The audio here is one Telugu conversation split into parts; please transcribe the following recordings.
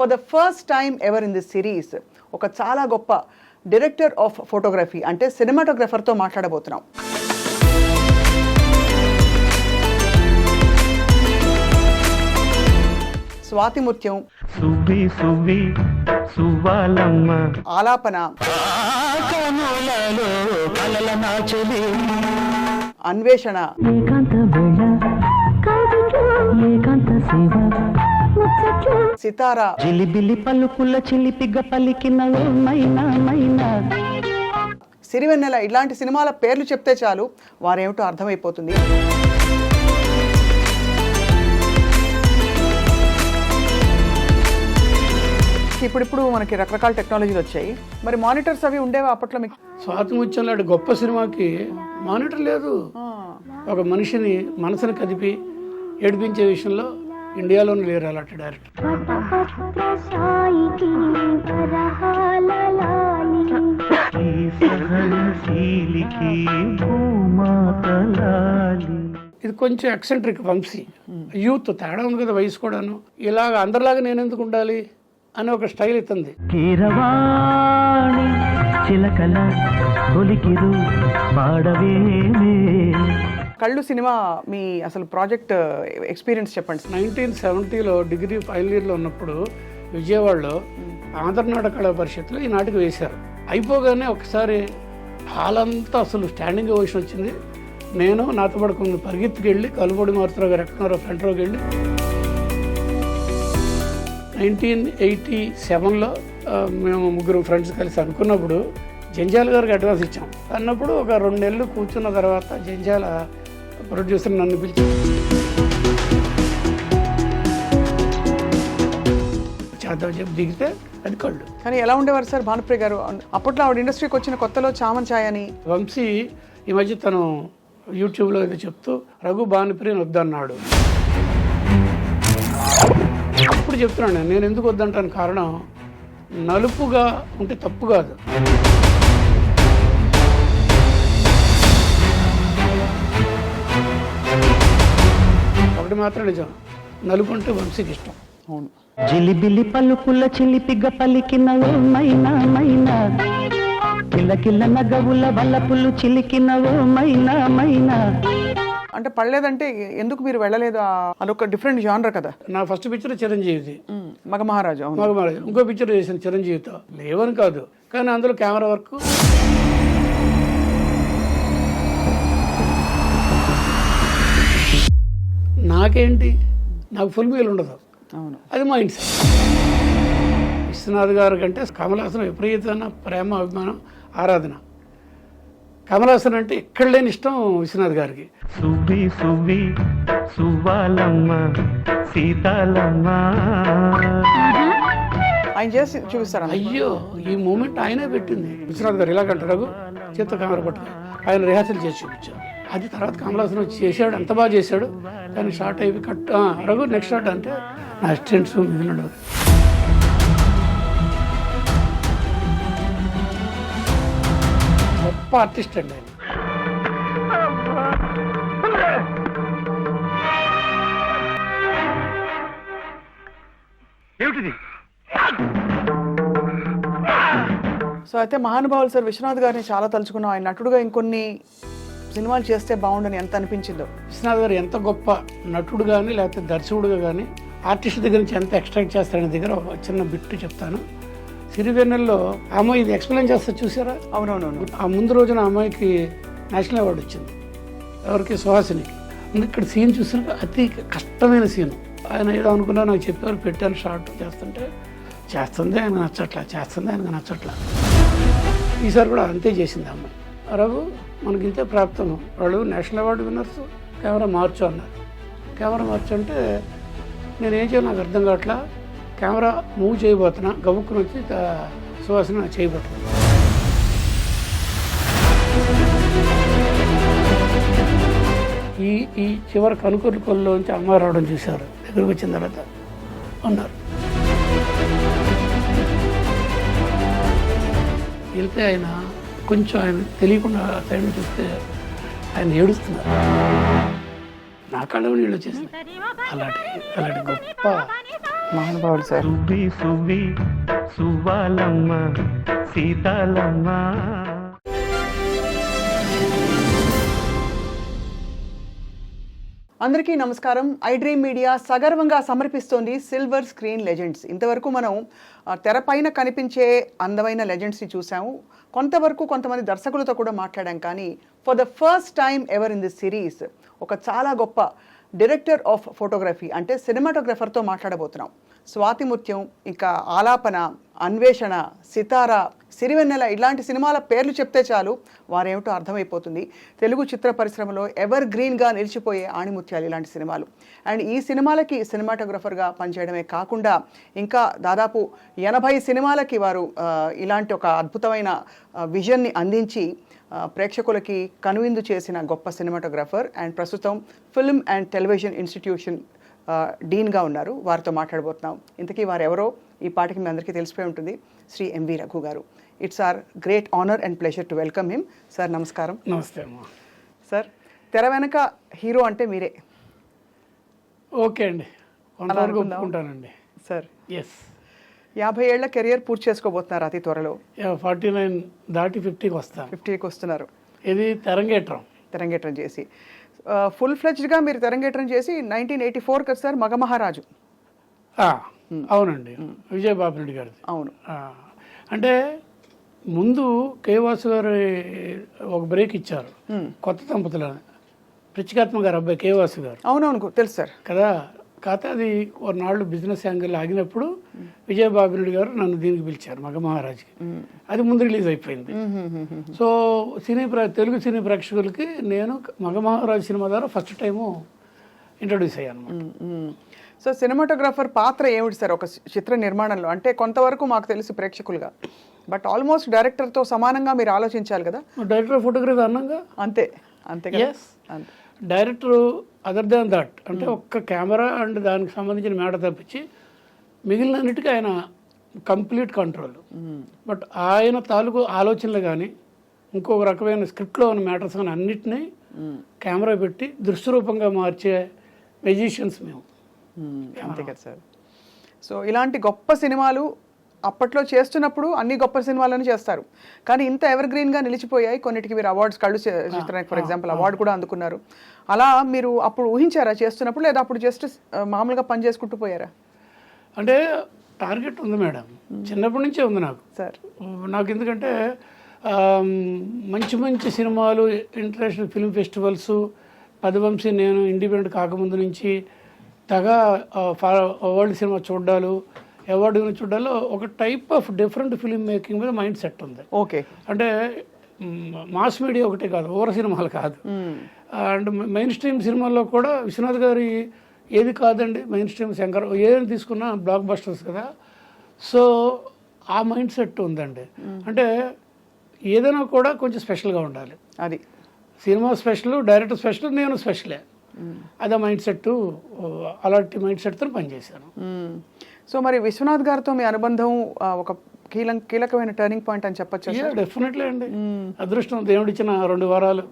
For the first time ever in this series ఒక చాలా గొప్ప డైరెక్టర్ ఆఫ్ ఫోటోగ్రఫీ అంటే సినిమాటోగ్రఫర్తో మాట్లాడబోతున్నాం. స్వాతి ముత్యం, ఆలాపన, అన్వేషణ, సితారా, జిలిబిలి పలుకుల చిలిపిగ పలికిన సిరివెన్నెల ఇలాంటి సినిమాల పేర్లు చెప్తే చాలు వారేమిటో అర్థమైపోతుంది. ఇప్పుడు మనకి రకరకాల టెక్నాలజీలు వచ్చాయి. మరి మానిటర్స్ అవి ఉండేవా అప్పట్లో మీకు? స్వాతి ముత్యం లాంటి గొప్ప సినిమాకి మానిటర్ లేదు. ఒక మనిషిని మనసును కదిపి ఏడిపించే విషయంలో ఇండియాలోనే లేరు అలాంటి డైరెక్టర్. ఇది కొంచెం ఎక్సెంట్రిక్ వంశీ యూత్ తేడా ఉంది కదా, వయసు కూడాను. ఇలాగ అందరిలాగా నేను ఎందుకు ఉండాలి అని ఒక స్టైల్ ఇస్తుంది. కళ్ళు సినిమా మీ అసలు ప్రాజెక్ట్ ఎక్స్పీరియన్స్ చెప్పండి. 1970లో డిగ్రీ ఫైనల్ ఇయర్లో ఉన్నప్పుడు విజయవాడలో ఆంధ్రనాట కళా పరిషత్లో ఈ నాటికి వేశారు. అయిపోగానే ఒకసారి హాల్ అంతా అసలు స్టాండింగ్ ఓషన్ వచ్చింది. నేను నాతో పాటు కొంచెం పరిగెత్తుకు వెళ్ళి కలుబడి మారుతురావు గారు ఎక్కడున్నారో ఫ్రంట్ రోకి వెళ్ళి 1987లో మేము ముగ్గురు ఫ్రెండ్స్ కలిసి అనుకున్నప్పుడు జంజాల గారికి అడ్వాన్స్ ఇచ్చాం. అన్నప్పుడు ఒక 2 నెలలు కూర్చున్న తర్వాత జంజాల ప్రొడ్యూసర్ నన్ను పిలిచి చేద్దాం చెప్పి దిగితే అది కళ్ళు. కానీ ఎలా ఉండేవారు సార్ భానుప్రియ గారు? అప్పట్లో ఆవిడ ఇండస్ట్రీకి వచ్చిన కొత్తలో చామన్ ఛాయ్ అని. వంశీ ఈ మధ్య తను యూట్యూబ్లో ఏదో చెప్తూ రఘు భానుప్రియని వద్దన్నాడు. అప్పుడు చెప్తున్నాను నేను ఎందుకు వద్దంటాను కారణం, నలుపుగా ఉంటే తప్పు కాదు. ఒకటి మాత్రం నిజం, నలుపు అంటే వంశీకి ఇష్టం. అవును. జిలిబిలి పలుకుల చిలిపిగ పలికిన కిల్ల నగవుల వల్లపులు చిలికిన మైనా. అంటే పడలేదంటే ఎందుకు మీరు వెళ్ళలేదు? అదొక డిఫరెంట్ జానర్ కదా. నా ఫస్ట్ పిక్చర్ చిరంజీవిది, మగమహారాజు. మగమహారాజు. ఇంకో పిక్చర్ చేశాను చిరంజీవితో, లేవని కాదు కానీ అందులో కెమెరా వర్క్ నాకేంటి, నాకు ఫుల్ మీల్ ఉండదు. అవును, అది మైండ్ సెట్. విశ్వనాథ్ గారి కంటే కమలాసనం విపరీతమైన ప్రేమ, అభిమానం, ఆరాధన. కమలాసన్ అంటే ఎక్కడ లేని ఇష్టం విశ్వనాథ్ గారికి. ఆయన చేసి చూపిస్తారా? అయ్యో, ఈ మూమెంట్ ఆయనే పెట్టింది. విశ్వనాథ్ గారు ఇలాగంటారు చేత కెమెరా పట్టుకుని ఆయన రిహార్సల్ చేసి చూపించారు. అది తర్వాత కమలాసన్ చేశాడు, అంత బాగా చేశాడు. కానీ షార్ట్ అయిపోయి కట్ రఘు నెక్స్ట్ షార్ట్ అంటే నా అసిస్టెంట్స్ మిగిలినాడు. గొప్ప ఆర్టిస్ట్ అండి ఆయన. సో అయితే మహానుభావులు సార్ విశ్వనాథ్ గారిని చాలా తలుచుకున్నాం. ఆయన నటుడుగా ఇంకొన్ని సినిమాలు చేస్తే బాగుండని ఎంత అనిపించిందో. విశ్వనాథ్ గారు ఎంత గొప్ప నటుడు కానీ లేకపోతే దర్శకుడుగా కానీ ఆర్టిస్ట్ దగ్గర నుంచి ఎంత ఎక్స్ట్రాక్ట్ చేస్తారనే దగ్గర ఒక చిన్న బిట్టు చెప్తాను. సిరివెన్నెల్లో అమ్మాయి ఇది ఎక్స్ప్లెయిన్ చేస్తా చూసారా? అవునవునవును. ఆ ముందు రోజున అమ్మాయికి నేషనల్ అవార్డు వచ్చింది. ఎవరికి? సుహాసినికి. ఇక్కడ సీన్ చూసిన అతి కష్టమైన సీను. ఆయన ఏదో అనుకున్నా నాకు చెప్పేవారు, పెట్టాను షార్ట్ చేస్తుంటే చేస్తుంది ఆయన నచ్చట్లా. ఈసారి కూడా అంతే చేసింది అమ్మాయి. రఘు మనకి ఇంతే ప్రాప్తం, వాళ్ళు నేషనల్ అవార్డు విన్నర్స్, కెమెరా మార్చు అన్నారు. కెమెరా మార్చు అంటే నేనేం చేయాలి నాకు అర్థం కావట్లా. కెమెరా మూవ్ చేయబోతున్నా, గబుక్కుని వచ్చి సువాసన చేయబోతున్నా. ఈ చివరి కనుకొల్లు కొల్లోంచి అమ్మాయి రావడం చూశారు. దగ్గరకు వచ్చిన తర్వాత ఉన్నారు. వెళ్తే ఆయన కొంచెం ఆయన తెలియకుండా సైడ్ చూస్తే ఆయన ఏడుస్తున్నారు. నా కళ్ళ నీళ్ళు వచ్చేసింది. అలాంటి గొప్ప మహానుభావులు సార్. సువ్వి సువ్వి సువ్వాలమ్మ సీతాలమ్మ. అందరికీ నమస్కారం. ఐ డ్రీమ్ మీడియా సగర్వంగా సమర్పిస్తోంది సిల్వర్ స్క్రీన్ లెజెండ్స్. ఇంతవరకు మనం తెరపైన కనిపించే అందమైన లెజెండ్స్ని చూసాము. కొంతమంది దర్శకులతో కూడా మాట్లాడాం. కానీ for the first time ever in this series ఒక చాలా గొప్ప డైరెక్టర్ ఆఫ్ ఫోటోగ్రఫీ అంటే సినిమాటోగ్రఫర్తో మాట్లాడబోతున్నాం. స్వాతి ముత్యం, ఇంకా ఆలాపన, అన్వేషణ, సితారా, సిరివెన్నెల ఇలాంటి సినిమాల పేర్లు చెప్తే చాలు వారేమిటో అర్థమైపోతుంది. తెలుగు చిత్ర పరిశ్రమలో ఎవర్ గ్రీన్గా నిలిచిపోయే ఆణిముత్యాలు ఇలాంటి సినిమాలు. అండ్ ఈ సినిమాలకి సినిమాటోగ్రఫర్గా పనిచేయడమే కాకుండా ఇంకా దాదాపు 80 సినిమాలకి వారు ఇలాంటి ఒక అద్భుతమైన విజన్ని అందించి ప్రేక్షకులకి కనువిందు చేసిన గొప్ప సినిమాటోగ్రఫర్. అండ్ ప్రస్తుతం ఫిల్మ్ అండ్ టెలివిజన్ ఇన్స్టిట్యూషన్ డీన్గా ఉన్నారు. వారితో మాట్లాడబోతున్నాం. ఇంతకీ వారు ఎవరో ఈ పాటికి మీ అందరికీ తెలిసిపోయి ఉంటుంది. శ్రీ ఎంవి రఘు గారు. It's are great honour and pleasure to welcome him. Sir నమస్కారం. నమస్తే అమ్మా. సార్, తెర వెనక హీరో అంటే మీరే. ఓకే అండి, కొంతవరకు ఒప్పుకుంటానండి సార్. ఎస్. 50 ఏళ్ల కెరియర్ పూర్తి చేసుకోబోతున్నారు అతి త్వరలో. 49 దాటి 50కి వస్తాను. 50కి వస్తున్నారు. ఇది తెరంగేట్రం చేసి ఫుల్ ఫ్లెడ్జ్డ్గా మీరు తెరంగేట్రం చేసి 1984 కదా సార్ మగమహారాజు. అవునండి, విజయబాబు రెడ్డి గారిది. అవును. అంటే ముందు కేవాసు గారు ఒక బ్రేక్ ఇచ్చారు, కొత్త దంపతులని. పిచ్చికాత్మ గారు అబ్బాయి కేవాసు గారు. అవునవును, తెలుసు సార్ కదా. కాకపోతే అది కొన్నాళ్ళు బిజినెస్ యాంగిల్ ఆగినప్పుడు విజయబాబు రెడ్డి గారు నన్ను దీనికి పిలిచారు, మగమహారాజ్కి. అది ముందు రిలీజ్ అయిపోయింది. సో తెలుగు సినీ ప్రేక్షకులకి నేను మగమహారాజ్ సినిమా ద్వారా ఫస్ట్ టైము ఇంట్రొడ్యూస్ అయ్యాను. సో సినిమాటోగ్రాఫర్ పాత్ర ఏమిటి సార్ ఒక చిత్ర నిర్మాణంలో? అంటే కొంతవరకు మాకు తెలిసి ప్రేక్షకులుగా, బట్ ఆల్మోస్ట్ డైరెక్టర్తో సమానంగా మీరు ఆలోచించాలి కదా. డైరెక్టర్ ఫోటోగ్రఫీ అన్నాగా. అంతే అంతే కదా. డైరెక్టర్ అదర్ దాన్ దట్ అంటే ఒక్క కెమెరా అండ్ దానికి సంబంధించిన మేడ తప్పించి మిగిలినన్నిటికీ ఆయన కంప్లీట్ కంట్రోల్. బట్ ఆయన తాలూకు ఆలోచనలు కానీ ఇంకొక రకమైన స్క్రిప్ట్లో ఉన్న మ్యాటర్స్ కానీ అన్నిటినీ కెమెరా పెట్టి దృశ్యరూపంగా మార్చే మెజిషియన్స్ మేము. అంతే కదా సార్. సో ఇలాంటి గొప్ప సినిమాలు అప్పట్లో చేస్తున్నప్పుడు అన్ని గొప్ప సినిమాలను చేస్తారు, కానీ ఇంత ఎవర్ గ్రీన్గా నిలిచిపోయాయి. కొన్నిటికి మీరు అవార్డ్స్, కళ్ళు చిత్రానికి ఫర్ ఎగ్జాంపుల్ అవార్డు కూడా అందుకున్నారు. అలా మీరు అప్పుడు ఊహించారా చేస్తున్నప్పుడు, లేదా అప్పుడు జస్ట్ మామూలుగా పని చేసుకుంటూ పోయారా? అంటే టార్గెట్ ఉంది మేడం, చిన్నప్పటి నుంచే ఉంది నాకు సార్. నాకు ఎందుకంటే మంచి మంచి సినిమాలు, ఇంటర్నేషనల్ ఫిల్మ్ ఫెస్టివల్స్, పదవంశీ నేను ఇండిపెండెంట్ కాకముందు నుంచి తగా వరల్డ్ సినిమా చూడ్డాలు, అవార్డు చూడాలో ఒక type of different film making మీద మైండ్ సెట్ ఉంది. ఓకే. అంటే మాస్ మీడియా ఒకటే కాదు, ఓవర్ సినిమాలు కాదు, అండ్ మెయిన్ స్ట్రీమ్ సినిమాల్లో కూడా విశ్వనాథ్ గారి ఏది కాదండి, మెయిన్ స్ట్రీమ్ శంకర్ ఏదైనా తీసుకున్నా బ్లాక్ బస్టర్స్ కదా. సో ఆ మైండ్ సెట్ ఉందండి. అంటే ఏదైనా కూడా కొంచెం స్పెషల్గా ఉండాలి. అది సినిమా స్పెషల్, డైరెక్టర్ స్పెషల్, నేను స్పెషలే. అదే మైండ్ సెట్, అలాంటి మైండ్ సెట్తో పనిచేశాను. సో మరి విశ్వనాథ్ గారితో మీ అనుబంధం ఒక కీలకమైన టర్నింగ్ పాయింట్ అని చెప్పొచ్చు. డెఫినెట్లీ అండి. అదృష్టం దేవుడిచ్చిన 2 వారాలు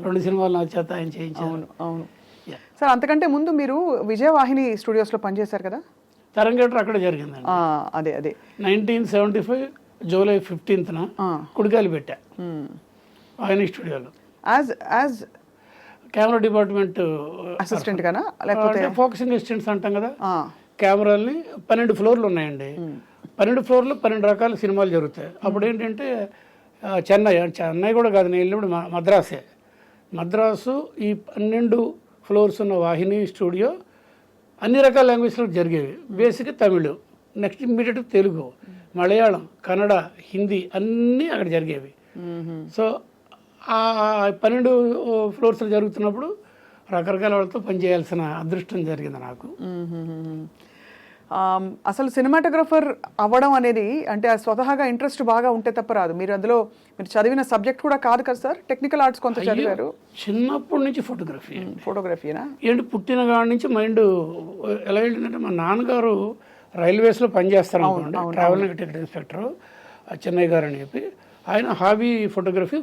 2 సినిమాలు నా చేత ఆయన చేయించారు. అవును అవును సార్. అంతకంటే ముందు మీరు విజయవాహిని స్టూడియోస్లో పనిచేశారు కదా. తెరంగేట్రం అక్కడ జరిగిందండి. అదే అదే 1975 జూలై 15న కుడికాయలు పెట్టా వాహిని స్టూడియోలో యాజ్ కెమెరా డిపార్ట్మెంట్ అసిస్టెంట్ గానా, లేకపోతే ఫోకసింగ్ అసిస్టెంట్స్ అంటాం కదా. కెమెరాల్ని 12 ఫ్లోర్లు ఉన్నాయండి. 12 ఫ్లోర్లు 12 రకాల సినిమాలు జరుగుతాయి. అప్పుడు ఏంటంటే చెన్నై కూడా కాదు, నేను వెళ్ళినప్పుడు మద్రాసు ఈ 12 ఫ్లోర్స్ ఉన్న వాహిని స్టూడియో అన్ని రకాల లాంగ్వేజ్లో జరిగేవి. బేసిక్గా తమిళ్, నెక్స్ట్ ఇమ్మీడియట్ తెలుగు, మలయాళం, కన్నడ, హిందీ అన్నీ అక్కడ జరిగేవి. సో ఆ 12 ఫ్లోర్స్లో జరుగుతున్నప్పుడు రకరకాల వాళ్ళతో పనిచేయాల్సిన అదృష్టం జరిగింది నాకు. అసలు సినిమాటోగ్రఫర్ అవ్వడం అనేది అంటే స్వతహాగా ఇంట్రెస్ట్ బాగా ఉంటే తప్ప రాదు. మీరు అందులో మీరు చదివిన సబ్జెక్ట్ కూడా కాదు కదా సార్, టెక్నికల్ ఆర్ట్స్ కొంత చదివారు. చిన్నప్పటి నుంచి ఫోటోగ్రఫీనా ఏంటి? పుట్టిన కాడి నుంచి మైండ్ ఎలా వెళ్ళిందంటే, మా నాన్నగారు రైల్వేస్లో పనిచేస్తారు అనుకోండి, ట్రావెల్ టికెట్ ఇన్స్పెక్టర్ చెన్నై గారు అని చెప్పి. ఆయన హాబీ ఫోటోగ్రఫీ,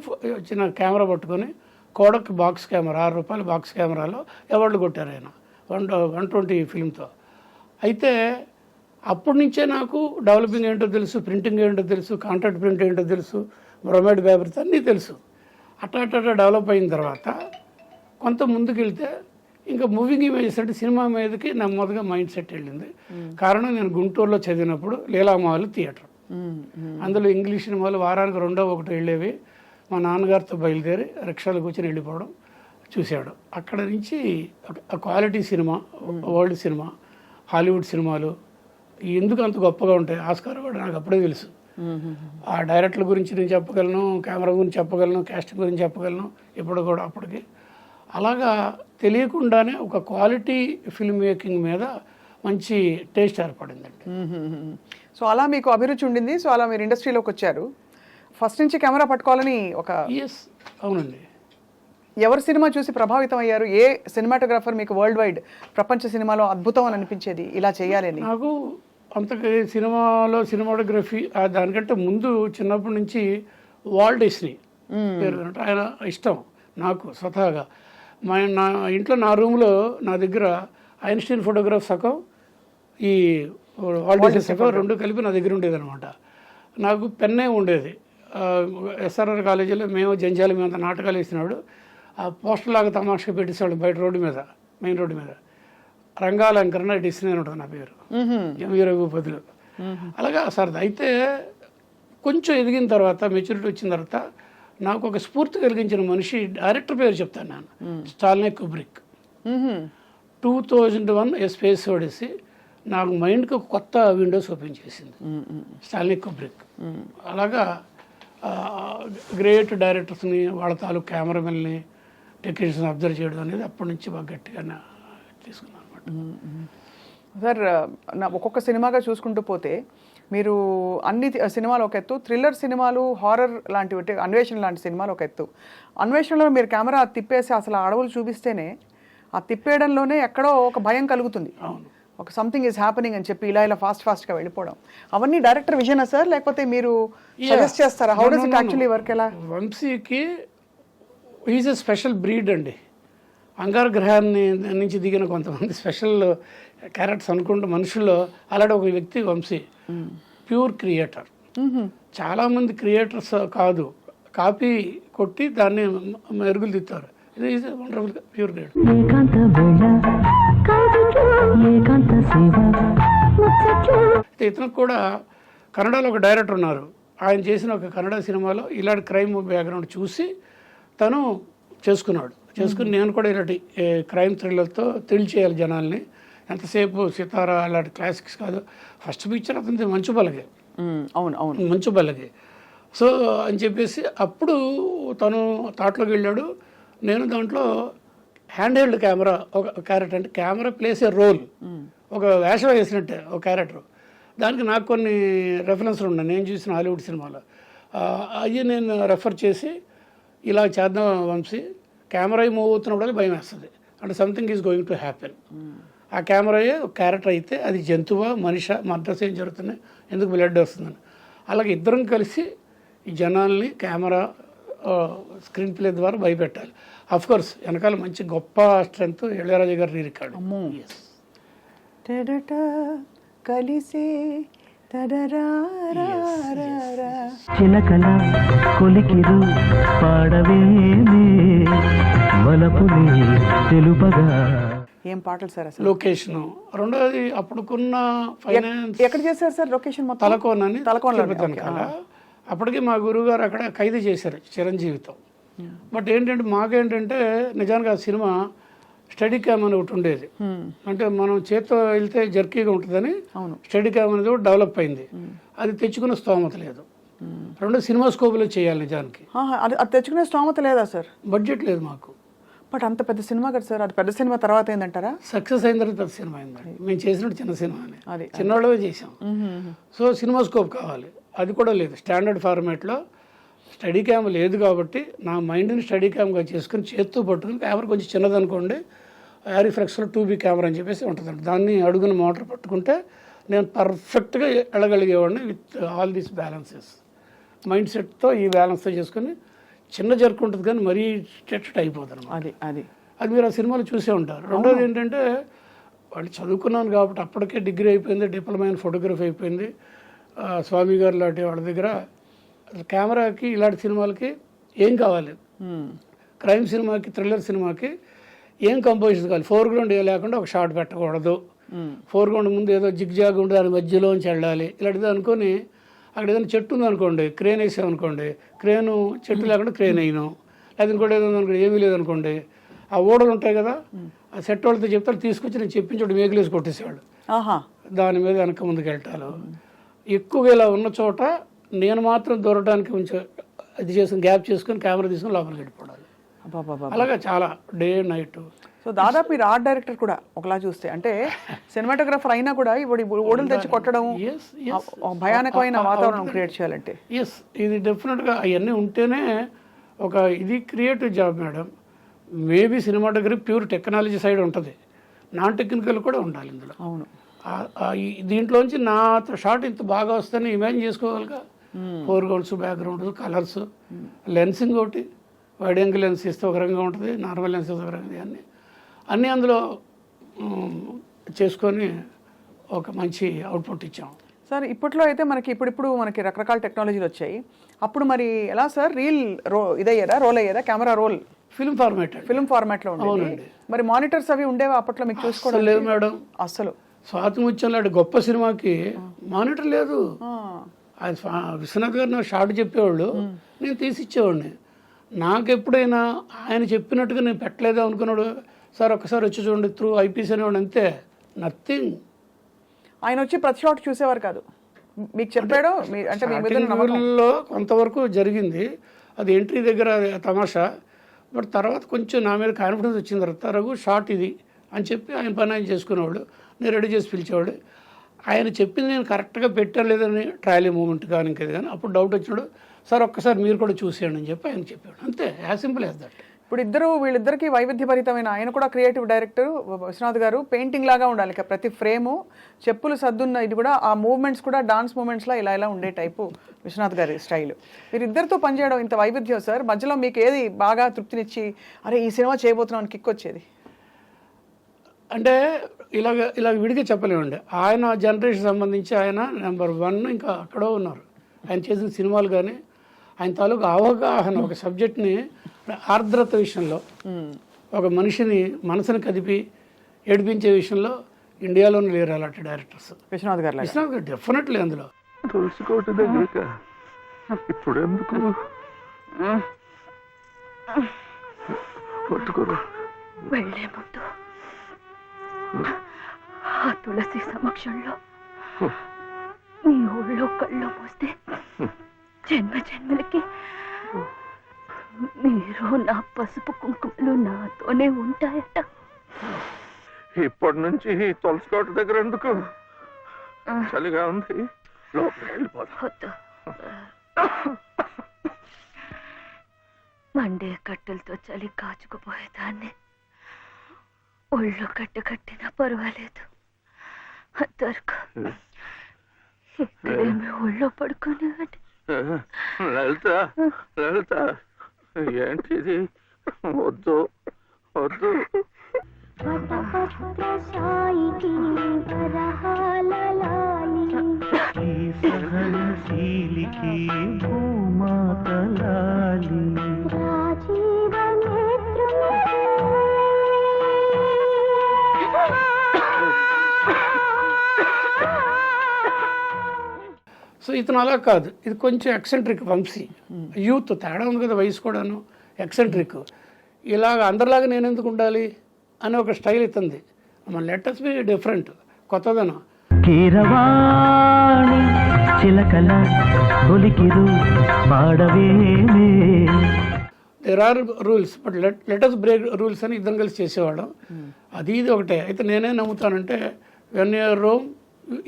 చిన్న కెమెరా పట్టుకొని కోడక్ బాక్స్ కెమెరా, ₹6 బాక్స్ కెమెరాలో అవార్డులు కొట్టారు ఆయన 120 ఫిల్మ్తో. అయితే అప్పటి నుంచే నాకు డెవలపింగ్ ఏంటో తెలుసు, ప్రింటింగ్ ఏంటో తెలుసు, కాంట్రాక్ట్ ప్రింట్ ఏంటో తెలుసు, బ్రొమైడ్ పేపర్స్ అన్నీ తెలుసు. అట్లా డెవలప్ అయిన తర్వాత కొంత ముందుకెళ్తే ఇంకా మూవింగ్ ఇమేజెస్ అంటే సినిమా మీదకి నెమ్మదిగా మైండ్ సెట్ వెళ్ళింది. కారణం నేను గుంటూరులో చదివినప్పుడు లీలామహల్ థియేటర్, అందులో ఇంగ్లీష్ సినిమాలు వారానికి 2-1 వెళ్ళేవి. మా నాన్నగారితో బయలుదేరి రిక్షాలో కూర్చొని వెళ్ళిపోవడం చూశాడు. అక్కడ నుంచి quality cinema, world cinema, Hollywood సినిమాలు ఎందుకు అంత గొప్పగా ఉంటాయి, ఆస్కార్ కూడా నాకు అప్పుడే తెలుసు. ఆ డైరెక్టర్ల గురించి నేను చెప్పగలను, కెమెరా గురించి చెప్పగలను, కాస్టింగ్ గురించి చెప్పగలను. ఇప్పుడు కూడా అప్పటికి అలాగా తెలియకుండానే ఒక క్వాలిటీ ఫిల్మ్ మేకింగ్ మీద మంచి టేస్ట్ ఏర్పడిందండి. సో అలా మీకు అభిరుచి ఉండింది. సో అలా మీరు ఇండస్ట్రీలోకి వచ్చారు. ఫస్ట్ నుంచి కెమెరా పట్టుకోవాలని ఒక ఎస్, అవునండి. ఎవరి సినిమా చూసి ప్రభావితం అయ్యారు? ఏ సినిమాటోగ్రాఫర్ మీకు వరల్డ్ వైడ్ ప్రపంచ సినిమాలో అద్భుతం అని అనిపించేది, ఇలా చేయాలని? నాకు అంతకు సినిమాలో సినిమాటోగ్రఫీ దానికంటే ముందు చిన్నప్పటి నుంచి వాల్ట్ డిస్నీ పేరు అంటే ఆయన ఇష్టం నాకు స్వతహాగా. నా ఇంట్లో నా రూమ్లో నా దగ్గర ఐన్స్టీన్ ఫోటోగ్రాఫ్ సగం, ఈ వాల్ట్ డిస్నీ సగం, 2 కలిపి నా దగ్గర ఉండేది అనమాట. నాకు పెన్నే ఉండేది. ఎస్ఆర్ఆర్ కాలేజీలో మేము జంజాల మీద నాటకాలు వేసినాడు. ఆ పోస్టర్ లాగా తమాషగా పెట్టేసాడు బయట రోడ్డు మీద, మెయిన్ రోడ్డు మీద. రంగాలంకరణ డిస్నీ అని ఉంటుంది నా పేరు, ఎంవీ రఘుపతిలో. అలాగా సరదా. అయితే కొంచెం ఎదిగిన తర్వాత, మెచ్యూరిటీ వచ్చిన తర్వాత నాకు ఒక స్ఫూర్తి కలిగించిన మనిషి, డైరెక్టర్ పేరు చెప్తాను నేను, స్టాన్లీ కుబ్రిక్. 2001 ఏ స్పేస్ ఓడిసి నాకు మైండ్కి ఒక కొత్త విండోస్ ఓపెన్ చేసింది స్టాన్లీ కుబ్రిక్. అలాగా గ్రేట్ డైరెక్టర్స్ని, వాళ్ళ తాలూకు కెమెరామెన్ని, టెక్నీషియన్స్ అబ్జర్వ్ చేయడం అనేది అప్పటి నుంచి బాగా గట్టిగా తీసుకున్నాను అనమాట. సార్, ఒక్కొక్క సినిమాగా చూసుకుంటూ పోతే మీరు అన్ని సినిమాలు ఒక ఎత్తు, థ్రిల్లర్ సినిమాలు, హారర్ లాంటివి, అన్వేషణ లాంటి సినిమాలు ఒక ఎత్తు. అన్వేషణలో మీరు కెమెరా తిప్పేసి అసలు ఆ అడవులు చూపిస్తేనే ఆ తిప్పేయడంలోనే ఎక్కడో ఒక భయం కలుగుతుంది. ఒక సంథింగ్ ఈజ్ హ్యాపెనింగ్ అని చెప్పి ఇలా ఫాస్ట్గా వెళ్ళిపోవడం, అవన్నీ డైరెక్టర్ విజనా సార్, లేకపోతే మీరు సజెస్ట్ చేస్తారా? How does it actually work? ఎలా? వంశీకి ఈజ్ ఎ స్పెషల్ బ్రీడ్ అండి. అంగార గ్రహాన్ని నుంచి దిగిన కొంతమంది స్పెషల్ క్యారెక్టర్స్ అనుకుంటే మనుషుల్లో అలాంటి ఒక వ్యక్తి వంశీ. Pure creator. చాలామంది క్రియేటర్స్ కాదు, కాపీ కొట్టి దాన్ని మెరుగులు దిస్తారు. ఇది ఈజ్ వండర్ఫుల్ ప్యూర్ క్రియేటర్. ఇతనికి కూడా కన్నడలో ఒక డైరెక్టర్ ఉన్నారు. ఆయన చేసిన ఒక కన్నడ సినిమాలో ఇలాంటి క్రైమ్ బ్యాక్గ్రౌండ్ చూసి తను చేసుకుని నేను కూడా ఇలాంటి క్రైమ్ థ్రిల్లర్తో థ్రిల్ చేయాలి జనాల్ని. ఎంతసేపు సితారా అలాంటి క్లాసిక్స్ కాదు. ఫస్ట్ పిక్చర్ అతనిది మంచు బలగే. అవును, మంచు బలగే. సో అని చెప్పేసి అప్పుడు తను థాట్లోకి వెళ్ళాడు. నేను దాంట్లో హ్యాండ్ హెల్డ్ కెమెరా, ఒక క్యారెక్టర్ అంటే కెమెరా ప్లేస్ ఏ రోల్, ఒక వేషం వేసినట్టే ఒక క్యారెక్టర్. దానికి నాకు కొన్ని రెఫరెన్స్లు ఉన్నాయి నేను చూసిన హాలీవుడ్ సినిమాలో. అవి నేను రెఫర్ చేసి ఇలా చేద్దాం వంశీ, కెమెరా మూవ్ అవుతున్నప్పుడు భయం వేస్తుంది, అంటే something is going to happen. ఆ కెమెరాయే ఒక క్యారెక్టర్ అయితే అది జంతువా మనిషి, మద్రస ఏం జరుగుతున్నాయి, ఎందుకు బ్లడ్ వస్తుందని. అలాగే ఇద్దరం కలిసి ఈ జనాల్ని కెమెరా స్క్రీన్ ప్లే ద్వారా భయపెట్టాలి. అఫ్కోర్స్ వెనకాల మంచి గొప్ప స్ట్రెంగ్త్ ఇళయరాజా గారి రికార్డు. కలిసే చిలకల కొలికిరు పాడవేనే వలపుని తెలుపగా. ఏం పాటలు సార్ అసలు? లొకేషన్ రెండోది అప్పుడుకున్న ఫైనాన్స్. ఎక్కడ చేశారు సార్ లొకేషన్? తలకోనని, అప్పటికి మా గురువుగారు అక్కడ ఖైదు చేశారు చిరంజీవితో. బట్ ఏంటంటే మాకేంటంటే నిజానికి ఆ సినిమా స్టడీ క్యామ్ అని ఒకటి ఉండేది. అంటే మనం చేత్తో వెళ్తే జర్కీగా ఉంటుందని స్టడీ క్యామ్ అనేది కూడా డెవలప్ అయింది. అది తెచ్చుకునే స్తోమత లేదు. రెండు సినిమా స్కోప్లో చేయాలి నిజానికి. అది తెచ్చుకునే స్తోమత లేదా సార్? బడ్జెట్ లేదు మాకు. బట్ అంత పెద్ద సినిమా కదా సార్, అది పెద్ద సినిమా తర్వాత ఏందంటారా? సక్సెస్ అయిన తర్వాత పెద్ద సినిమా అయిందండి. మేము చేసినట్టు చిన్న సినిమా అని, అది చిన్నవాళ్ళవే చేసాం. సో సినిమా స్కోప్ కావాలి, అది కూడా లేదు. స్టాండర్డ్ ఫార్మాట్లో స్టడీ క్యామ్ లేదు కాబట్టి నా మైండ్ని స్టడీ క్యామ్గా చేసుకుని చేత్తో పట్టుకుని, కెమెరా కొంచెం చిన్నదనుకోండి, యారిఫ్లెక్స్లో 2B కెమెరా అని చెప్పేసి ఉంటుందండి. దాన్ని అడుగున మోటార్ పట్టుకుంటే నేను పర్ఫెక్ట్గా వెళ్ళగలిగేవాడిని with all these balances. Mind సెట్తో ఈ బ్యాలెన్స్తో చేసుకుని చిన్న జర్క్ ఉంటుంది కానీ మరీ స్ట్రెచ్డ్ అయిపోతుంది. అది మీరు ఆ సినిమాలో చూసే ఉంటారు. రెండోది ఏంటంటే వాళ్ళు చదువుకున్నాను కాబట్టి అప్పటికే డిగ్రీ అయిపోయింది, డిప్లొమా ఇన్ ఫోటోగ్రఫీ అయిపోయింది. స్వామి గారు లాంటి వాళ్ళ దగ్గర కెమెరాకి ఇలాంటి సినిమాలకి ఏం కావాలి, క్రైమ్ సినిమాకి థ్రిల్లర్ సినిమాకి ఏం కంపోజిషన్ కావాలి, ఫోర్గ్రౌండ్ ఏ లేకుండా ఒక షాట్ పెట్టకూడదు, ఫోర్గ్రౌండ్ ముందు ఏదో జిగ్జాగ్ ఉంటే దాని మధ్యలోంచి వెళ్ళాలి, ఇలాంటిది అనుకొని అక్కడ ఏదైనా చెట్టు ఉందనుకోండి, క్రేన్ వేసామనుకోండి, క్రేను చెట్టు లేకుండా క్రేన్ వేయను, లేదా ఇంకోటి ఏదో ఉందనుకోండి ఏమీ లేదనుకోండి, ఆ ఓడలు ఉంటాయి కదా, ఆ సెట్ వాళ్ళతో చెప్తారు తీసుకొచ్చి నేను చెప్పించోడు మేకులేసి కొట్టేసేవాళ్ళు, దాని మీద వెనక ముందుకు వెళ్ళటాలు. ఎక్కువగా ఇలా ఉన్న చోట నేను మాత్రం దూరడానికి కొంచెం అది చేసుకుని గ్యాప్ చేసుకుని కెమెరా తీసుకుని లోపలికి వెళ్ళిపోవాలి. అలాగా చాలా డే నైట్. సో దాదాపు మీరు ఆర్ట్ డైరెక్టర్ కూడా ఒకలా చూస్తే, అంటే సినిమాటోగ్రఫర్ అయినా కూడా ఇప్పుడు ఓడలు తెచ్చి కొట్టడం, భయానకమైన వాతావరణం క్రియేట్ చేయాలంటే ఎస్, ఇది డెఫినెట్గా అవన్నీ ఉంటేనే ఒక ఇది creative job madam. Maybe cinematography pure technology side ఉంటుంది, నాన్ టెక్నికల్ కూడా ఉండాలి ఇందులో. అవును, దీంట్లోంచి నా షాట్ ఇంత బాగా వస్తుందని ఇమాజిన్ చేసుకోగలగా. ఫోర్గ్రౌండ్స్, బ్యాక్గ్రౌండ్స్, కలర్స్, లెన్సింగ్ ఒకటి, వైడ్ యాంగిల్ లెన్స్ ఇస్తే ఒక రకంగా ఉంటుంది, నార్మల్ లెన్స్ ఇస్తే ఒక రకంగా, అన్నీ అందులో చేసుకొని ఒక మంచి అవుట్పుట్ ఇచ్చాం. సార్ ఇప్పట్లో అయితే ఇప్పుడు మనకి రకరకాల టెక్నాలజీలు వచ్చాయి. అప్పుడు మరి ఎలా సార్ రీల్ రోల్ అయ్యేదా, కెమెరా రోల్ ఫిల్మ్ ఫార్మాట్లో ఉండేది. మరి మానిటర్స్ అవి ఉండేవా అప్పట్లో మీకు చూసుకోవడం? లేదు మేడం, అసలు స్వాతి ముత్యం లాంటి గొప్ప సినిమాకి మానిటర్ లేదు. విశ్వనాథ్ గారు నాకు షార్ట్ చెప్పేవాళ్ళు, నేను తీసి ఇచ్చేవాడిని. నాకు ఎప్పుడైనా ఆయన చెప్పినట్టుగా నేను పెట్టలేదా అనుకున్నాడు, సార్ ఒక్కసారి వచ్చి చూడండి త్రూ ఐపీసీ అనేవాడు, అంతే, నథింగ్. ఆయన వచ్చి ప్రతి షాట్ చూసేవారు కాదు, మీకు చెప్పాడు అంటే మీ మీద నమ్మకంలో కొంతవరకు జరిగింది. అది ఎంట్రీ దగ్గర తమాషా, బట్ తర్వాత కొంచెం నా మీద కాన్ఫిడెన్స్ వచ్చిన తర్వాత రఘు షార్ట్ ఇది అని చెప్పి ఆయన పని ఆయన చేసుకునేవాడు, నేను రెడీ చేసి పిలిచేవాడు. ఆయన చెప్పింది నేను కరెక్ట్గా పెట్టాను లేదని ట్రయల్ మూమెంట్ కానీ ఇంకేది కానీ, అప్పుడు డౌట్ వచ్చినాడు, సార్ ఒక్కసారి మీరు కూడా చూసేయండి అని చెప్పి ఆయన చెప్పాడు, అంతే, యాజ్ సింపుల్ యాజ్ దట్. ఇప్పుడు వీళ్ళిద్దరికి వైవిధ్యభరితమైన, ఆయన కూడా క్రియేటివ్ డైరెక్టర్ విశ్వనాథ్ గారు, పెయింటింగ్ లాగా ఉండాలి ప్రతి ఫ్రేము, చెప్పులు సర్దున్న ఇది కూడా, ఆ మూవ్మెంట్స్ కూడా డాన్స్ మూవ్మెంట్స్లా ఇలా ఉండే టైపు విశ్వనాథ్ గారి స్టైల్. వీరిద్దరితో పనిచేయడం ఇంత వైవిధ్యం సార్, మధ్యలో మీకు ఏది బాగా తృప్తినిచ్చి అరే ఈ సినిమా చేయబోతున్నాం అని కిక్ వచ్చేది? అంటే ఇలాగ విడిగా చెప్పలేమండి. ఆయన జనరేషన్ సంబంధించి ఆయన నెంబర్ 1 ఇంకా అక్కడో ఉన్నారు. ఆయన చేసిన సినిమాలు కానీ, ఆయన తాలూకు అవగాహన ఒక సబ్జెక్ట్ని ఆర్ద్రత విషయంలో, ఒక మనిషిని మనసుని కదిపి ఏడిపించే విషయంలో ఇండియాలోనే లేరు అలాంటి డైరెక్టర్స్. విశ్వనాథ్ గారు డెఫినెట్లీ అందులో. తులసికోట దగ్గర ఇప్పుడు ఎందుకు పట్టుకోరు, వెళ్ళే ముందు ఆ తులసి సమక్షంలో నీ ఊళ్ళో కళ్ళు పోస్తే జన్మలకి మీరు నా పసుపు కుంకుమలు నాతోనే ఉంటాయట. ఇప్పటి నుంచి తులసికోట దగ్గర ఎందుకు, చలిగా ఉంది, లోపలికి వెళ్ళిపోతా. మండే కట్టెలతో చలి కాచుకుపోయేదాన్ని, ఒళ్ళు కట్టినా పర్వాలేదు, అంతవరకు ఇక్కడేమి ఒళ్ళో పడుకునేవాడి. లలిత ఏంటిది, వద్దు వద్దు. సో ఇతను అలా కాదు, ఇది కొంచెం ఎక్సెంట్రిక్ వంశీ, యూత్ తేడా ఉంది కదా, వయసు కూడాను, ఎక్సెంట్రిక్. ఇలాగ అందరిలాగా నేను ఎందుకు ఉండాలి అని ఒక స్టైల్ ఇస్తుంది. లెటర్స్ బి డిఫరెంట్, కొత్తదనం. కీరవాణి చిలకల బొలికిరు పాడవేమే. There are rules, but let us break rules అని ఇద్దరం కలిసి చేసేవాళ్ళం. అది ఇది ఒకటే. అయితే నేనే నమ్ముతానంటే when you are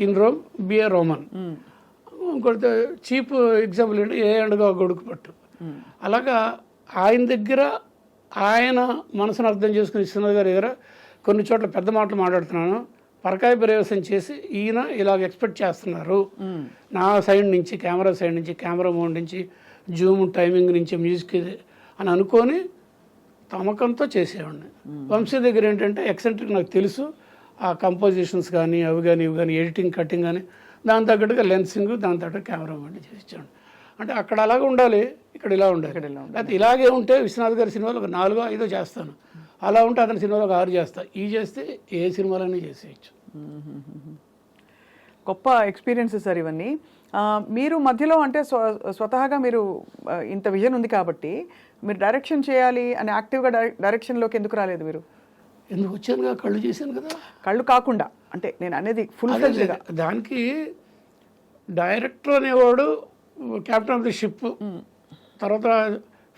in Rome be a Roman. ఇంకొకటి చీప్ ఎగ్జాంపుల్ ఏంటి, ఏ ఎండగా గొడుగు పట్టు. అలాగా ఆయన దగ్గర ఆయన మనసును అర్థం చేసుకుని విశ్వనాథ్ గారి దగ్గర కొన్ని చోట్ల పెద్ద మాటలు మాట్లాడుతున్నాను, పరకాయ ప్రవేశం చేసి ఈయన ఇలాగ ఎక్స్పెక్ట్ చేస్తున్నారు నా సైడ్ నుంచి, కెమెరా సైడ్ నుంచి, కెమెరా మోడ్ నుంచి, జూమ్ టైమింగ్ నుంచి, మ్యూజిక్ అని అనుకొని తమకంతో చేసేవాడిని. వంశీ దగ్గర ఏంటంటే ఎక్సెంట్రిక్ నాకు తెలుసు, ఆ కంపోజిషన్స్ కానీ అవి కానీ ఇవి కానీ ఎడిటింగ్ కటింగ్ కానీ దాని తగ్గట్టుగా లెన్సింగ్ దాని తగ్గట్టు కెమెరామెన్ చేసి ఇచ్చాడు. అంటే అక్కడ అలాగే ఉండాలి, ఇక్కడ ఇలా ఉండాలి. అయితే ఇలాగే ఉంటే విశ్వనాథ్ గారి సినిమాలో ఒక 4-5 చేస్తాను, అలా ఉంటే అతని సినిమాలో ఒక 6 చేస్తాను. ఈ చేస్తే ఏ సినిమాలన్నీ చేసేయచ్చు. గొప్ప ఎక్స్పీరియన్సెస్ సార్ ఇవన్నీ. మీరు మధ్యలో అంటే స్వతహాగా మీరు ఇంత విజన్ ఉంది కాబట్టి మీరు డైరెక్షన్ చేయాలి అని యాక్టివ్గా డైరెక్షన్లోకి ఎందుకు రాలేదు మీరు? ఎందుకు వచ్చానుగా, కళ్ళు చేశాను కదా. కళ్ళు కాకుండా అంటే నేను అనేది ఫుల్ ఫ్లెడ్జ్డ్గా. దానికి డైరెక్టర్ అనేవాడు క్యాప్టెన్ ఆఫ్ ది షిప్, తర్వాత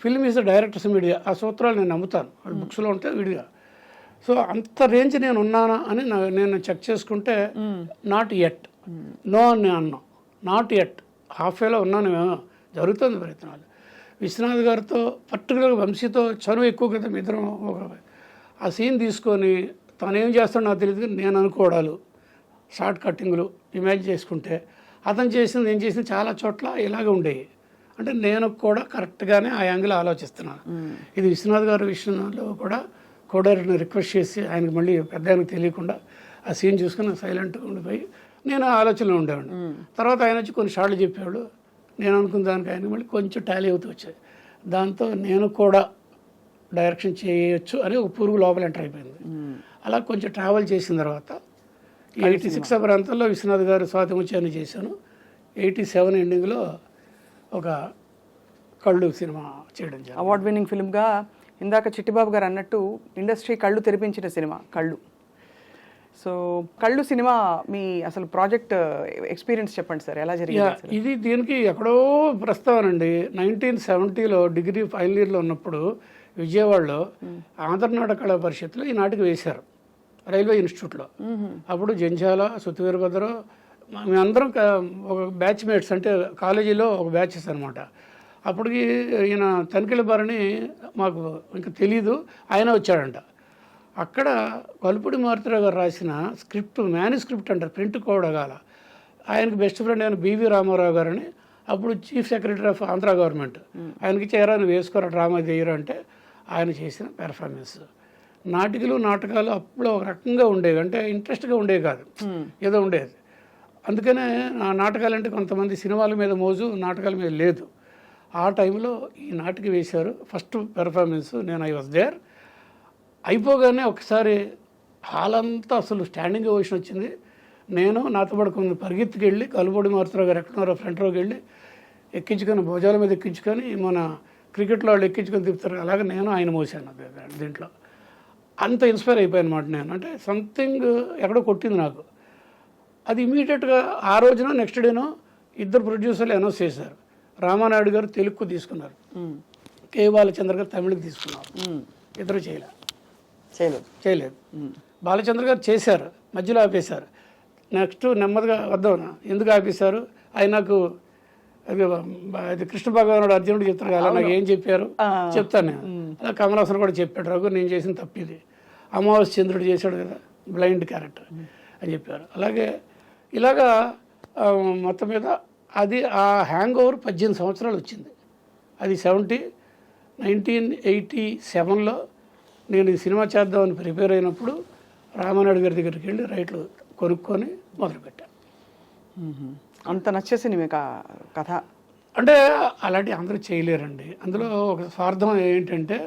film is the directors media, ఆ సూత్రాలు నేను నమ్ముతాను, వాళ్ళ బుక్స్లో ఉంటే విడిగా. సో అంత రేంజ్ నేను ఉన్నానా అని నేను చెక్ చేసుకుంటే నాట్ ఎట్, నో అని అన్నా, నాట్ ఎట్, హాఫ్వేలో ఉన్నాను, జరుగుతుంది ప్రయత్నాలు. విశ్వనాథ్ గారితో పర్టికులర్గా వంశీతో చనువు ఎక్కువ కదా మీ ఇద్దరం. ఆ సీన్ తీసుకొని తను ఏం చేస్తాడో నాకు తెలియదు, నేను అనుకోవడాలు, షార్ట్ కట్టింగ్లు ఇమాజిన్ చేసుకుంటే అతను చేసింది నేను చేసింది చాలా చోట్ల ఇలాగే ఉండేవి. అంటే నేను కూడా కరెక్ట్గానే ఆ యాంగిల్ ఆలోచిస్తున్నాను. ఇది విశ్వనాథ్ గారి విషయంలో కూడా కోడైరెక్టర్ని రిక్వెస్ట్ చేసి ఆయనకు మళ్ళీ పెద్ద ఆయనకు తెలియకుండా ఆ సీన్ చూసుకుని సైలెంట్గా ఉండిపోయి నేను ఆలోచనలో ఉండేవాడిని. తర్వాత ఆయన వచ్చి కొన్ని షార్ట్లు చెప్పేవాడు, నేను అనుకున్న దానికి ఆయన మళ్ళీ కొంచెం టాలీ అవుతూ వచ్చాయి. దాంతో నేను కూడా డైరెక్షన్ చేయొచ్చు అని ఒక పురుగు లోపల ఎంటర్ అయిపోయింది. అలా కొంచెం ట్రావెల్ చేసిన తర్వాత 86 ప్రాంతంలో విశ్వనాథ్ గారు స్వాతి ముత్యాన్ని చేశాను. 87 ఎండింగ్లో ఒక కళ్ళు సినిమా చేయడం జరిగింది. అవార్డ్ విన్నింగ్ ఫిల్మ్గా ఇందాక చిట్టిబాబు గారు అన్నట్టు ఇండస్ట్రీ కళ్ళు తెరిపించిన సినిమా కళ్ళు. సో కళ్ళు సినిమా మీ అసలు ప్రాజెక్ట్ ఎక్స్పీరియన్స్ చెప్పండి సార్, ఎలా జరిగింది? ఇది దీనికి ఎక్కడో ప్రస్తావన అండి. 1970లో డిగ్రీ ఫైనల్ ఇయర్లో ఉన్నప్పుడు విజయవాడలో ఆంధ్రనాట కళా పరిషత్లో ఈ నాటికి వేశారు రైల్వే ఇన్స్టిట్యూట్లో. అప్పుడు జంజాల, సుత్తివీరభద్ర, మేమందరం ఒక బ్యాచ్ మేట్స్, అంటే కాలేజీలో ఒక బ్యాచెస్ అనమాట. అప్పటికి ఈయన తనిఖీల బారని మాకు ఇంకా తెలీదు, ఆయన వచ్చాడంట. అక్కడ వలుపుడి మారుతిరావు గారు రాసిన స్క్రిప్ట్, మ్యానుస్క్రిప్ట్ అంటారు, ప్రింట్ కూడగాల. ఆయనకు బెస్ట్ ఫ్రెండ్ అయిన బివి రామారావు గారని, అప్పుడు chief secretary of Andhra government, ఆయనకి చేరా నువ్వు వేసుకోరా డ్రామా చేయరు అంటే ఆయన చేసిన పెర్ఫార్మెన్స్. నాటకాలు అప్పుడు ఒక రకంగా ఉండేవి, అంటే ఇంట్రెస్ట్గా ఉండేవి కాదు, ఏదో ఉండేది. అందుకనే ఆ నాటకాలంటే కొంతమంది సినిమాల మీద మోజు, నాటకాల మీద లేదు. ఆ టైంలో ఈ నాటికి వేశారు. ఫస్ట్ పెర్ఫార్మెన్స్ నేను ఐ వాజ్ దేర్. అయిపోగానే ఒకసారి హాల్ అంతా అసలు స్టాండింగ్ ఓషన్ వచ్చింది. నేను నాతో పడుకుని పరిగెత్తుకు వెళ్ళి కలుబొడి మారుతురావు గారు ఎక్కడున్నారో ఫ్రంట్ రోకి వెళ్ళి ఎక్కించుకొని భుజాల మీద ఎక్కించుకొని, మన క్రికెట్లో వాళ్ళు ఎక్కించుకొని తిప్పుతారు అలాగే నేను ఆయన మోసాను దీంట్లో. అంత ఇన్స్పైర్ అయిపోయాను అనమాట నేను. అంటే సంథింగ్ ఎక్కడో కొట్టింది నాకు. అది ఇమీడియట్గా ఆ రోజున నెక్స్ట్ డేనో ఇద్దరు ప్రొడ్యూసర్లు అనౌన్స్ చేశారు. రామానాయుడు గారు తెలుగుకు తీసుకున్నారు, కే బాలచంద్ర గారు తమిళకి తీసుకున్నారు. ఇద్దరు చేయలేదు. బాలచంద్ర గారు చేశారు, మధ్యలో ఆపేశారు. నెక్స్ట్ నెమ్మదిగా వద్దాం, ఎందుకు ఆపేశారు ఆయన నాకు అది కృష్ణ భగవానుడు అర్జునుడు చెప్తారు కదా, నాకు ఏం చెప్పారు చెప్తాను నేను. అలా కమలాసన్ కూడా చెప్పాడు, రఘు నేను చేసిన తప్పిది, అమావాస్య చంద్రుడు చేశాడు కదా బ్లైండ్ క్యారెక్టర్ అని చెప్పారు. అలాగే ఇలాగా మొత్తం మీద అది ఆ హ్యాంగ్ ఓవర్ 18 సంవత్సరాలు వచ్చింది. అది 1987లో నేను ఈ సినిమా చేద్దామని ప్రిపేర్ అయినప్పుడు రామానాయుడు గారి దగ్గరికి వెళ్ళి రైట్లు కొనుక్కొని మొదలుపెట్టాను. అంత నచ్చేసింది మీకు కథ? అంటే అలాంటి అందరూ చేయలేరండి. అందులో ఒక స్వార్థం ఏంటంటే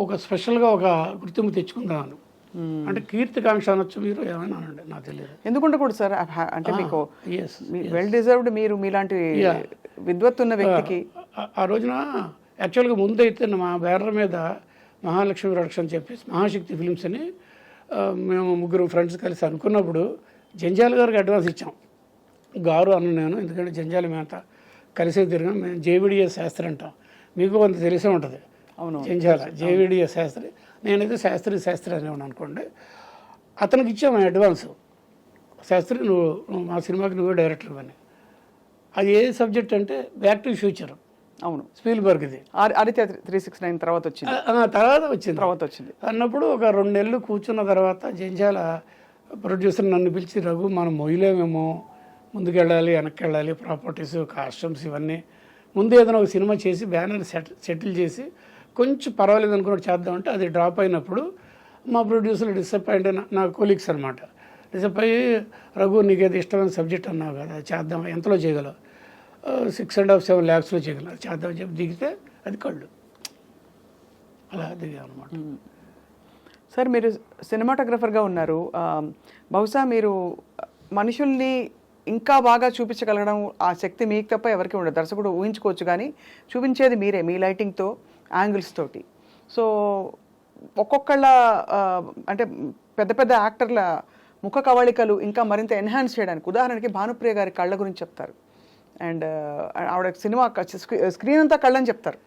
ఒక స్పెషల్గా ఒక గుర్తింపు తెచ్చుకుందామని, అంటే కీర్తికాంక్ష అనొచ్చు, మీరు ఏమైనా అనండి, నాకు తెలియదు. ఎందుకుండకూడదు సార్, అంటే మీకు వెల్ డిజర్వ్డ్, మీరు మీలాంటి విద్వత్తు ఉన్న వ్యక్తికి. ఆ రోజున యాక్చువల్గా ముందైతే మా బ్యానర్ మీద మహాలక్ష్మి ప్రొడక్షన్ అని చెప్పేసి మహాశక్తి ఫిలిమ్స్ అని మేము ముగ్గురు ఫ్రెండ్స్ కలిసి అనుకున్నప్పుడు జంజాల గారికి అడ్వాన్స్ ఇచ్చాం. గారు అన్న నేను, ఎందుకంటే జంజాల మేత కలిసే తిరిగాం. మేము జేవిడిఎస్ శాస్త్రి అంటాం, మీకు కొంత తెలిసే ఉంటుంది. అవును, జంజాల జేవిడిఎస్ శాస్త్రి, నేనైతే శాస్త్రి అనేవాడు అనుకోండి. అతనికి ఇచ్చాము అడ్వాన్స్, శాస్త్రి నువ్వు మా సినిమాకి నువ్వే డైరెక్టర్ అని. అది ఏ సబ్జెక్ట్ అంటే బ్యాక్ టు ఫ్యూచర్. అవును, స్పీల్బర్గ్. ఇది ఆదిత్య 369 తర్వాత వచ్చింది వచ్చింది అన్నప్పుడు ఒక 2 నెలలు కూర్చున్న తర్వాత జంజాల ప్రొడ్యూసర్ నన్ను పిలిచి, రఘు మనం మొయ్యలేమేమో, ముందుకెళ్ళాలి వెనక్కి వెళ్ళాలి, ప్రాపర్టీస్ కాస్ట్యూమ్స్ ఇవన్నీ, ముందు ఏదైనా ఒక సినిమా చేసి బ్యానర్ సెటిల్ చేసి కొంచెం పర్వాలేదు అనుకున్నట్టు చేద్దామంటే అది డ్రాప్ అయినప్పుడు మా ప్రొడ్యూసర్లు డిసప్పాయింట్ నా కొలీగ్స్ అనమాట. డిసప్పాయి, రఘు నీకేది ఇష్టమైన సబ్జెక్ట్ అన్నావు కదా చేద్దాం, ఎంతలో చేయగలవు, 6.5-7 lakhs చేయగలవు, చేద్దామని చెప్పి దిగితే అది కళ్ళు అలా దిగామన్నమాట. సార్ మీరు సినిమాటోగ్రఫర్గా ఉన్నారు, బహుశా మీరు మనుషుల్ని ఇంకా బాగా చూపించగలగడం ఆ శక్తి మీకు తప్ప ఎవరికి ఉండదు. దర్శకుడు ఊహించుకోవచ్చు కానీ చూపించేది మీరే, మీ లైటింగ్తో, యాంగిల్స్ తోటి. సో ఒక్కొక్కళ్ళ అంటే పెద్ద పెద్ద యాక్టర్ల ముఖ కవళికలు ఇంకా మరింత ఎన్హాన్స్ చేయడానికి, ఉదాహరణకి భానుప్రియ గారి కళ్ళ గురించి చెప్తారు, అండ్ ఆవిడ సినిమా స్క్రీన్ అంతా కళ్ళని చెప్తారు.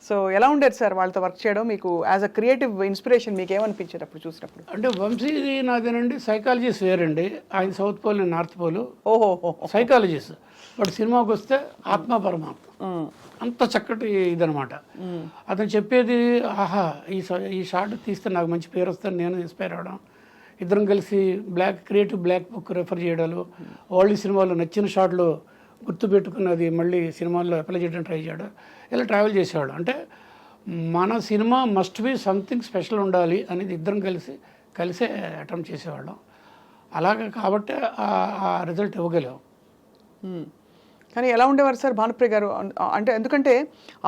సో ఎలా ఉండేది సార్ వాళ్ళతో వర్క్ చేయడం? మీకు యాజ్ అ క్రియేటివ్ ఇన్స్పిరేషన్ మీకు ఏమనిపించేది అప్పుడు చూసినప్పుడు? అంటే వంశీది నాదేనండి సైకాలజిస్ట్ వేరండి, ఆయన సౌత్ పోల్, నేను నార్త్ పోల్. ఓహో, సైకాలజిస్ట్. బట్ సినిమాకి వస్తే ఆత్మ పరమాత్మ, అంత చక్కటి ఇదనమాట. అతను చెప్పేది, ఆహా ఈ షార్ట్ తీస్తే నాకు మంచి పేరు వస్తుంది, నేను ఇన్స్పైర్ అవ్వడం, ఇద్దరం కలిసి క్రియేటివ్ బ్లాక్ బుక్ రెఫర్ చేయడాలు, ఓల్డ్ సినిమాలో నచ్చిన షాట్లు గుర్తుపెట్టుకున్నది మళ్ళీ సినిమాల్లో అప్లై చేయడానికి ట్రై చేయడం, ఇలా ట్రావెల్ చేసేవాడు. అంటే మన cinema must be something special ఉండాలి అనేది ఇద్దరం కలిసే అటెంప్ట్ చేసేవాళ్ళం. అలాగే కాబట్టి ఆ రిజల్ట్ ఇవ్వగలేము. కానీ ఎలా ఉండేవారు సార్ భానుప్రియ గారు? అంటే ఎందుకంటే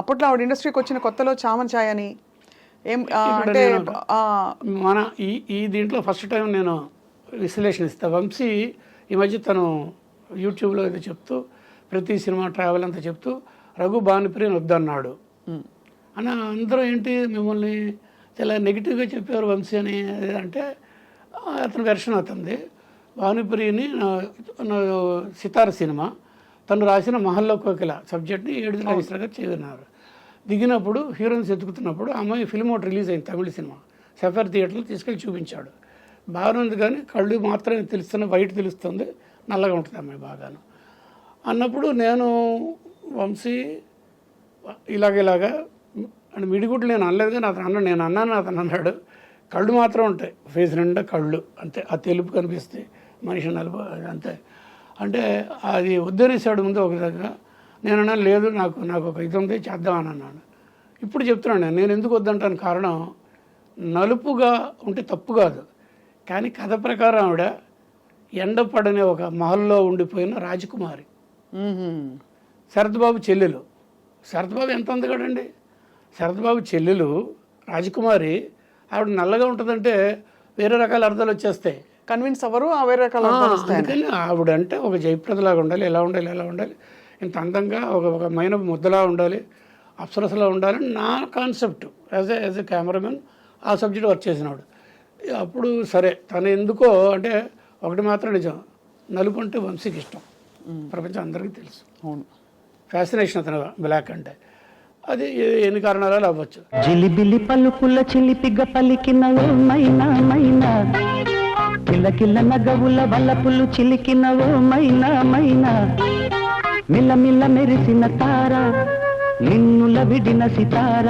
అప్పట్లో ఆవిడ ఇండస్ట్రీకి వచ్చిన కొత్తలో చామన్ ఛాయ్ అని ఏం అంటే మన ఈ దీంట్లో ఫస్ట్ టైం నేను విశ్లేషణ ఇస్తాను. వంశీ ఈ మధ్య తను యూట్యూబ్లో ఏదో చెప్తూ ప్రతి సినిమా ట్రావెల్ అంతా చెప్తూ రఘు భానుప్రియని వద్దన్నాడు అని అందరూ ఏంటి మిమ్మల్ని చాలా నెగిటివ్గా చెప్పారు వంశీ అని అంటే అతని వెర్షన్ అవుతుంది. భానుప్రియని సితార సినిమా తను రాసిన మహల్లో కోకిల సబ్జెక్ట్ని ఏడుది రాజేశ్వర గారు చేస్తున్నారు. దిగినప్పుడు హీరోయిన్స్ ఎత్తుకుతున్నప్పుడు అమ్మాయి ఫిల్మ్ ఒకటి రిలీజ్ అయింది, తమిళ సినిమా, సఫర్ థియేటర్లో తీసుకెళ్ళి చూపించాడు. బాగానే ఉంది కానీ కళ్ళు మాత్రమే తెలుస్తున్న, వైట్ తెలుస్తుంది, నల్లగా ఉంటుంది అమ్మాయి బాగాను అన్నప్పుడు నేను వంశీ ఇలాగా అంటే మిడిగుడ్లు నేను అనలేదు కానీ నేను అన్నాను, అతను అన్నాడు కళ్ళు మాత్రం ఉంటాయి, ఫేస్ నిండా కళ్ళు అంతే, ఆ తెలుపు కనిపిస్తే మనిషి నలుపు అంతే. అంటే అది వద్దనేసాడు ముందు ఒక దగ్గర. నేను అన్నా లేదు, నాకు ఒక ఇది ఉంది చేద్దామని అన్నాను. ఇప్పుడు చెప్తున్నాను నేను ఎందుకు వద్దంటాను కారణం, నలుపుగా ఉంటే తప్పు కాదు కానీ కథ ప్రకారం ఆవిడ ఎండపడనే ఒక మహల్లో ఉండిపోయిన రాజకుమారి, శరత్బాబు చెల్లెలు. శరత్బాబు ఎంత అందగాడండి, శరత్బాబు చెల్లెలు రాజకుమారి, ఆవిడ నల్లగా ఉంటుందంటే వేరే రకాల అర్థాలు వచ్చేస్తాయి, కన్విన్స్ అవ్వరు, వేరే రకాల అందుకని ఆవిడ అంటే ఒక జయప్రదలాగా ఉండాలి, ఎలా ఉండాలి, ఇంత అందంగా ఒక మైన ముద్దలా ఉండాలి, అప్సరసలా ఉండాలని నా కాన్సెప్ట్ యాజ్ ఎ కెమెరామెన్. ఆ సబ్జెక్ట్ వర్క్ చేసినాడు. అప్పుడు సరే తను ఎందుకో అంటే ఒకటి మాత్రం నిజం, నలుపు అంటే వంశీకి ఇష్టం, ప్రపంచం అందరికీ తెలుసు, అవును, ఫ్యాసినేషన్ అతను బ్లాక్ అంటే. అది ఎన్ని కారణాలు అవ్వచ్చు. జిలిబిలి పలుకుల చిలిపిగ పలికినవో మైనా మైనా, కిలకిల నగవుల వలపులు చిలికినవో మైనా మైనా, మిల్లమిల్ల మెరిసిన తార నిన్నుల విడిన సితార.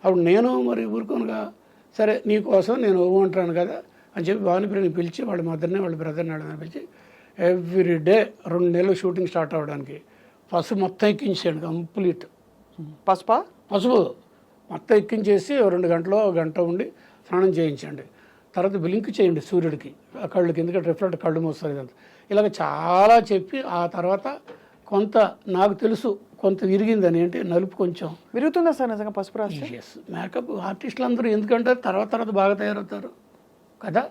అప్పుడు నేను మరి ఊరుకోనుగా, సరే నీకోసం నేను అంటాను కదా అని చెప్పి భానుప్రియని పిలిచి వాళ్ళ మదర్ని వాళ్ళ బ్రదర్ని వాళ్ళని పిలిచి ఎవ్రీడే 2 నెలలు షూటింగ్ స్టార్ట్ అవ్వడానికి పసుపు మొత్తం ఎక్కించాడు, కంప్లీట్ పసుపు మొత్తం ఎక్కించేసి 2 గంటలో 1 గంట ఉండి స్నానం చేయించండి, తర్వాత బ్లింక్ చేయండి సూర్యుడికి ఆ కళ్ళకి, ఎందుకంటే రిఫ్లెక్ట్ కళ్ళు మోస్తుంది ఇదంతా. ఇలాగ చాలా చెప్పి ఆ తర్వాత కొంత నాకు తెలుసు కొంత విరిగిందని, అంటే నలుపు కొంచెం విరుగుతుందా సార్ నిజంగా పసుపు రాస్తే? ఎస్, మేకప్ ఆర్టిస్టులు అందరూ ఎందుకంటే తర్వాత బాగా తయారవుతారు కదా,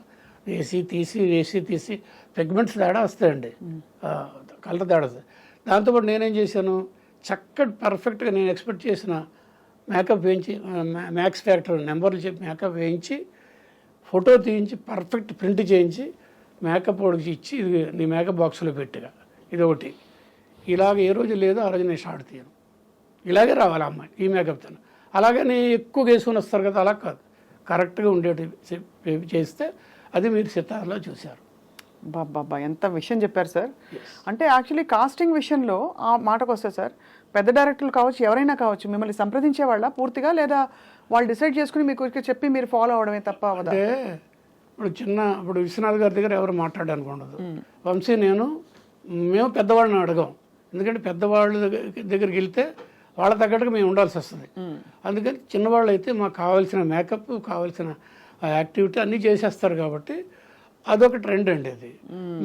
వేసి తీసి పిగ్మెంట్స్ తేడా వస్తాయండి, కలర్ తేడా వస్తాయి. దాంతోపాటు నేనేం చేశాను, చక్కటి పర్ఫెక్ట్గా నేను ఎక్స్పెక్ట్ చేసిన మేకప్ వేయించి, మ్యాక్స్ ఫ్యాక్టర్ నెంబర్లు చెప్పి మేకప్ వేయించి, ఫోటో తీయించి, పర్ఫెక్ట్ ప్రింట్ చేయించి, మేకప్ వాడికి ఇచ్చి, ఇది నీ మేకప్ బాక్స్లో పెట్టిగా, ఇది ఒకటి. ఇలాగ ఏ రోజు లేదో ఆ రోజు నేను షార్ట్ తీయను, ఇలాగే రావాలి అమ్మాయి ఈ మేకప్తో. అలాగే నేను ఎక్కువ వేసుకొని వస్తారు కదా, అలా కాదు, కరెక్ట్గా ఉండేటి చేస్తే అది మీరు సితార్లో చూశారు. బాబా ఎంత విషయం చెప్పారు సార్. అంటే యాక్చువల్లీ కాస్టింగ్ విషయంలో ఆ మాటకు వస్తే సార్, పెద్ద డైరెక్టర్లు కావచ్చు, ఎవరైనా కావచ్చు, మిమ్మల్ని సంప్రదించే వాళ్ళ పూర్తిగా, లేదా వాళ్ళు డిసైడ్ చేసుకుని మీకు చెప్పి మీరు ఫాలో అవడమే తప్ప అవదా? అంటే ఇప్పుడు విశ్వనాథ్ గారి దగ్గర ఎవరు మాట్లాడడానికి ఉండదు. వంశీ మేము పెద్దవాళ్ళని అడగం, ఎందుకంటే పెద్దవాళ్ళ దగ్గరికి వెళ్తే వాళ్ళ తగ్గట్టుగా మేము ఉండాల్సి వస్తుంది. అందుకని చిన్నవాళ్ళు అయితే మాకు కావాల్సిన మేకప్, కావాల్సిన ఆ యాక్టివిటీ అన్నీ చేసేస్తారు కాబట్టి అదొక ట్రెండ్ అండి అది.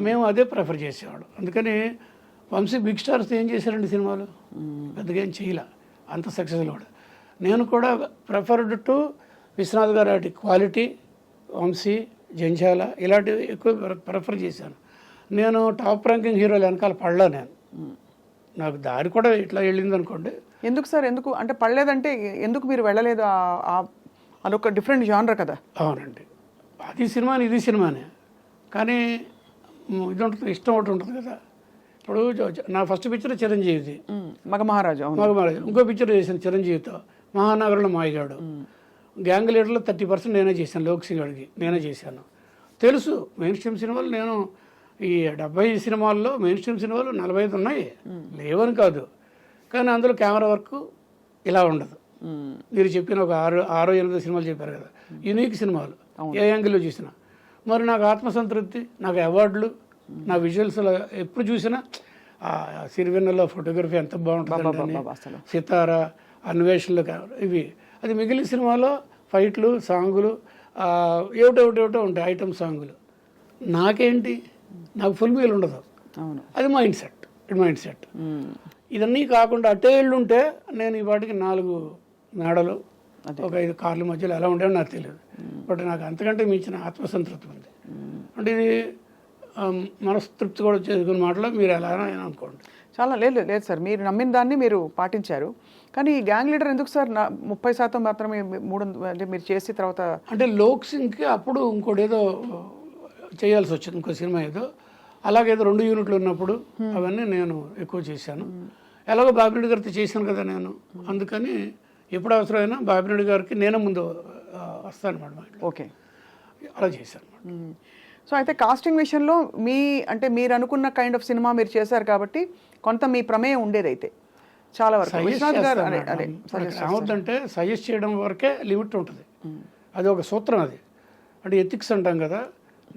మేము అదే ప్రిఫర్ చేసేవాడు. అందుకని వంశీ బిగ్ స్టార్స్ ఏం చేశారండి సినిమాలు, పెద్దగా ఏం చేయలే అంత సక్సెస్ కూడా. నేను కూడా ప్రిఫర్డ్ టు విశ్వనాథ్ గారు అటు క్వాలిటీ, వంశీ, జంజాల ఇలాంటివి ఎక్కువ ప్రిఫర్ చేశాను. నేను టాప్ ర్యాంకింగ్ హీరోలు వెనకాల పడలా నేను. నాకు దారి కూడా ఇట్లా వెళ్ళింది అనుకోండి. ఎందుకు సార్, ఎందుకు అంటే పడలేదంటే ఎందుకు మీరు వెళ్ళలేదు? అదొక డిఫరెంట్ జానర్ కదా. అవునండి, అది సినిమాని ఇది సినిమానే, కానీ ఇది ఉంటుంది, ఇష్టం ఒకటి ఉంటుంది కదా. ఇప్పుడు నా ఫస్ట్ పిక్చర్ చిరంజీవిది, మగమహారాజు. మగమహారాజు. ఇంకో పిక్చర్ చేశాను చిరంజీవితో, మహానగరంలో మాయగాడు. గ్యాంగ్ లీడర్లో 30% నేనే చేశాను, లోక్ సింగ్ గారికి నేనే చేశాను. తెలుసు మెయిన్ స్ట్రీమ్ సినిమాలు, నేను ఈ 70 సినిమాల్లో మెయిన్ స్ట్రీమ్ సినిమాలు 45 ఉన్నాయి, లేవని కాదు. కానీ అందులో కెమెరా వర్క్ ఇలా ఉండదు. మీరు చెప్పిన ఒక 6-8 సినిమాలు చెప్పారు కదా, యూనిక్ సినిమాలు, ఏ యాంగిల్లో చూసినా. మరి నాకు ఆత్మసంతృప్తి, నాకు అవార్డులు, నా విజువల్స్ ఎప్పుడు చూసినా సిరివెన్నెల్లో ఫోటోగ్రఫీ ఎంత బాగుంటుంది, సితారా, అన్వేషణలు ఇవి. అది మిగిలిన సినిమాలో ఫైట్లు, సాంగులు ఏమిటో ఉంటాయి, ఐటమ్ సాంగులు. నాకేంటి, నాకు ఫుల్ మీల్ ఉండదు. అది మైండ్ సెట్. ఇదన్నీ కాకుండా అటే ఉంటే నేను ఈ వాటికి 4 మేడలు, ఒక 5 కార్ల మధ్యలో ఎలా ఉండేవో నాకు తెలియదు. బట్ నాకు అంతకంటే మించిన ఆత్మసంతృప్తి ఉంది. అంటే ఇది మనస్తృప్తి కూడా చేసుకున్న మాటలో మీరు ఎలా అనుకోండి. చాలా లేదు సార్, మీరు నమ్మిన దాన్ని మీరు పాటించారు. కానీ ఈ గ్యాంగ్ లీడర్ ఎందుకు సార్ 30% మాత్రమే 300 అంటే మీరు చేసి తర్వాత? అంటే లోక్ సింగ్కి అప్పుడు ఇంకోటి ఏదో చేయాల్సి వచ్చింది, ఇంకో సినిమా ఏదో, అలాగేదో 2 యూనిట్లు ఉన్నప్పుడు అవన్నీ నేను ఎక్కువ చేశాను. ఎలాగో బాబిరెడ్డి గారితో చేశాను కదా నేను, అందుకని ఎప్పుడు అవసరమైనా బాబిరెడ్డి గారికి నేను ముందు వస్తాను అనమాట. ఓకే, అలా చేశాను. సో అయితే కాస్టింగ్ విషయంలో మీరు అనుకున్న కైండ్ ఆఫ్ సినిమా మీరు చేశారు కాబట్టి కొంత మీ ప్రమేయం ఉండేది. అయితే చాలా వరకు విశ్వనాథ్ గారు ఏమవుతుందంటే సజెస్ట్ చేయడం వరకే లిమిట్ ఉంటుంది. అది ఒక సూత్రం. అది అంటే ఎథిక్స్ అంటాం కదా.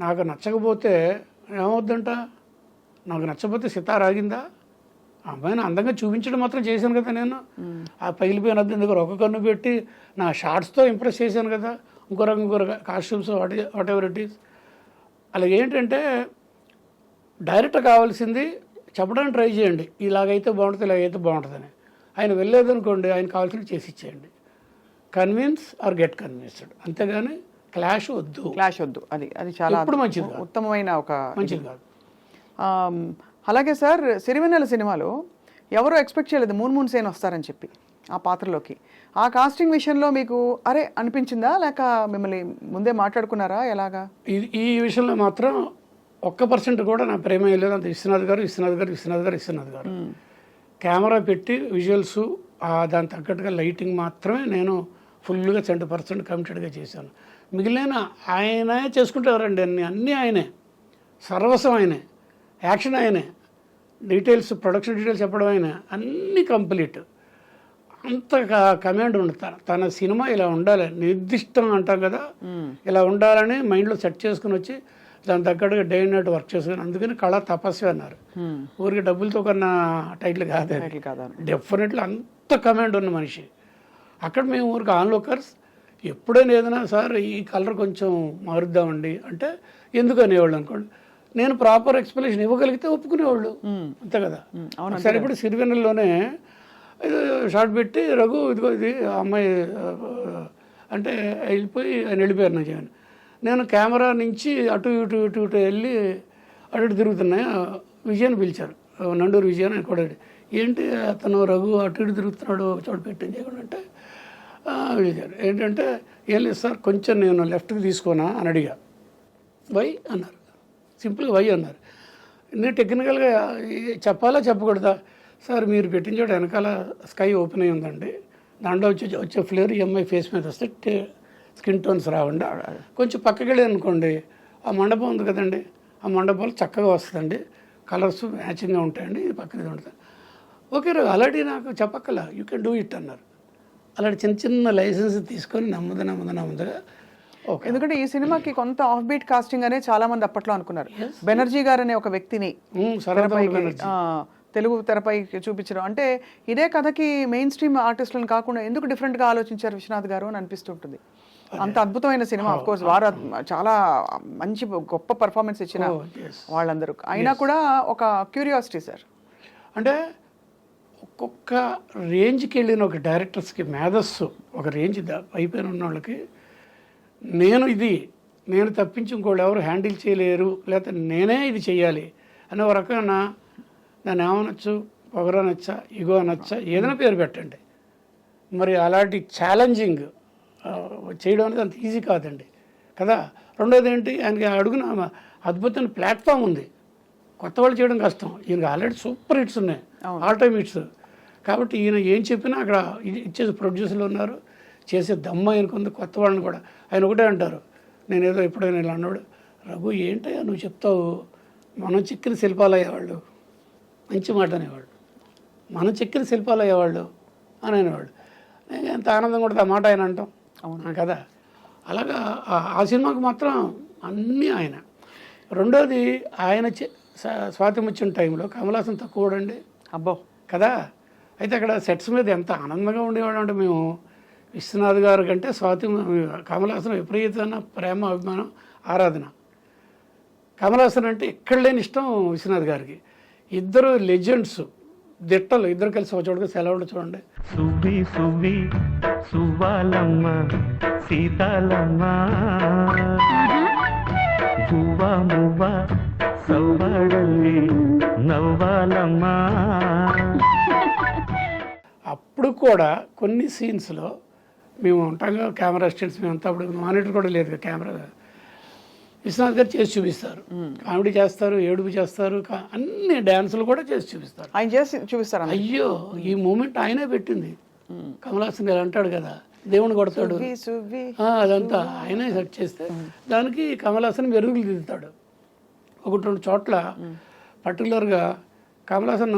నాకు నచ్చకపోతే ఏమవుద్దంట, నాకు నచ్చకపోతే సితార ఆగిందా? అమ్మాయిని అందంగా చూపించడం మాత్రం చేశాను కదా నేను. ఆ పగిలిపోయిన దగ్గర ఒక కన్ను పెట్టి నా షార్ట్స్తో ఇంప్రెస్ చేశాను కదా. ఇంకో costumes what ever it is. అలాగే ఏంటంటే డైరెక్ట్ కావాల్సింది చెప్పడానికి ట్రై చేయండి, ఇలాగైతే బాగుంటుంది, ఇలాగైతే బాగుంటుందని. ఆయన వెళ్ళలేదనుకోండి, ఆయన కావాల్సింది చేసి ఇచ్చేయండి. కన్విన్స్ ఆర్ గెట్ కన్విన్స్డ్, అంతేగాని క్లాష్ వద్దు. అది చాలా మంచిది, ఉత్తమమైన ఒక మంచిది కాదు. అలాగే సార్, సిరివెన్నెల సినిమాలో ఎవరో ఎక్స్పెక్ట్ చేయలేదు మూన్ సేన్ వస్తారని చెప్పి ఆ పాత్రలోకి. ఆ కాస్టింగ్ విషయంలో మీకు అరే అనిపించిందా, లేక మిమ్మల్ని ముందే మాట్లాడుకున్నారా, ఎలాగా? ఈ విషయంలో మాత్రం 1% కూడా నా ప్రేమ లేదు. అంత విశ్వనాథ్ గారు కెమెరా పెట్టి విజువల్స్ దాని తగ్గట్టుగా లైటింగ్ మాత్రమే నేను ఫుల్గా 100% కమిటెడ్గా చేశాను. మిగిలిన ఆయనే చేసుకుంటారండి, అన్నీ ఆయనే, సర్వస్వం ఆయనే, యాక్షన్ ఆయనే, డీటెయిల్స్, ప్రొడక్షన్ డీటెయిల్స్ చెప్పడం ఆయన, అన్నీ కంప్లీట్. అంత కమాండ్ ఉంది. తన సినిమా ఇలా ఉండాలి, నిర్దిష్టం అంటాం కదా, ఇలా ఉండాలని మైండ్లో సెట్ చేసుకుని వచ్చి దాని తగ్గట్టుగా డే అండ్ నైట్ వర్క్ చేసుకుని, అందుకని కళ తపస్వి అన్నారు. ఊరికి డబ్బులతో కన్నా టైటిల్ కాదు, డెఫినెట్లీ అంత కమాండ్ ఉన్న మనిషి. అక్కడ మేము ఊరికి ఆన్లోకర్స్ ఎప్పుడైనా ఏదైనా సార్ ఈ కలర్ కొంచెం మారుద్దామండి అంటే ఎందుకు అనేవాళ్ళు అనుకోండి. నేను ప్రాపర్ ఎక్స్ప్లెనేషన్ ఇవ్వగలిగితే ఒప్పుకునేవాళ్ళు, అంతే కదా. సరే, ఇప్పుడు సిరివెన్నెలలోనే షార్ట్ పెట్టి రఘు ఇదిగో ఇది అమ్మాయి అంటే వెళ్ళిపోయి ఆయన వెళ్ళిపోయారు. నేను కెమెరా నుంచి అటు ఇటు వెళ్ళి అటు తిరుగుతున్నాయి. విజయాన్ని పిలిచారు, నండూరు విజయాన్ని కూడా. ఏంటి అతను రఘు అటు ఇటు తిరుగుతున్నాడు, చోటు పెట్టింది అంటే విజయారు ఏంటంటే ఏం లేదు సార్, కొంచెం నేను లెఫ్ట్కి తీసుకోనా అని అడిగా. వై అన్నారు, సింపుల్గా వై అన్నారు. నేను టెక్నికల్గా చెప్పాలా చెప్పకూడదా? సార్ మీరు పెట్టిన చోట వెనకాల స్కై ఓపెన్ అయి ఉందండి, దాంట్లో వచ్చే ఫ్లేర్ ఎంఐ ఫేస్ మీద వస్తే స్కిన్ టోన్స్ రావండి, కొంచెం పక్కకి వెళ్ళి అనుకోండి ఆ మండపం ఉంది కదండి, ఆ మండపంలో చక్కగా వస్తుందండి, కలర్స్ మ్యాచింగ్గా ఉంటాయండి, ఇది పక్కన ఉంటుంది. ఓకే రా, అలాంటి నాకు చెప్పక్కల, యూ కెన్ డూ ఇట్ అన్నారు. అలాంటి చిన్న చిన్న లైసెన్స్ తీసుకొని నెమ్మదిగా ఓకే. ఎందుకంటే ఈ సినిమాకి కొంత ఆఫ్ బీట్ కాస్టింగ్ అనే చాలా మంది అప్పట్లో అనుకున్నారు. బెనర్జీ గారు అనే ఒక వ్యక్తిని తెలుగు తెరపై చూపించడం అంటే ఇదే కథకి మెయిన్ స్ట్రీమ్ ఆర్టిస్టులను కాకుండా ఎందుకు డిఫరెంట్గా ఆలోచించారు విశ్వనాథ్ గారు అని అనిపిస్తుంటుంది. అంత అద్భుతమైన సినిమా ఆఫ్ కోర్స్ వారు చాలా మంచి గొప్ప పర్ఫార్మెన్స్ ఇచ్చిన Oh, yes. వాళ్ళందరూ అయినా కూడా ఒక క్యూరియాసిటీ సార్. అంటే ఒక్కొక్క రేంజ్కి వెళ్ళిన ఒక డైరెక్టర్స్కి మేధస్సు ఒక రేంజ్ అయిపోయిన ఉన్న వాళ్ళకి నేను తప్పించి ఇంకోళ్ళు ఎవరు హ్యాండిల్ చేయలేరు, లేకపోతే నేనే ఇది చేయాలి అనే ఒక రకమైన దాన్ని ఏమనొచ్చు, పొగర నచ్చా, ఇగో నచ్చా, ఏదైనా పేరు పెట్టండి. మరి అలాంటి ఛాలెంజింగ్ చేయడం అనేది అంత ఈజీ కాదండి కదా. రెండోది ఏంటి, ఆయనకి అడుగున అద్భుతమైన ప్లాట్ఫామ్ ఉంది. కొత్త వాళ్ళు చేయడం కష్టం, ఈయనకి ఆల్రెడీ సూపర్ హిట్స్ ఉన్నాయి, ఆల్ టైమ్ హిట్స్. కాబట్టి ఈయన ఏం చెప్పినా అక్కడ ఇచ్చేసి ప్రొడ్యూసర్లు ఉన్నారు, చేసే దమ్మ ఆయనకుంది. కొత్త వాళ్ళని కూడా ఆయన ఒకటే అంటారు, నేను ఏదో ఎప్పుడైనా ఇలా అన్నాడు, రఘు ఏంటయ్యా నువ్వు చెప్తావు, మనం చెక్కిన శిల్పాలు అయ్యేవాళ్ళు, మంచి మాట అనేవాళ్ళు, మనం చెక్కిన శిల్పాలు అయ్యేవాళ్ళు అని అనేవాళ్ళు. ఎంత ఆనందంగా ఉంటుంది ఆ మాట ఆయన అంటాం, అవునా కదా. అలాగా ఆ సినిమాకి మాత్రం అన్నీ ఆయన. రెండోది ఆయన స్వాతి ముత్యం టైంలో కమల్ హాసన్ తక్కువ అండి అబ్బో కదా. అయితే అక్కడ సెట్స్ మీద ఎంత ఆనందంగా ఉండేవాడు అంటే, మేము విశ్వనాథ్ గారి కంటే కమల్ హాసన్ విపరీతమైన ప్రేమ, అభిమానం, ఆరాధన. కమల్ హాసన్ అంటే ఎక్కడ లేని ఇష్టం విశ్వనాథ్ గారికి. ఇద్దరు లెజెండ్స్, దిట్టలు, ఇద్దరు కలిసి ఒక చోటుగా సెలవుడు చూడండి. సువ్వి సువ్వి సువ్వాలమ్మ సీతాలమ్మ గువ్వ మువ్వ సవ్వాడల్లి నవ్వాలమ్మ. అప్పుడు కూడా కొన్ని సీన్స్లో మేము ఉంటాం కదా, కెమెరా అసిస్టెంట్స్, మేమంతా అప్పుడు మానిటర్ కూడా లేదు కదా కెమెరా. విశ్వనాథ్ గారు చేసి చూపిస్తారు, కామెడీ చేస్తారు, ఏడుపు చేస్తారు, అన్ని డ్యాన్సులు కూడా చేసి చూపిస్తారు. ఆయన చేసి చూపిస్తారు. అయ్యో ఈ మూమెంట్ ఆయనే పెట్టింది. కమల్ హాసన్ గారు అంటాడు కదా, దేవుని కొడతాడు, అదంతా ఆయనే సెట్ చేస్తే దానికి కమల్ హాసన్ మెరుగులు దిద్దుతాడు. ఒకటి రెండు చోట్ల పర్టికులర్గా కమల్ హాసన్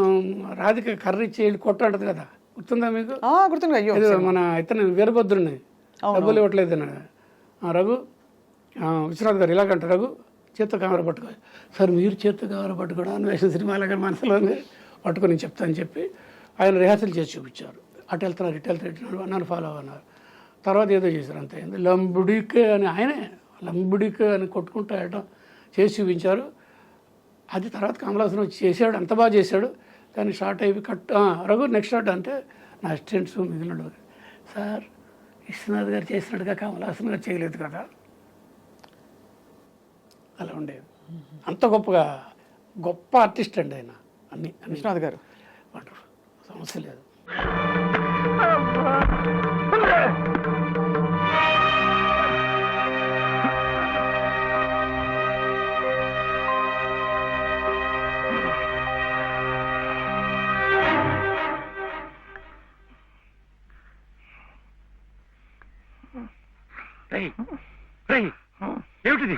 రాధిక కర్ర ఇచ్చి వెళ్ళి కొట్టాడు కదా, గుర్తుందా మీకు? గుర్తుంది. అయ్యో మన ఇతను వీరభద్రుని డబ్బులు ఇవ్వట్లేదు అన్నాడు. రఘు విశ్వనాథ్ గారు ఇలాగంట, రఘు చేత్తో కెమెరా పట్టుకో. సార్ మీరు చేత్తో కెమెరా పట్టుకోవడం అన్వేషణ సినిమాలాగా మనసులోనే పట్టుకొని చెప్తాను చెప్పి ఆయన రిహార్సల్ చేసి చూపించారు. అటు వెళ్తున్నారు, ఇటు వెళ్తున్నారు, నన్ను ఫాలో అన్నారు. తర్వాత ఏదో చేశారు, అంతే. లంబుడికే అని ఆయనే లంబుడికే అని కొట్టుకుంటూ వెళ్ళడం చేసి చూపించారు. అది తర్వాత కమల్ హాసన్ వచ్చి చేశాడు, అంత బాగా చేశాడు. కానీ షార్ట్ అయిపోయి రఘు నెక్స్ట్ షార్ట్ అంటే నా అసిస్టెంట్స్ మిగిలిన సార్ విశ్వనాథ్ గారు చేసినట్టుగా కమల్ హాసన్ గారు చేయలేదు కదా, అలా ఉండేది. అంత గొప్ప ఆర్టిస్ట్ అండి ఆయన. అన్ని విశ్వనాథ్ గారు వండర్ఫుల్, సమస్య లేదు. ఏమిటిది?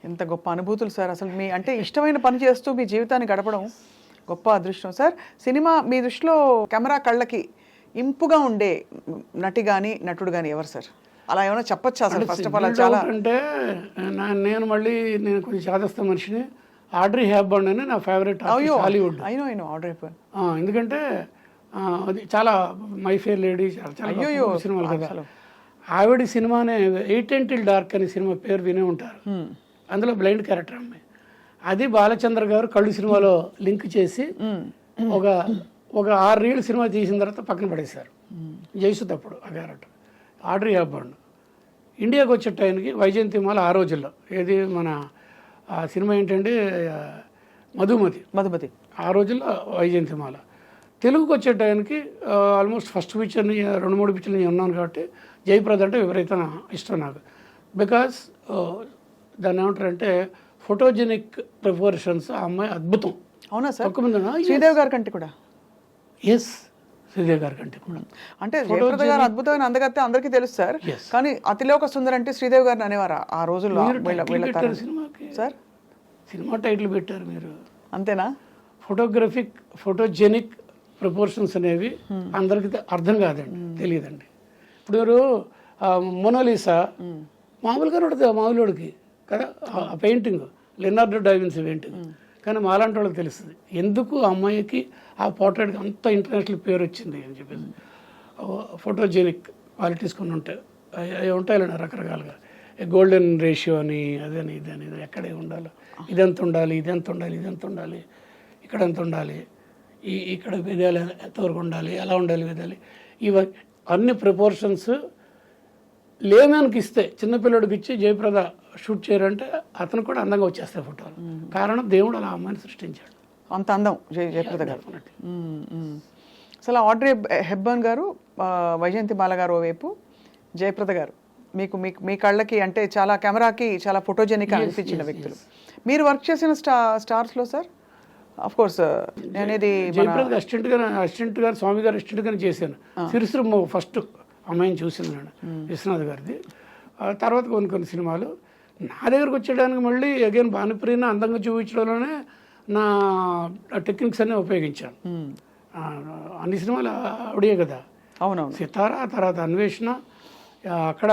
ఎంత గొప్ప అనుభూతులు సార్. అసలు మీ అంటే ఇష్టమైన పని చేస్తూ మీ జీవితాన్ని గడపడం గొప్ప అదృష్టం సార్. సినిమా మీ దృష్టిలో కెమెరా కళ్ళకి ఇంపుగా ఉండే నటి కానీ నటుడు కానీ ఎవరు సార్? అలా ఏమైనా చెప్పొచ్చు అసలు? ఫస్ట్ ఆఫ్ ఆల్ చాలా అంటే నేను కొంచెం చేదస్తా మనిషిని. ఆడ్రీ హెప్బర్న్ అని నా ఫేవరెట్ హాలీవుడ్. ఆర్డర్ అయిపోయాను. ఎందుకంటే అది చాలా మై ఫేర్ లేడీ చాలా సినిమాలు కదా. ఆవిడ సినిమానే 8 Until Dark అనే సినిమా పేరు వినే ఉంటారు. అందులో బ్లైండ్ క్యారెక్టర్ అమ్మాయి. అది బాలచంద్ర గారు కళ్ళు సినిమాలో లింక్ చేసి ఒక 6 రీల్ సినిమా తీసిన తర్వాత పక్కన పడేశారు. జైసు తప్పుడు ఆ క్యారెక్టర్. ఆడ్రీ హెప్బర్న్ ఇండియాకి వచ్చే టైంకి వైజయంతిమాల ఆ రోజుల్లో, ఏది మన ఆ సినిమా ఏంటంటే మధుమతి, ఆ రోజుల్లో వైజయంతిమాల. తెలుగుకి వచ్చే టైంకి ఆల్మోస్ట్ ఫస్ట్ పిక్చర్ని 2-3 పిక్చర్లు నేను ఉన్నాను కాబట్టి జయప్రద అంటే విపరీతంగా ఇష్టం నాకు. బికాస్ దాన్ని ఏమంటారంటే ఫోటోజెనిక్ ప్రిపరేషన్స్ ఆ అమ్మాయి అద్భుతం. అవునా సార్? తక్కువ మంది శ్రీదేవి గారి కంటే కూడా. ఎస్, శ్రీదేవి గారి కంటే కూడా. అంటే జయప్రద గారు అద్భుతమైన అందగత్తే అందరికీ తెలుసు సార్. కానీ అతిలోక సుందరి అంటే శ్రీదేవి గారిని అనేవారు ఆ రోజుల్లో సినిమాకి సార్? సినిమా టైటిల్ పెట్టారు మీరు, అంతేనా? ఫోటోజెనిక్ ప్రపోర్షన్స్ అనేవి అందరికి అర్థం కాదండి, తెలియదండి. ఇప్పుడు మీరు మొనాలిసా మామూలుగా ఉంటుంది, మామూలుడికి కదా ఆ పెయింటింగ్ లెనార్డో డావిన్సీ పెయింటింగ్. కానీ మాలాంటి వాళ్ళకి తెలుస్తుంది ఎందుకు ఆ అమ్మాయికి ఆ పోర్ట్రేట్కి అంత ఇంటర్నేషనల్ పేరు వచ్చింది అని చెప్పేసి. ఫోటోజెనిక్ క్వాలిటీస్ కొన్ని ఉంటాయి, అవి ఉంటాయి రకరకాలుగా. గోల్డెన్ రేషియో అని అదని ఇదని ఎక్కడే ఉండాలి, ఇదెంత ఉండాలి, ఇదెంత ఉండాలి, ఇదెంత ఉండాలి, ఇక్కడ ఎంత ఉండాలి, ఇక్కడ విధాలు ఎంతవరకు ఉండాలి, ఎలా ఉండాలి విధాలి, ఇవి అన్ని ప్రపోర్షన్స్ లేమన్కి ఇస్తే చిన్నపిల్లడికి ఇచ్చి జయప్రద షూట్ చేయరంటే అతను కూడా అందంగా వచ్చేస్తాయి ఫోటోలు. కారణం దేవుడు అలా అమ్మాయిని సృష్టించాడు. అంత అందం జయప్రద గారు. అసలు ఆడ్రీ హెబ్బర్న్ గారు, వైజయంతి మాల గారు వైపు, జయప్రద గారు మీకు మీ కళ్ళకి అంటే చాలా కెమెరాకి చాలా ఫోటోజెనిక్ అనిపించిన వ్యక్తులు. మీరు వర్క్ చేసిన స్టార్స్లో సార్ ఆఫ్ కోర్స్ నేనేది జయప్రద అసిస్టెంట్ గారు స్వామి గారు అసిస్టెంట్ గారు చేశాను. సిరిశ్రమ ఫస్ట్ అమ్మాయిని చూసింది నేను, విశ్వనాథ్ గారిది. తర్వాత కొన్ని సినిమాలు నా దగ్గరకు వచ్చేయడానికి మళ్ళీ అగైన్ భానుప్రియని అందంగా చూపించడంలోనే నా టెక్నిక్స్ అన్నీ ఉపయోగించాను. అన్ని సినిమాలు ఆవిడే కదా. అవునవును. సితారా, తర్వాత అన్వేషణ, అక్కడ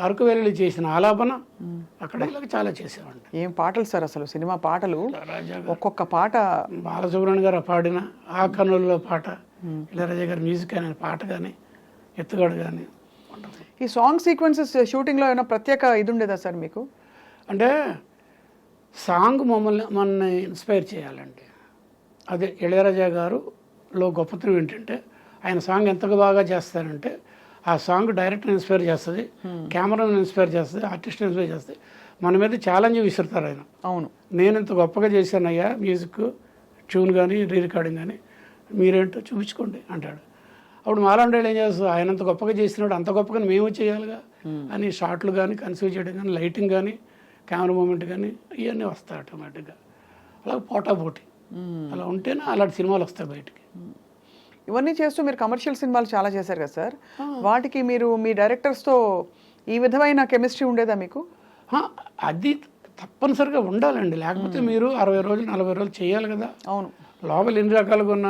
అరకు వెళ్ళి చేసిన ఆలాపన, అక్కడ ఇలాగ చాలా చేసేవాడిని. ఏం పాటలు సార్ అసలు, సినిమా పాటలు ఒక్కొక్క పాట. బాలసుబ్రహ్మణ్యం గారు పాడిన ఆ కన్నుల్లో పాట, ఇళయరాజా గారి మ్యూజిక్ అనే పాట కానీ, ఎత్తుగడ కానీ. ఈ సాంగ్ సీక్వెన్సెస్ షూటింగ్లో ఏమైనా ప్రత్యేక ఇది ఉండేదా సార్ మీకు? అంటే సాంగ్ మనల్ని ఇన్స్పైర్ చేయాలండి. అదే ఇళయరాజా గారులో గొప్పతనం ఏంటంటే ఆయన సాంగ్ ఎంత బాగా చేస్తారంటే ఆ సాంగ్ డైరెక్ట్ని ఇన్స్పైర్ చేస్తుంది, కెమెరాని ఇన్స్పైర్ చేస్తుంది, ఆర్టిస్ట్ని ఇన్స్పైర్ చేస్తుంది. మన మీద ఛాలెంజ్ విసురుతారు ఆయన. అవును, నేను ఇంత గొప్పగా చేశానయ్యా మ్యూజిక్, ట్యూన్ కానీ, రీ రికార్డింగ్ కానీ, మీరేంటో చూపించుకోండి అంటాడు. అప్పుడు మాలాండేళ్ళు ఏం చేస్తారు, ఆయన అంత గొప్పగా చేసినాడు, అంత గొప్పగా మేము చేయాలిగా అని షార్ట్లు కానీ, కన్సీవ్ చేయడం కానీ, లైటింగ్ కానీ, కెమెరా మూమెంట్ కానీ ఇవన్నీ వస్తాయి ఆటోమేటిక్గా. అలా పోటాపోటీ అలా ఉంటేనే అలాంటి సినిమాలు వస్తాయి బయటికి. ఇవన్నీ చేస్తూ మీరు కమర్షియల్ సినిమాలు చాలా చేశారు కదా సార్, వాటికి మీరు మీ డైరెక్టర్స్తో ఈ విధమైన కెమిస్ట్రీ ఉండేదా మీకు? అది తప్పనిసరిగా ఉండాలండి, లేకపోతే మీరు 60 రోజులు 40 రోజులు చేయాలి కదా. అవును, లోపల ఎన్ని రకాలుగా ఉన్న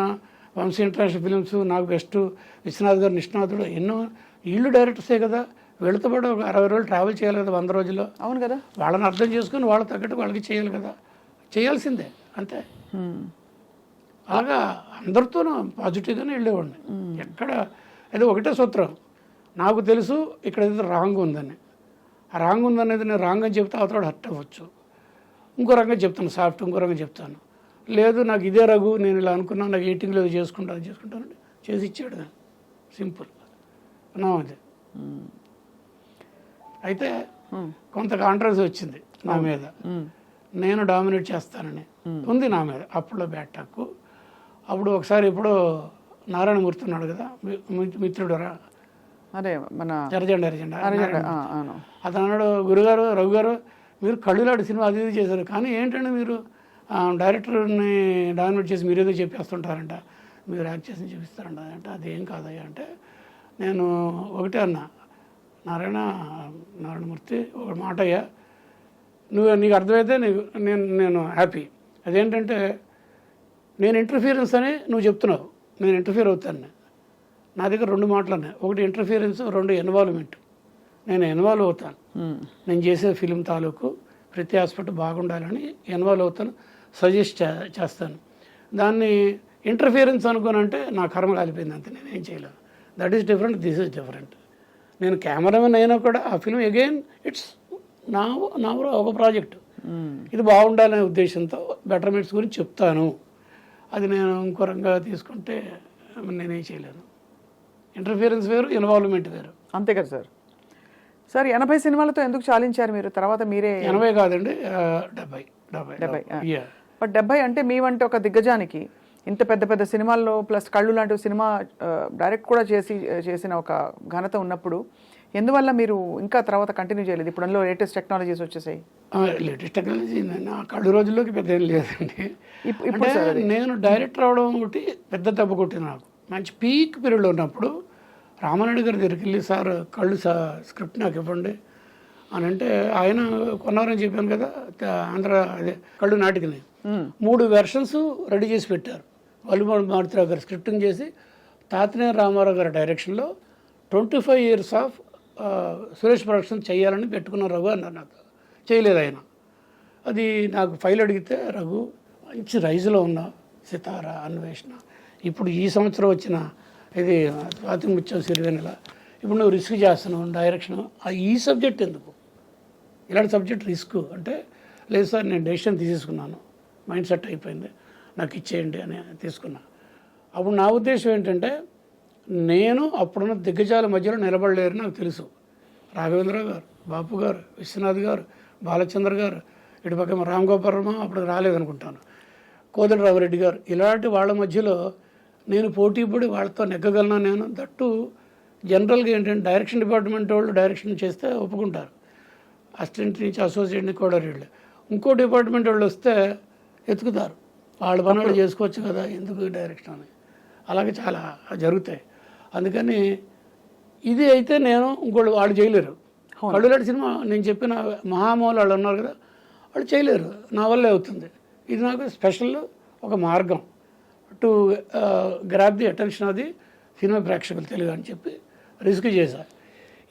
వంశీ ఇంటర్నేషనల్ ఫిలిమ్స్, నాకు బెస్ట్ విశ్వనాథ్ గారు, నిష్ణాథుడు, ఎన్నో వీళ్ళు డైరెక్టర్సే కదా. వీళ్ళతో పాటు ఒక 60 రోజులు ట్రావెల్ చేయాలి కదా 100 రోజుల్లో. అవును కదా, వాళ్ళని అర్థం చేసుకుని వాళ్ళ తగ్గట్టు వాళ్ళకి చేయాలి కదా, చేయాల్సిందే అంతే. అలాగా అందరితోనూ పాజిటివ్గానే వెళ్ళేవాడిని. ఎక్కడ ఏదో ఒకటే సూత్రం, నాకు తెలుసు ఇక్కడ ఏదో రాంగ్ ఉందని. ఆ రాంగ్ ఉందనేది నేను రాంగ్ అని చెప్తే అవతల హర్ట్ అవ్వచ్చు. ఇంకో రంగం చెప్తాను సాఫ్ట్, ఇంకో రంగం చెప్తాను. లేదు నాకు ఇదే రఘు, నేను ఇలా అనుకున్నాను, నాకు ఎయిటింగ్ లేదు, చేసుకుంటాను చేసి ఇచ్చాడు. సింపుల్ నా అది. అయితే కొంత కాంట్రవర్సీ వచ్చింది నా మీద, నేను డామినేట్ చేస్తానని ఉంది నా మీద. అప్పుడులో బ్యాటాకు అప్పుడు ఒకసారి ఇప్పుడు నారాయణమూర్తి ఉన్నాడు కదా, మిత్రుడు రా, అదే మన అరజెండా అతను అన్నాడు, గురుగారు రఘు గారు మీరు కళ్ళులాంటి సినిమా అది ఇది చేశారు, కానీ ఏంటంటే మీరు డైరెక్టర్ని డామినేట్ చేసి మీరు ఏదో చెప్పేస్తుంటారంట, మీరు యాక్ట్ చేసి చూపిస్తారంట అంటే అదేం కాదయ్యా అంటే, నేను ఒకటే అన్నా, నారాయణమూర్తి ఒక మాట అయ్యా, నీకు అర్థమైతే నేను హ్యాపీ. అదేంటంటే నేను ఇంటర్ఫియరెన్స్ అని నువ్వు చెప్తున్నావు, నేను ఇంటర్ఫియర్ అవుతాను. నా దగ్గర 2 మాటలు ఉన్నాయి, ఒకటి ఇంటర్ఫియరెన్స్, 2 ఇన్వాల్వ్మెంట్. నేను ఇన్వాల్వ్ అవుతాను, నేను చేసే ఫిలిం తాలూకు ప్రతి ఆస్పెక్ట్ బాగుండాలని ఇన్వాల్వ్ అవుతాను, సజెస్ట్ చేస్తాను. దాన్ని ఇంటర్ఫియరెన్స్ అనుకోనంటే నా కర్మ కాలిపోయింది అంతే, నేనేం చేయలేను. That is different, this is different. నేను కెమెరామెన్ అయినా కూడా ఆ ఫిలిం అగైన్ ఇట్స్ నా ఒక ప్రాజెక్టు, ఇది బాగుండాలనే ఉద్దేశంతో బెటర్మెంట్స్ గురించి చెప్తాను. అది నేను ఇంకో రంగా తీసుకుంటే నేనేం చేయలేను. ఇంటర్ఫియరెన్స్ వేరు, ఇన్వాల్వ్మెంట్ వేరు. అంతే కదా సార్. సార్ 80 సినిమాలతో ఎందుకు చాలించారు మీరు? తర్వాత మీరే 80 కాదండి, 70. బట్ 70 అంటే మీ వంటి ఒక దిగ్గజానికి ఇంత పెద్ద పెద్ద సినిమాల్లో ప్లస్ కళ్ళు లాంటి సినిమా డైరెక్ట్ కూడా చేసిన ఒక ఘనత ఉన్నప్పుడు ఎందువల్ల మీరు ఇంకా తర్వాత కంటిన్యూ చేయలేదు? ఇప్పుడు అందులో లేటెస్ట్ టెక్నాలజీస్ వచ్చేసాయి. లేటెస్ట్ టెక్నాలజీ నా కళ్ళు రోజుల్లోకి పెద్ద ఏం లేదండి. నేను డైరెక్టర్ అవడం ఒకటి పెద్ద దెబ్బ కొట్టింది నాకు. మంచి పీక్ పీరియడ్లో ఉన్నప్పుడు రామానాయుడు గారి దగ్గరికి వెళ్ళి, సార్ కళ్ళు స్క్రిప్ట్ నాకు ఇవ్వండి అని అంటే, ఆయన కొన్నారని చెప్పాను కదా, ఆంధ్ర అదే కళ్ళు నాటికని 3 వెర్షన్స్ రెడీ చేసి పెట్టారు. వల్లిమాడు మారుతిరావు గారు స్క్రిప్టింగ్ చేసి, తాతినేని రామారావు గారి డైరెక్షన్లో 25 years ఆఫ్ సురేష్ ప్రొడక్షన్ చేయాలని పెట్టుకున్న రఘు అన్నారు నాకు. చేయలేదు ఆయన. అది నాకు ఫైల్ అడిగితే రఘు మంచి రైజ్లో ఉన్న సితార, అన్వేషణ, ఇప్పుడు ఈ సంవత్సరం వచ్చిన ఇది స్వాతి ముత్యం సిరివెన్నెల, ఇప్పుడు నువ్వు రిస్క్ చేస్తున్నావు డైరెక్షన్, ఈ సబ్జెక్ట్ ఎందుకు, ఇలాంటి సబ్జెక్ట్ రిస్క్ అంటే, లేదు సార్ నేను డెసిషన్ తీసేసుకున్నాను, మైండ్ సెట్ అయిపోయింది, నాకు ఇచ్చేయండి అని తీసుకున్నా. అప్పుడు నా ఉద్దేశం ఏంటంటే, నేను అప్పుడున్న దిగ్గజాల మధ్యలో నిలబడలేరు నాకు తెలుసు. రాఘవేంద్రరావు గారు, బాపు గారు, విశ్వనాథ్ గారు, బాలచంద్ర గారు, ఇటు పక్క రామ్ గోపాల్ వర్మ అప్పుడు రాలేదనుకుంటాను, కోదండ రామిరెడ్డి గారు, ఇలాంటి వాళ్ళ మధ్యలో నేను పోటీ పడి వాళ్ళతో నెగ్గగలను. నేను దట్టు జనరల్గా ఏంటంటే డైరెక్షన్ డిపార్ట్మెంట్ వాళ్ళు డైరెక్షన్ చేస్తే ఒప్పుకుంటారు, అసిస్టెంట్ నుంచి అసోసియేట్ని కూడా వీళ్ళు, ఇంకో డిపార్ట్మెంట్ వాళ్ళు వస్తే ఎత్తుకుతారు, వాళ్ళ పని వాళ్ళు చేసుకోవచ్చు కదా ఎందుకు డైరెక్షన్ అని. అలాగే చాలా జరుగుతాయి. అందుకని ఇది అయితే నేను ఇంకోళ్ళు వాళ్ళు చేయలేరు. కళ్ళులాంటి సినిమా నేను చెప్పిన మహామౌలు వాళ్ళు ఉన్నారు కదా, వాళ్ళు చేయలేరు, నా వల్లే అవుతుంది. ఇది నాకు స్పెషల్ ఒక మార్గం టు గ్రాప్ ది అటెన్షన్ అది సినిమా ప్రేక్షకులు తెలుగు అని చెప్పి రిస్క్ చేశా.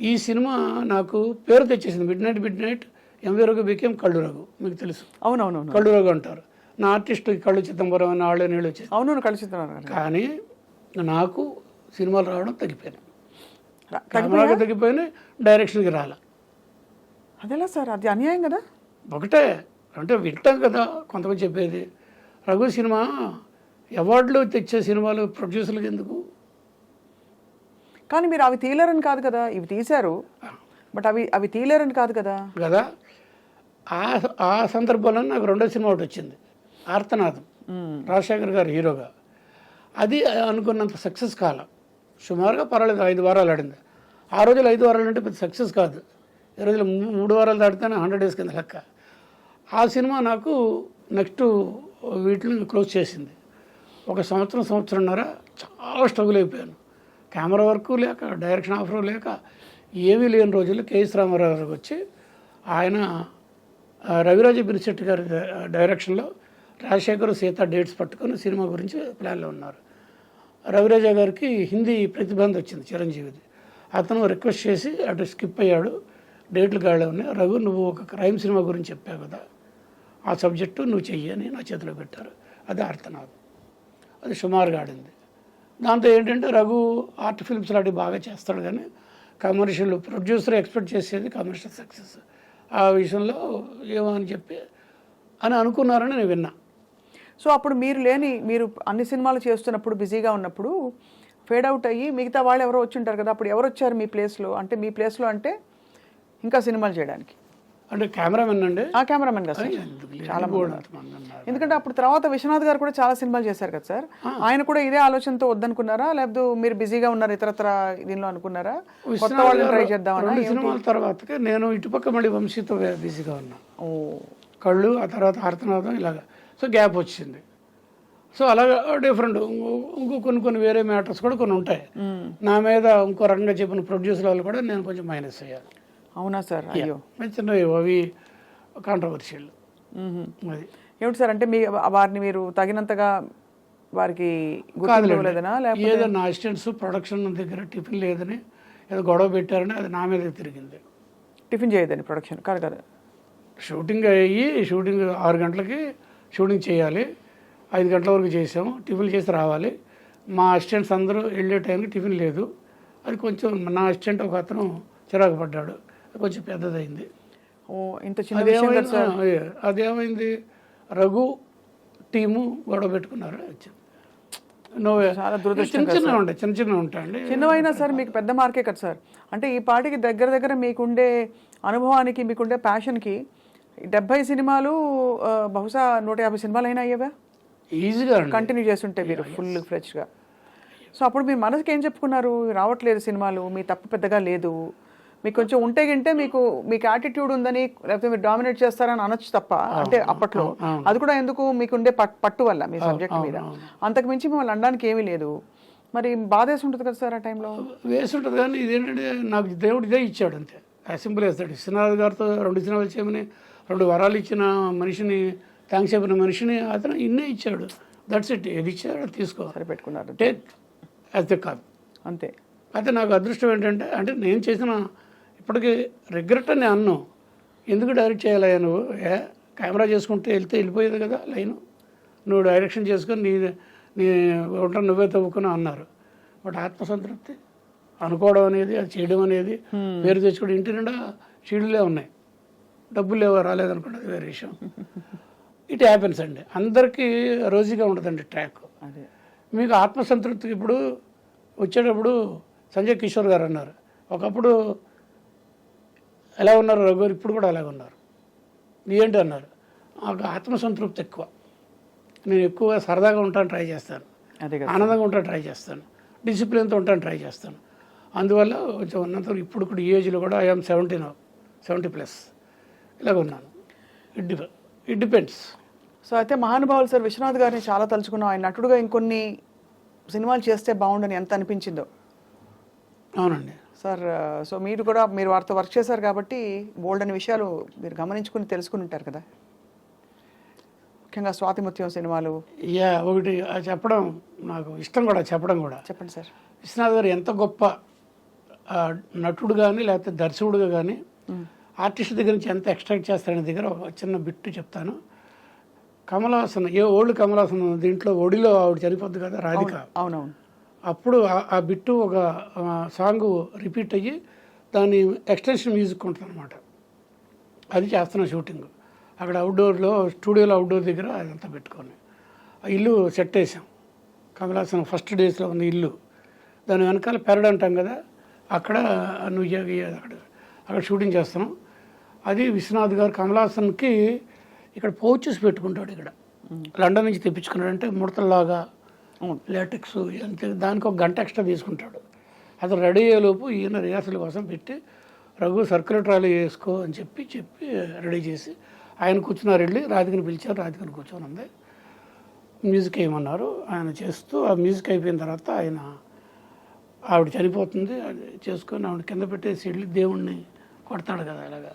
ఈ సినిమా నాకు పేరు తెచ్చేసింది, midnight MV Raghu became Kallu Raghu, మీకు తెలుసు. అవునవును, కళ్ళు రఘు అంటారు. నా ఆర్టిస్ట్ కళ్ళు చిదంబరం అని వాళ్ళే నీళ్ళు వచ్చేది. అవును, కళ్ళు చిదంబరం. కానీ నాకు సినిమాలు రావడం తగ్గిపోయినాయి, కెమెరాగా తగ్గిపోయినాయి, డైరెక్షన్కి రాలే. అదేలా సార్, అది అన్యాయం కదా. ఒకటే అంటే వింటాం కదా కొంతమంది చెప్పేది, రఘు సినిమా అవార్డులు తెచ్చే సినిమాలు ప్రొడ్యూసర్లకు ఎందుకు. కానీ మీరు అవి తీయలేరని కాదు కదా, ఇవి తీశారు, బట్ అవి తీయలేరని కాదు కదా. కదా ఆ సందర్భంలో నాకు రెండో సినిమా ఒకటి వచ్చింది, ఆర్తనాదం, రాజశేఖర్ గారు హీరోగా. అది అనుకున్నంత సక్సెస్ కాల, సుమారుగా పర్వాలేదు 5 వారాలు ఆడింది. ఆ రోజులు 5 వారాలు అంటే పెద్ద సక్సెస్ కాదు, ఈ రోజులు 3 వారాలు దాటితేనే 100 days కింద లెక్క. ఆ సినిమా నాకు నెక్స్ట్ వీటిని క్లోజ్ చేసింది. ఒక సంవత్సరంన్నర చాలా స్ట్రగుల్ అయిపోయాను, కెమెరా వర్క్ లేక, డైరెక్షన్ ఆఫర్ లేక, ఏమీ లేని రోజుల్లో కేఎస్ రామారావు గారికి వచ్చి ఆయన రవిరాజ బిరిశెట్టి గారి డైరెక్షన్లో రాజశేఖర్ సీత డేట్స్ పట్టుకొని సినిమా గురించి ప్లాన్లో ఉన్నారు. రవిరాజ గారికి హిందీ ప్రతిబంధ వచ్చింది చిరంజీవిది, అతను రిక్వెస్ట్ చేసి అటు స్కిప్ అయ్యాడు, డేట్లు గాళ్ళే ఉన్నాయి. రఘు నువ్వు ఒక క్రైమ్ సినిమా గురించి చెప్పావు కదా, ఆ సబ్జెక్టు నువ్వు చెయ్యి అని నా చేతిలో పెట్టారు. అది ఆర్తనాదం, అది సుమారుగా ఆడింది. దాంతో ఏంటంటే రఘు ఆర్ట్ ఫిల్మ్స్ లాంటివి బాగా చేస్తాడు, కానీ కమర్షియల్ ప్రొడ్యూసర్ ఎక్స్పెక్ట్ చేసేది కమర్షియల్ సక్సెస్. ఆ విషయంలో ఏమో అని చెప్పి అని అనుకున్నారని నేను విన్నా. సో అప్పుడు మీరు అన్ని సినిమాలు చేస్తున్నప్పుడు బిజీగా ఉన్నప్పుడు ఫేడ్ అవుట్ అయ్యి మిగతా వాళ్ళు ఎవరో వచ్చి ఉంటారు కదా, అప్పుడు ఎవరు వచ్చారు మీ ప్లేస్లో? అంటే మీ ప్లేస్లో అంటే ఇంకా సినిమాలు చేయడానికి అంటే కెమెరామెన్ అండి, ఆ కెమెరామెన్ కదా సార్, చాలా ఎందుకంటే అప్పుడు తర్వాత విశ్వనాథ్ గారు కూడా చాలా సినిమాలు చేశారు కదా సార్, ఆయన కూడా ఇదే ఆలోచనతో వద్దనుకున్నారా, లేకపోతే మీరు బిజీగా ఉన్నారు ఇతరత్ర దీనిలో అనుకున్నారా, కొత్త వాళ్ళని ట్రై చేద్దామన్నా? సినిమాల తర్వాత నేను ఇటుపక్క మళ్ళీ వంశీతో బిజీగా ఉన్నా, కళ్ళు, ఆ తర్వాత ఆర్తనాదం, ఇలాగా. సో గ్యాప్ వచ్చింది. సో అలాగా డిఫరెంట్ ఇంకో కొన్ని వేరే మ్యాటర్స్ కూడా కొన్ని ఉంటాయి. నా మీద ఇంకో రకంగా చెప్పిన ప్రొడ్యూసర్ వాళ్ళు కూడా నేను కొంచెం మైనస్ అయ్యాను. అవునా సార్? అయ్యో, చిన్నవి అవి కాంట్రవర్షియల్. అది ఏమిటి సార్, అంటే వారిని మీరు తగినంతగా వారికి గుర్తులేదనా, లేకపోతే ఏదో నా అసిస్టెంట్స్ ప్రొడక్షన్ దగ్గర టిఫిన్ లేదని ఏదో గొడవ పెట్టారని అది నా మీద తిరిగింది. టిఫిన్ చేయదని ప్రొడక్షన్ కాదు కదా, షూటింగ్ 6 గంటలకి షూటింగ్ చేయాలి, 5 గంటల వరకు చేసాము, టిఫిన్ చేసి రావాలి. మా అసిస్టెంట్స్ అందరూ వెళ్ళే టైంకి టిఫిన్ లేదు. అది కొంచెం నా అసిస్టెంట్ ఒక అతను చిరాకు పడ్డాడు, కొంచెం పెద్దదైంది. ఇంత చిన్న విషయం కదా సార్. అదేమైంది, రఘు టీము గొడవ పెట్టుకున్నారు. చాలా దురదృష్టం. చిన్న ఉంటాయండి, చిన్నవైనా సార్ మీకు పెద్ద మార్కే కదా సార్. అంటే ఈ పాటికి దగ్గర మీకుండే అనుభవానికి, మీకుండే ప్యాషన్కి 70 సినిమాలు బహుశా 150 సినిమాలు అయినా అయ్యేవా ఈజీగా కంటిన్యూ చేస్తుంటే మీరు ఫుల్ ఫ్లెడ్జ్గా. సో అప్పుడు మీ మనసుకి ఏం చెప్పుకున్నారు, రావట్లేదు సినిమాలు, మీ తప్పు పెద్దగా లేదు, మీకు కొంచెం ఉంటే గింటే మీకు యాటిట్యూడ్ ఉందని, లేకపోతే మీరు డామినేట్ చేస్తారని అనొచ్చు తప్ప, అంటే అప్పట్లో అది కూడా ఎందుకు మీకుండే పట్టు వల్ల మీ సబ్జెక్ట్ మీద, అంతకు మించి మిమ్మల్ని అనడానికి ఏమీ లేదు. మరి బాధ వేసి ఉంటుంది కదా సార్ ఆ టైంలో? వేసి ఉంటుంది, కానీ ఇదేంటంటే నాకు దేవుడు ఇదే ఇచ్చాడు అంతే, సింపుల్ వేస్తాడు. విశ్వనాథ్ గారితో 2 సినిమాలు చేయమని 2 వరాలు ఇచ్చిన మనిషిని, థ్యాంక్స్ చెప్పిన మనిషిని అతను ఇన్నే ఇచ్చాడు. దట్స్ ఇట్, ఏది ఇచ్చాడో తీసుకో, సరిపెట్టుకున్నారు, టేక్ అది కాదు అంతే. అయితే నాకు అదృష్టం ఏంటంటే, అంటే నేను చేసిన ఇప్పటికీ రిగ్రెట్ అని అన్ను, ఎందుకు డైరెక్ట్ చేయాలయ్యా నువ్వు? కెమెరా చేసుకుంటే వెళ్ళిపోయేది కదా లైను, నువ్వు డైరెక్షన్ చేసుకొని నీ వంట నువ్వే తవ్వుకున్నావు అన్నారు. బట్ ఆత్మసంతృప్తి అనుకోవడం అనేది, అది చేయడం అనేది, పేరు తెచ్చుకోవడం, ఇంటి నిండా షీల్డ్లే ఉన్నాయి, డబ్బులు లేవో రాలేదనుకోండి, అది వేరే విషయం. ఇట్ హ్యాపెన్స్ అండి. అందరికీ రోజీగా ఉంటుందండి ట్రాక్. అదే మీకు ఆత్మసంతృప్తికి ఇప్పుడు వచ్చేటప్పుడు సంజయ్ కిషోర్ గారు అన్నారు, ఒకప్పుడు ఎలా ఉన్నారు రఘు గారు, ఇప్పుడు కూడా అలాగే ఉన్నారు. ఏంటి అన్నారు, నాకు ఆత్మసంతృప్తి ఎక్కువ, నేను ఎక్కువగా సరదాగా ఉంటాను ట్రై చేస్తాను, అదే కదా. ఆనందంగా ఉంటాను ట్రై చేస్తాను, డిసిప్లిన్తో ఉంటాను ట్రై చేస్తాను. అందువల్ల కొంచెం ఉన్నంత ఇప్పుడు కూడా ఈ ఏజ్లో కూడా ఐఎమ్ 70+ ఇలాగ ఉన్నాను. It depends. సో అయితే మహానుభావులు సార్ విశ్వనాథ్ గారిని చాలా తలుచుకున్నాం. ఆయన నటుడుగా ఇంకొన్ని సినిమాలు చేస్తే బాగుండని ఎంత అనిపించిందో. అవునండి సార్, సో మీరు వారితో వర్క్ చేశారు కాబట్టి బోల్డ్ అనే విషయాలు మీరు గమనించుకుని తెలుసుకుని ఉంటారు కదా, ముఖ్యంగా స్వాతిముత్యం సినిమాలు. ఒకటి చెప్పడం నాకు ఇష్టం కూడా, చెప్పడం కూడా. చెప్పండి సార్. విశ్వనాథ్ గారు ఎంత గొప్ప నటుడు కానీ లేకపోతే దర్శకుడుగా కానీ ఆర్టిస్ట్ దగ్గర నుంచి ఎంత ఎక్స్ట్రాక్ట్ చేస్తారనే దగ్గర ఒక చిన్న బిట్టు చెప్తాను. కమలాసన్, ఓల్డ్ కమలాసన్ దీంట్లో ఒడిలో ఆవిడ చనిపోద్ది కదా రాధిక, అవునవును. అప్పుడు ఆ బిట్టు ఒక సాంగ్ రిపీట్ అయ్యి దాని ఎక్స్టెన్షన్ మ్యూజిక్ ఉంటుంది అనమాట. అది చేస్తున్నాం షూటింగ్ అక్కడ అవుట్డోర్లో, స్టూడియోలో అవుట్డోర్ దగ్గర అదంతా పెట్టుకొని ఆ ఇల్లు సెట్ వేసాం. కమలాసన్ ఫస్ట్ డేస్లో ఉన్న ఇల్లు, దాని వెనకాల పెరడ్ అంటాం కదా, అక్కడ అక్కడ షూటింగ్ చేస్తాం. అది విశ్వనాథ్ గారు కమలాసన్కి ఇక్కడ పౌచెస్ పెట్టుకుంటాడు, ఇక్కడ లండన్ నుంచి తెప్పించుకున్నాడు. అంటే ముడతల్లాగా లాటెక్స్, అంతే, దానికి ఒక గంట ఎక్స్ట్రా తీసుకుంటాడు. అది రెడీ అయ్యేలోపు ఈయన రిహార్సల్ కోసం పెట్టి రఘు సర్క్యులర్ ట్రాలీ వేసుకో అని చెప్పి రెడీ చేసి ఆయన కూర్చున్నారు. వెళ్ళి రాధికని పిలిచారు, రాధికని కూర్చొని ఉంది, మ్యూజిక్ వేయమన్నారు. ఆయన చేస్తూ ఆ మ్యూజిక్ అయిపోయిన తర్వాత ఆవిడ చనిపోతుంది, అది చేసుకొని ఆవిడ కింద పెట్టేసి వెళ్ళి దేవుణ్ణి కొడతాడు కదా అలాగా.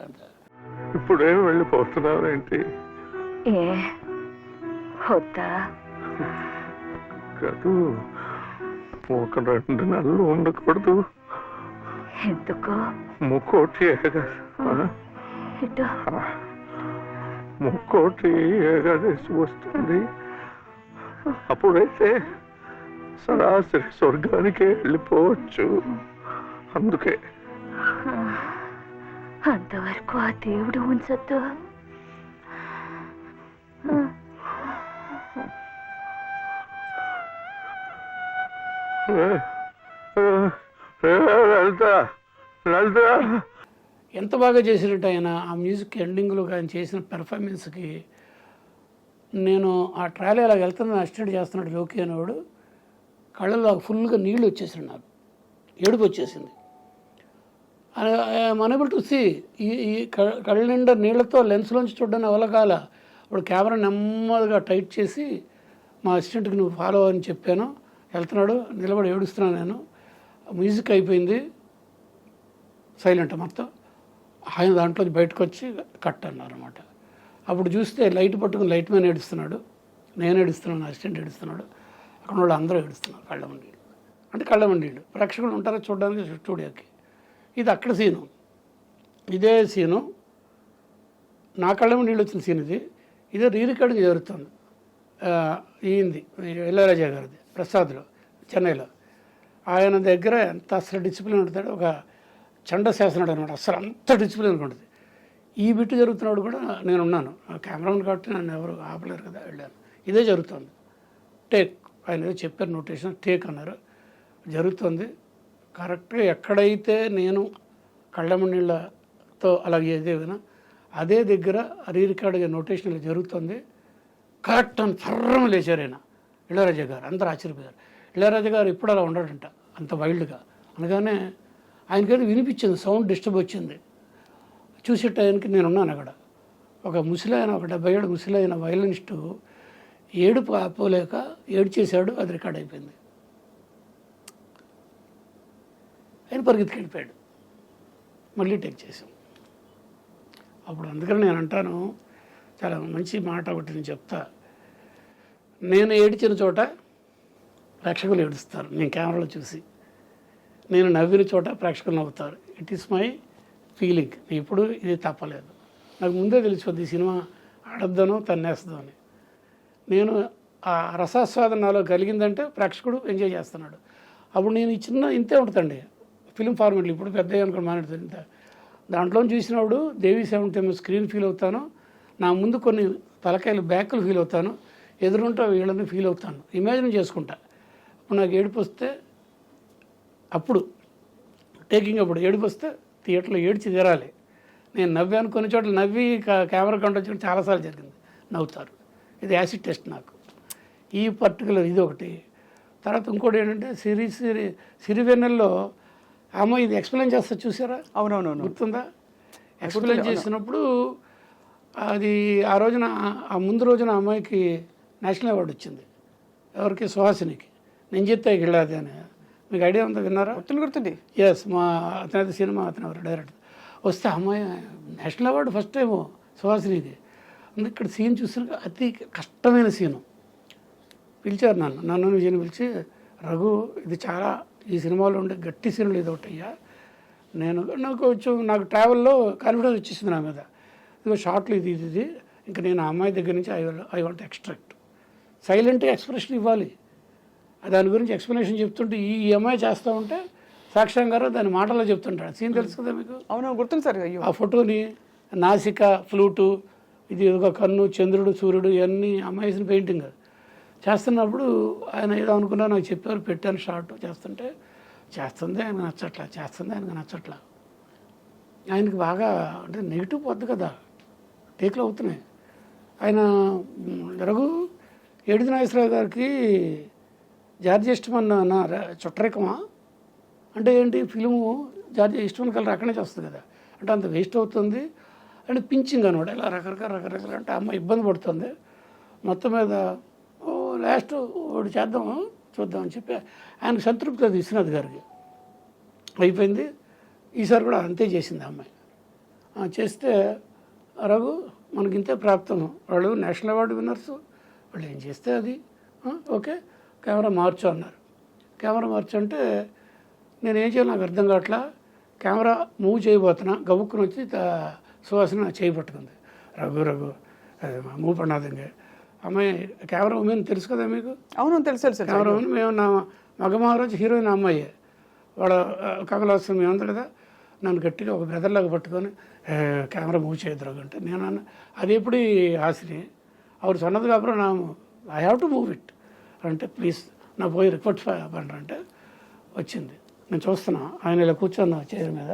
ఇప్పుడేం వెళ్ళిపోతున్నారేంటి? కాదు, ఒక 2 నెలలు ఉండకూడదు. ఎందుకు? ముక్కోటి ముక్కోటి ఏకాదశి వస్తుంది. అప్పుడైతే సరాసరి స్వర్గానికే వెళ్ళిపోవచ్చు. అందుకే అంతవరకు ఆ దేవుడు ఉంచద్దు. ఎంత బాగా చేసినట్టు ఆయన ఆ మ్యూజిక్ ఎండింగ్లో ఆయన చేసిన పెర్ఫార్మెన్స్కి. నేను ఆ ట్రాలీ అలా వెళ్తున్నా, అసిస్టెంట్ చేస్తున్నాడు లోకి అనేవాడు, కళ్ళలో ఫుల్గా నీళ్ళు వచ్చేసాడు, నాకు ఏడుపు వచ్చేసింది. ఐఎమ్ అనేబుల్ టు సీ, ఈ కళ్ళ నిండా నీళ్లతో లెన్స్లోంచి చూడడానికి అవలకాల. ఇప్పుడు కెమెరా నెమ్మదిగా టైట్ చేసి మా అసిస్టెంట్కి నువ్వు ఫాలో అని చెప్పాను, వెళ్తున్నాడు, నిలబడి ఏడుస్తున్నాను నేను. మ్యూజిక్ అయిపోయింది, సైలెంట్ మొత్తం. ఆయన దాంట్లో బయటకు వచ్చి కట్ అన్నారు అనమాట. అప్పుడు చూస్తే లైట్ పట్టుకుని లైట్ మ్యాన్ ఏడుస్తున్నాడు, నేను ఏడుస్తున్నాను, అసిస్టెంట్ ఏడుస్తున్నాడు, అక్కడ వాళ్ళు అందరూ ఏడుస్తున్నారు. కళ్ళమండీళ్ళు అంటే కళ్ళమండీళ్ళు ప్రేక్షకులు ఉంటారో చూడడానికి స్టూడియోకి. ఇది అక్కడ సీను, ఇదే సీను, నా కళ్ళమండీళ్ళు వచ్చిన సీన్ ఇది. ఇదే రీరికార్డింగ్ జరుగుతుంది. ఈయంది ఇళయరాజా గారిది ప్రసాద్లో, చెన్నైలో. ఆయన దగ్గర ఎంత అసలు డిసిప్లిన్ ఉంటాడు, ఒక చండ శాసనాడు అనమాట, అసలు అంత డిసిప్లిన్ ఉంటుంది. ఈ బిట్టు జరుగుతున్నాడు కూడా నేను ఉన్నాను, కెమెరామెన్ కాబట్టి నన్ను ఎవరు ఆపలేరు కదా, వెళ్ళాను. ఇదే జరుగుతుంది. టేక్, ఆయన ఏదో చెప్పారు నోటేషన్, టేక్ అన్నారు, జరుగుతుంది కరెక్ట్గా. ఎక్కడైతే నేను కళ్ళమణిళ్ళతో అలాగే ఏదేమైనా అదే దగ్గర రీరికార్డుగా నోటేషన్ జరుగుతుంది కరెక్ట్ అని సర్రం లేచారు ఆయన, ఇళయరాజా గారు. అందరూ ఆశ్చర్యపోయారు. ఇళయరాజా గారు ఎప్పుడు అలా ఉండడంట, అంత వైల్డ్గా. అనగానే ఆయనకైతే వినిపించింది, సౌండ్ డిస్టర్బ్ వచ్చింది. చూసే టైంకి నేనున్నాను అక్కడ. ఒక ముసలాయన, ఒక 70 ఏళ్ళ ముసలాయన వైలనిస్టు ఏడుపు ఆపోలేక ఏడ్చేశాడు, అది రికార్డ్ అయిపోయింది. ఆయన పరిగెత్తికి వెళ్ళిపోయాడు, మళ్ళీ టేక్ చేసాం. అప్పుడు అందుకని నేను అంటాను, చాలా మంచి మాట ఒకటి నేను చెప్తా, నేను ఏడ్చిన చోట ప్రేక్షకులు ఏడుస్తారు, నేను కెమెరాలో చూసి. నేను నవ్విన చోట ప్రేక్షకులు నవ్వుతారు. It is my feeling. ఇప్పుడు ఇది తప్పలేదు. నాకు ముందే తెలిసిపోద్ది ఈ సినిమా ఆడద్దాను తన్నేస్తుందో అని. నేను ఆ రసాస్వాదన నాలో కలిగిందంటే ప్రేక్షకుడు ఎంజాయ్ చేస్తున్నాడు. అప్పుడు నేను ఈ చిన్న ఇంతే ఉంటుందండి ఫిలిం ఫార్మెట్లు. ఇప్పుడు పెద్ద అనుకోండి మాట్లాడుతుంది ఇంత. దాంట్లో చూసినప్పుడు దేవి 70 స్క్రీన్ ఫీల్ అవుతాను, నా ముందు కొన్ని తలకాయలు బ్యాకులు ఫీల్ అవుతాను, ఎదురుంటే వీళ్ళని ఫీల్ అవుతాను, ఇమాజిన్ చేసుకుంటా. ఇప్పుడు నాకు ఏడుపు వస్తే అప్పుడు టేకింగ్ అప్పుడు ఏడుపు వస్తే థియేటర్లో ఏడ్చి తీరాలి. నేను నవ్వాను, కొన్ని చోట్ల నవ్వి కెమెరా కంటే వచ్చి చాలాసార్లు జరిగింది, నవ్వుతారు. ఇది యాసిడ్ టెస్ట్ నాకు ఈ పర్టికులర్ ఇది ఒకటి. తర్వాత ఇంకోటి ఏంటంటే సిరివెన్నెల్లో అమ్మ ఇది ఎక్స్ప్లెయిన్ చేస్తా చూసారా? అవునవునవును, గుర్తుందా? ఎక్స్ప్లెయిన్ చేసినప్పుడు అది ఆ రోజున ఆ ముందు రోజున అమ్మాయికి నేషనల్ అవార్డు వచ్చింది. ఎవరికి? సుహాసినికి. నేను చెప్తే వెళ్ళాది అని. మీకు ఐడియా ఉందా? విన్నారా? గుర్తుంది. ఎస్, మా అతనైతే సినిమా అతను ఎవరు డైరెక్టర్ వస్తే అమ్మాయి నేషనల్ అవార్డు ఫస్ట్ టైము సుహాసినికి. అందుకే ఇక్కడ సీన్ చూసిన అతి కష్టమైన సీను. పిలిచారు నన్ను విజయని పిలిచి, రఘు ఇది చాలా ఈ సినిమాలో ఉండే గట్టి సీన్లు ఇది ఒకటి అయ్యా. నాకు కొంచెం నాకు ట్రావెల్లో కాన్ఫిడెన్స్ వచ్చేసింది నా మీద. ఇదిగో షార్ట్లు ఇది ఇంకా నేను ఆ అమ్మాయి దగ్గర నుంచి ఐ వాంట్ ఎక్స్ట్రాక్ట్ సైలెంట్గా ఎక్స్ప్రెషన్ ఇవ్వాలి. దాని గురించి ఎక్స్ప్లెనేషన్ చెప్తుంటే ఈ అమ్మాయి చేస్తూ ఉంటే సాక్షాం గారు దాని మాటల్లో చెప్తుంటాడు. సీన్ తెలుసు కదా మీకు? అవును, గుర్తుంది సార్. అయ్యో, ఆ ఫోటోని నాసిక, ఫ్లూటు, ఇది ఒక కన్ను, చంద్రుడు, సూర్యుడు, ఇవన్నీ అమ్మాయిసిన పెయింటింగ్ చేస్తున్నప్పుడు ఆయన ఏదో అనుకున్నా నాకు చెప్పారు, పెట్టాను షార్ట్ చేస్తుంటే చేస్తుంది ఆయనకు నచ్చట్లా. ఆయనకి బాగా అంటే నెగిటివ్ పోద్ది కదా, టేక్లు అవుతున్నాయి. ఆయన రఘు ఏడుది నాగేశ్వరరావు గారికి జార్జి ఇష్టమన్న నా చుట్టరికమా అంటే ఏంటి? ఫిలిము జార్జి ఇష్టమని కలర్ అక్కడి నుంచి వస్తుంది కదా, అంటే అంత వేస్ట్ అవుతుంది అంటే పించింగ్ అనమాట. ఇలా రకరకాల అంటే అమ్మ ఇబ్బంది పడుతుంది. మొత్తం మీద లాస్ట్ ఒకటి చూద్దామని చెప్పి ఆయనకు సంతృప్తి అది విశ్వనాథ్ గారికి అయిపోయింది. ఈసారి కూడా అంతే చేసింది అమ్మాయి. చేస్తే రఘు మనకి ఇంతే ప్రాప్తం, వాళ్ళు నేషనల్ అవార్డు విన్నర్సు, వాళ్ళు ఏం చేస్తే అది ఓకే కెమెరా మార్చు అన్నారు. కెమెరా మార్చు అంటే నేను ఏం చేయాలి నాకు అర్థం కావట్లా. కెమెరా మూవ్ చేయబోతున్నా, గబుక్కుని వచ్చి సువాసన చేయి పట్టుకుంది. రఘు మూవ్ పడినాదంగా అమ్మాయి కెమెరా ఉమెన్ తెలుసు కదా మీకు? అవును, తెలుసు. కెమెరా ఉమెన్ మేము నా మగమహారాజు హీరోయిన్ అమ్మాయి, వాడు కమలాసం మేమంతా కదా. నన్ను గట్టిగా ఒక బ్రదర్లాగా పట్టుకొని కెమెరా మూవ్ చేయద్దు అంటే నేను అన్న అది ఎప్పుడు ఆశని அவர் சொன்னதுக்கப்புறம் நான் I have to move it అంటే ప్లీజ్ నా పోయి రిక్వెస్ట్ పండ్రంటే వచ్చింది. నేను చూస్తున్నా ఆయన ఇలా కూర్చున్న చైర్ మీద.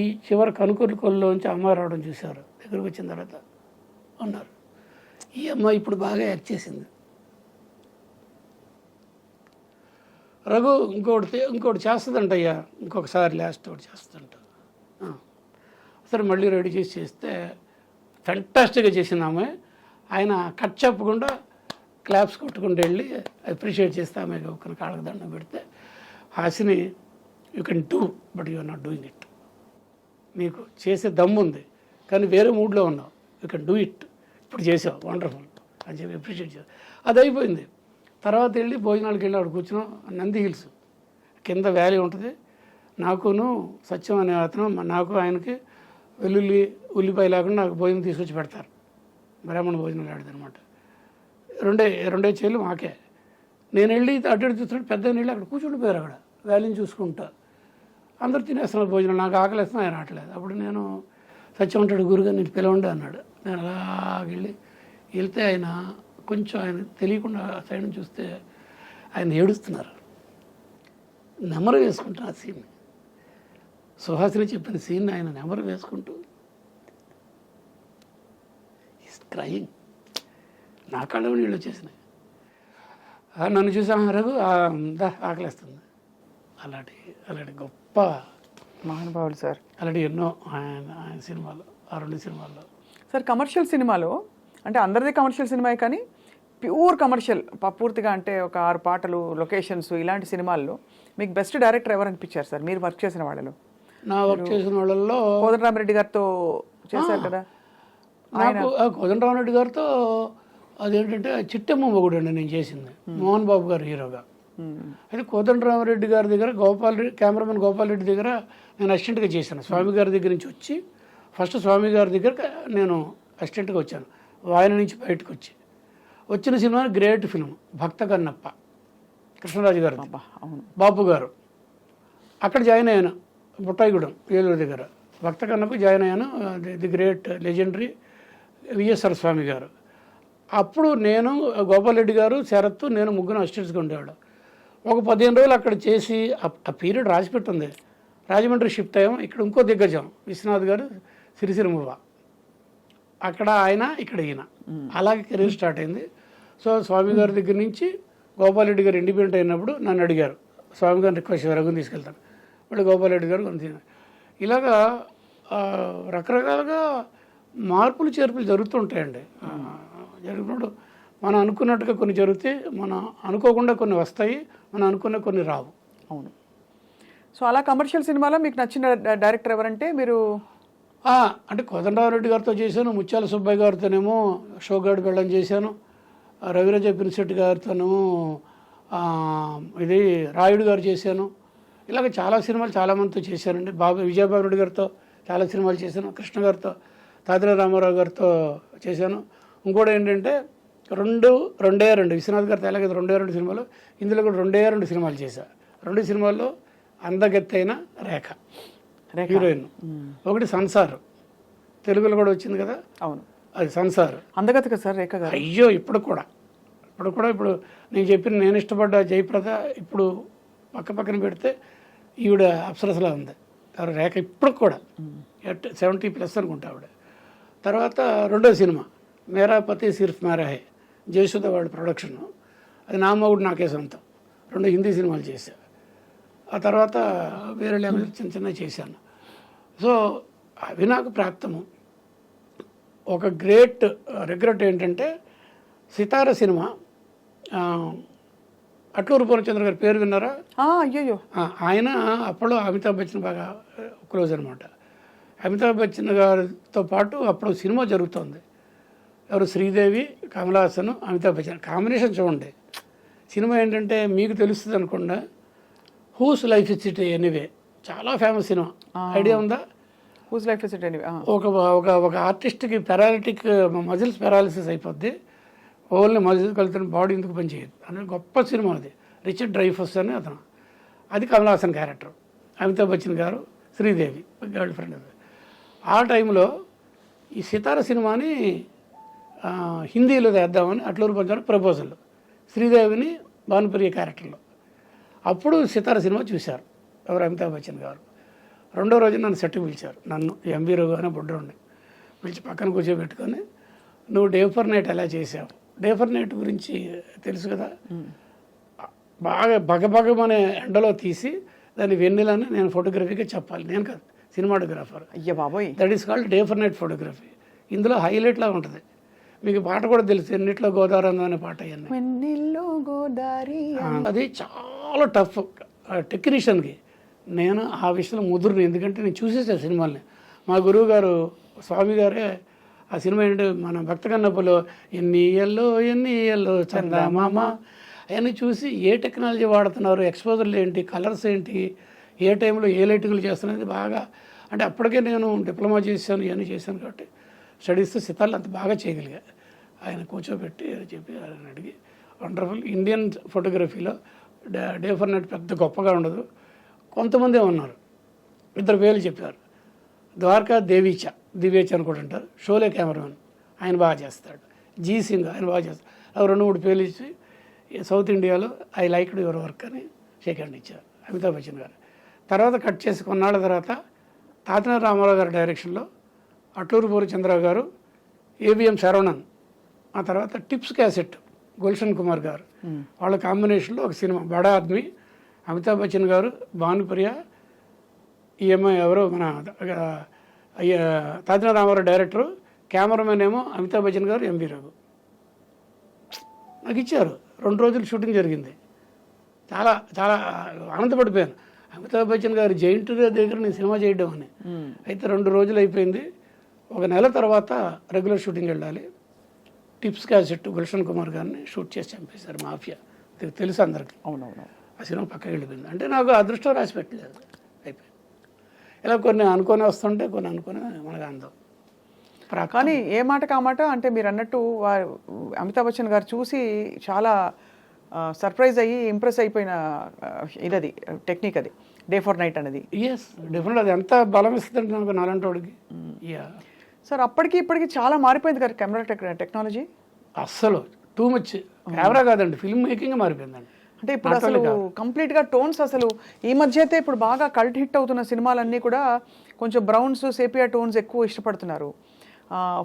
ఈ చివరి కనుకొల్లోంచి అమ్మాయి రావడం చూశారు. దగ్గరకు వచ్చిన తర్వాత ఉన్నారు. ఈ అమ్మాయి ఇప్పుడు బాగా యాక్ట్ చేసింది. రఘు ఇంకోటి చేస్తుందంట అయ్యా, ఇంకొకసారి లాస్ట్ ఒకటి చేస్తుందంట. సరే మళ్ళీ రెడీ చేస్తే ఫెంటాస్టిక్గా చేసింది ఆమె. ఆయన కట్ చెప్పకుండా క్లాప్స్ కొట్టుకుంటూ వెళ్ళి అప్రిషియేట్ చేస్తే ఆమె ఒక కాళ్ళకు దండం పెడితే, Hasini you can do but you are not doing it. నీకు చేసే దమ్ము ఉంది కానీ వేరే మూడ్లో ఉన్నావు, యూ కెన్ డూ ఇట్, ఇప్పుడు చేసావు వండర్ఫుల్ అని చెప్పి అప్రిషియేట్ చేసావు. అది అయిపోయింది. తర్వాత వెళ్ళి భోజనాలకు వెళ్ళి అక్కడ కూర్చున్నాం. నంది హిల్స్ కింద వ్యాలీ ఉంటుంది. నాకును సత్యం అనే అతను నాకు ఆయనకి ఉల్లిపాయ లేకుండా నాకు భోజనం తీసుకొచ్చి పెడతారు. బ్రాహ్మణ భోజనం ఆడదనమాట. రెండే చేలు మాకే. నేను వెళ్ళి అటు చూస్తున్నాడు. పెద్ద వెళ్ళి అక్కడ కూర్చుండిపోయారు. అక్కడ వ్యాలీని చూసుకుంటా అందరూ తినేస్తున్నారు భోజనం. నాకు ఆకలిస్తున్నా ఆయన రావట్లేదు. అప్పుడు నేను సత్యం ఉంటాడు, గురుగారు నేను పిలవండి అన్నాడు. నేను అలాగ వెళ్తే ఆయన కొంచెం ఆయన తెలియకుండా సైడ్ నుంచి చూస్తే ఆయన ఏడుస్తున్నారు. నెమరు వేసుకుంటారు ఆ సీన్ని. సుహాసిని చెప్పిన సీన్ ఆయన నెమరు వేసుకుంటూ ఈస్ క్రయింగ్. నా కళ్ళ నీళ్ళు వచ్చేసినాయి. నన్ను చూసాను రఘు ఆకలిస్తుంది. అలాంటి గొప్ప మహానుభావులు సార్. అలాంటి ఎన్నో ఆయన సినిమాలు, ఆ 2 సినిమాల్లో. సార్ కమర్షియల్ సినిమాలో అంటే అందరిది కమర్షియల్ సినిమాయే కానీ ప్యూర్ కమర్షియల్ పూర్తిగా అంటే ఒక 6 పాటలు, లొకేషన్స్, ఇలాంటి సినిమాల్లో మీకు బెస్ట్ డైరెక్టర్ ఎవరు అనిపించారు సార్ మీరు వర్క్ చేసిన వాళ్ళలో? నా వర్క్ చేసిన వాళ్ళల్లో కోదండరామిరెడ్డి గారితో చేశారు కదా. నాకు కోదండరామిరెడ్డి గారితో అదేంటంటే చిట్టమ్మ మొగుడు అండి నేను చేసింది, మోహన్ బాబు గారు హీరోగా. అయితే కోదండరామిరెడ్డి గారి దగ్గర కెమెరామెన్ గోపాల్ రెడ్డి దగ్గర నేను అసిస్టెంట్గా చేశాను. స్వామి గారి దగ్గర నుంచి వచ్చి ఫస్ట్ స్వామి గారి దగ్గర నేను అసిస్టెంట్గా వచ్చాను, ఆయన నుంచి బయటకు వచ్చిన సినిమా గ్రేట్ ఫిల్మ్ భక్త కన్నప్ప, కృష్ణరాజు గారు, అబ్బా, అవును. బాపు గారు. అక్కడ జాయిన్ అయ్యాను బుట్టాయిగూడెం ఏలూరు దగ్గర. భక్త కన్నప్ప జాయిన్ అయ్యాను. ది గ్రేట్ లెజెండరీ విఎస్ఆర్ స్వామి గారు. అప్పుడు నేను, గోపాల్ రెడ్డి గారు, శరత్, నేను ముగ్గురు అసిస్టెంట్స్గా ఉండేవాడు. ఒక 15 రోజులు అక్కడ చేసి ఆ పీరియడ్ రాసిపెట్టుంది. రాజమండ్రి షిఫ్ట్ అయ్యాం. ఇక్కడ ఇంకో దిగ్గజం విశ్వనాథ్ గారు, సిరిసిరిమువ్వ. అక్కడ ఆయన, ఇక్కడ ఈయన, అలాగే కెరీర్ స్టార్ట్ అయింది. సో స్వామి గారి దగ్గర నుంచి గోపాల్ రెడ్డి గారు ఇండిపెండెంట్ అయినప్పుడు నన్ను అడిగారు, స్వామి గారిని రిక్వెస్ట్ రఘుని తీసుకెళ్తాను. మళ్ళీ గోపాల్ రెడ్డి గారు కొంత ఇలాగా రకరకాలుగా మార్పులు చేర్పులు జరుగుతుంటాయండి. జరిగినప్పుడు మనం అనుకున్నట్టుగా కొన్ని జరుగుతాయి, మనం అనుకోకుండా కొన్ని వస్తాయి, మనం అనుకున్న కొన్ని రావు. అవును. సో అలా కమర్షియల్ సినిమాలో మీకు నచ్చిన డైరెక్టర్ ఎవరంటే మీరు? అంటే కోదండరామరెడ్డి గారితో చేశాను, ముత్యాల సుబ్బయ్య గారితోనేమో షోగాడు వెళ్ళడం చేశాను, రవిరాజ పినిశెట్టి గారితోనేమో ఇది రాయుడు గారు చేశాను. ఇలాగ చాలా సినిమాలు చాలామందితో చేశానండి. విజయబాబు రెడ్డి గారితో చాలా సినిమాలు చేశాను, కృష్ణ గారితో, తాతిర రామారావు గారితో చేశాను. ఇంకోటి ఏంటంటే రెండే విశ్వనాథ్ గారితో ఎలాగైతే 2 సినిమాలు, ఇందులో కూడా 2 సినిమాలు చేశా. 2 సినిమాల్లో అందగత్తైన రేఖ హీరోయిన్. ఒకటి సంసార్, తెలుగులో కూడా వచ్చింది కదా. అవును, అది సంసార్. అందగత్త కదా సార్ రేఖ గారు. అయ్యో, ఇప్పుడు నేను చెప్పిన నేను ఇష్టపడ్డ జయప్రద ఇప్పుడు పక్కన పెడితే ఈవిడ అప్సరసలా ఉంది రేఖ ఇప్పుడు కూడా. 70+ అనుకుంటా ఆవిడ. తర్వాత 2వ సినిమా మేరా పతి సిర్ఫ్ మేరా హై, జయసుధ వాళ్ళ ప్రొడక్షన్. అది నా మొగుడు నాకే సొంతం. 2 హిందీ సినిమాలు చేశా. ఆ తర్వాత వేరే లాంగ్వేజ్ చిన్న చేశాను. సో అవి నాకు ప్రాప్తము. ఒక గ్రేట్ రిగ్రెట్ ఏంటంటే సితార సినిమా, అట్లూరు పూర్ణచంద్ర గారి పేరు విన్నారా? అయ్యో, ఆయన అప్పుడు అమితాబ్ బచ్చన్ బాగా క్లోజ్ అనమాట. అమితాబ్ బచ్చన్ గారితో పాటు అప్పుడు సినిమా జరుగుతుంది. ఎవరు? శ్రీదేవి, కమల్ హాసన్, అమితాబ్ బచ్చన్ కాంబినేషన్ చూడండి. సినిమా ఏంటంటే మీకు తెలుస్తుంది అనుకోండి, whose life is it anyway, చాలా ఫేమస్ సినిమా. ఐడియా ఉందా? హూస్ లైఫ్ ఇస్ ఇట్ ఎనీవే. ఒక ఆర్టిస్ట్కి పెరాలిటిక్ మజిల్స్ పెరాలిసిస్ అయిపోద్ది, ఓన్లీ మజిల్స్ కలుగుతున్న బాడీ ఎందుకు పనిచేయదు అనే గొప్ప సినిమా అది. రిచర్డ్ డ్రైఫస్ అని అతను. అది కమల్ హాసన్ క్యారెక్టర్, అమితాబ్ బచ్చన్ గారు, శ్రీదేవి గర్ల్ ఫ్రెండ్. ఆ టైంలో ఈ సితార సినిమాని హిందీలో వేద్దామని అట్లూరు పంచారు ప్రపోజల్, శ్రీదేవిని భానుప్రియ క్యారెక్టర్లో. అప్పుడు సితార సినిమా చూశారు ఎవరు? అమితాబ్ బచ్చన్ గారు. 2వ రోజు నన్ను సెట్కి పిలిచారు, నన్ను ఎంబీ రావు అనే బుడ్డోండి పిలిచి పక్కన కూర్చోబెట్టుకొని, నువ్వు డే ఫర్ నైట్ ఎలా చేసావు? డే ఫర్ నైట్ గురించి తెలుసు కదా, బాగా బగబగమనే ఎండలో తీసి దాన్ని వెన్నెలని నేను ఫోటోగ్రఫీగా చెప్పాలి, నేను కాదు సినిమాటోగ్రాఫర్. అయ్యా బాబోయ్. That is called day for night photography. ఇందులో హైలైట్లా ఉంటుంది. మీకు పాట కూడా తెలుసు, ఎన్నిట్లో గోదావరి అందం అనే పాట. అది చాలా టఫ్ టెక్నీషియన్కి. నేను ఆ విషయంలో ముదురుని, ఎందుకంటే నేను చూసేసాను సినిమాల్ని. మా గురువు గారు స్వామి గారే ఆ సినిమా ఏంటంటే మన భక్త కన్నప్పలో ఎన్ని ఇయల్లో చందమామ అవన్నీ చూసి ఏ టెక్నాలజీ వాడుతున్నారు, ఎక్స్పోజర్లు ఏంటి, కలర్స్ ఏంటి, ఏ టైంలో ఏ లైటింగ్లు చేస్తున్నది బాగా. అంటే అప్పటికే నేను డిప్లొమా చేశాను, ఇవన్నీ చేశాను కాబట్టి స్టడీస్ సితార్లు అంత బాగా చేయగలిగా. ఆయన కూర్చోబెట్టి చెప్పి ఆయన అడిగి వండర్ఫుల్. ఇండియన్ ఫోటోగ్రఫీలో డే ఫర్ నైట్ పెద్ద గొప్పగా ఉండదు. కొంతమందే ఉన్నారు, 2 పేర్లు చెప్పారు. ద్వారకా దివేచ అని కూడా అంటారు, షోలే కెమెరామెన్, ఆయన బాగా చేస్తాడు. జీ సింగ్ ఆయన బాగా చేస్తాడు. అవి 2-3 పేర్లు ఇచ్చి సౌత్ ఇండియాలో ఐ లైక్డ్ యువర్ వర్క్ అని షేక్ హ్యాండ్ ఇచ్చారు అమితాబ్ బచ్చన్ గారు. తర్వాత కట్ చేసి కొన్నాళ్ళ తర్వాత తాతిన రామారావు గారి డైరెక్షన్లో అట్లూరు పూర్ణచంద్ర గారు, ఏబిఎం శరవణన్, ఆ తర్వాత టిప్స్ క్యాసెట్ గుల్షన్ కుమార్ గారు, వాళ్ళ కాంబినేషన్లో ఒక సినిమా బడా ఆద్మీ. అమితాబ్ బచ్చన్ గారు, భానుప్రియ, ఈఎంఐ ఎవరో మన తాతిన రామారావు డైరెక్టరు, కెమెరామెన్ ఏమో అమితాబ్ బచ్చన్ గారు, ఎంబీ రావు. నాకు ఇచ్చారు. 2 రోజులు షూటింగ్ జరిగింది. చాలా చాలా ఆనందపడిపోయాను. అమితాబ్ బచ్చన్ గారు జైంట్ దగ్గర నేను సినిమా చేయడం అని. అయితే 2 రోజులు అయిపోయింది. 1 నెల తర్వాత రెగ్యులర్ షూటింగ్ వెళ్ళాలి. టిప్స్ క్యాసెట్ గుల్షన్ కుమార్ గారిని షూట్ చేసి చంపేశారు మాఫియా. తెలుసు అందరికీ. అవునవును. ఆ సినిమా పక్కకి వెళ్ళిపోయింది. అంటే నాకు అదృష్టం రాసి పెట్టలేదు, అయిపోయింది. ఇలా కొన్ని అనుకొని వస్తుంటే కొన్ని అనుకొని మనకు అందం. కానీ ఏ మాట కామాట అంటే మీరు అన్నట్టు అమితాబ్ బచ్చన్ గారు చూసి చాలా సర్ప్రైజ్ అయ్యి ఇంప్రెస్ అయిపోయిన ఇదది టెక్నిక్, అది డే ఫర్ నైట్ అనేది. ఎస్ డిఫరెంట్, అది ఎంత బలం ఇస్తుంది నాకు నాలంటి వాడికి. యా సార్ అప్పటికి ఇప్పటికి చాలా మారిపోయింది కదా కెమెరా టెక్నాలజీ. అస్సలు టూ మచ్. కెమెరా కాదండి, ఫిల్మ్ మేకింగ్ మారిపోయిందండి. అంటే ఇప్పుడు అసలు కంప్లీట్గా టోన్స్, అసలు ఈ మధ్య అయితే ఇప్పుడు బాగా కల్ట్ హిట్ అవుతున్న సినిమాలన్నీ కూడా కొంచెం బ్రౌన్స్, సేపియా టోన్స్ ఎక్కువ ఇష్టపడుతున్నారు.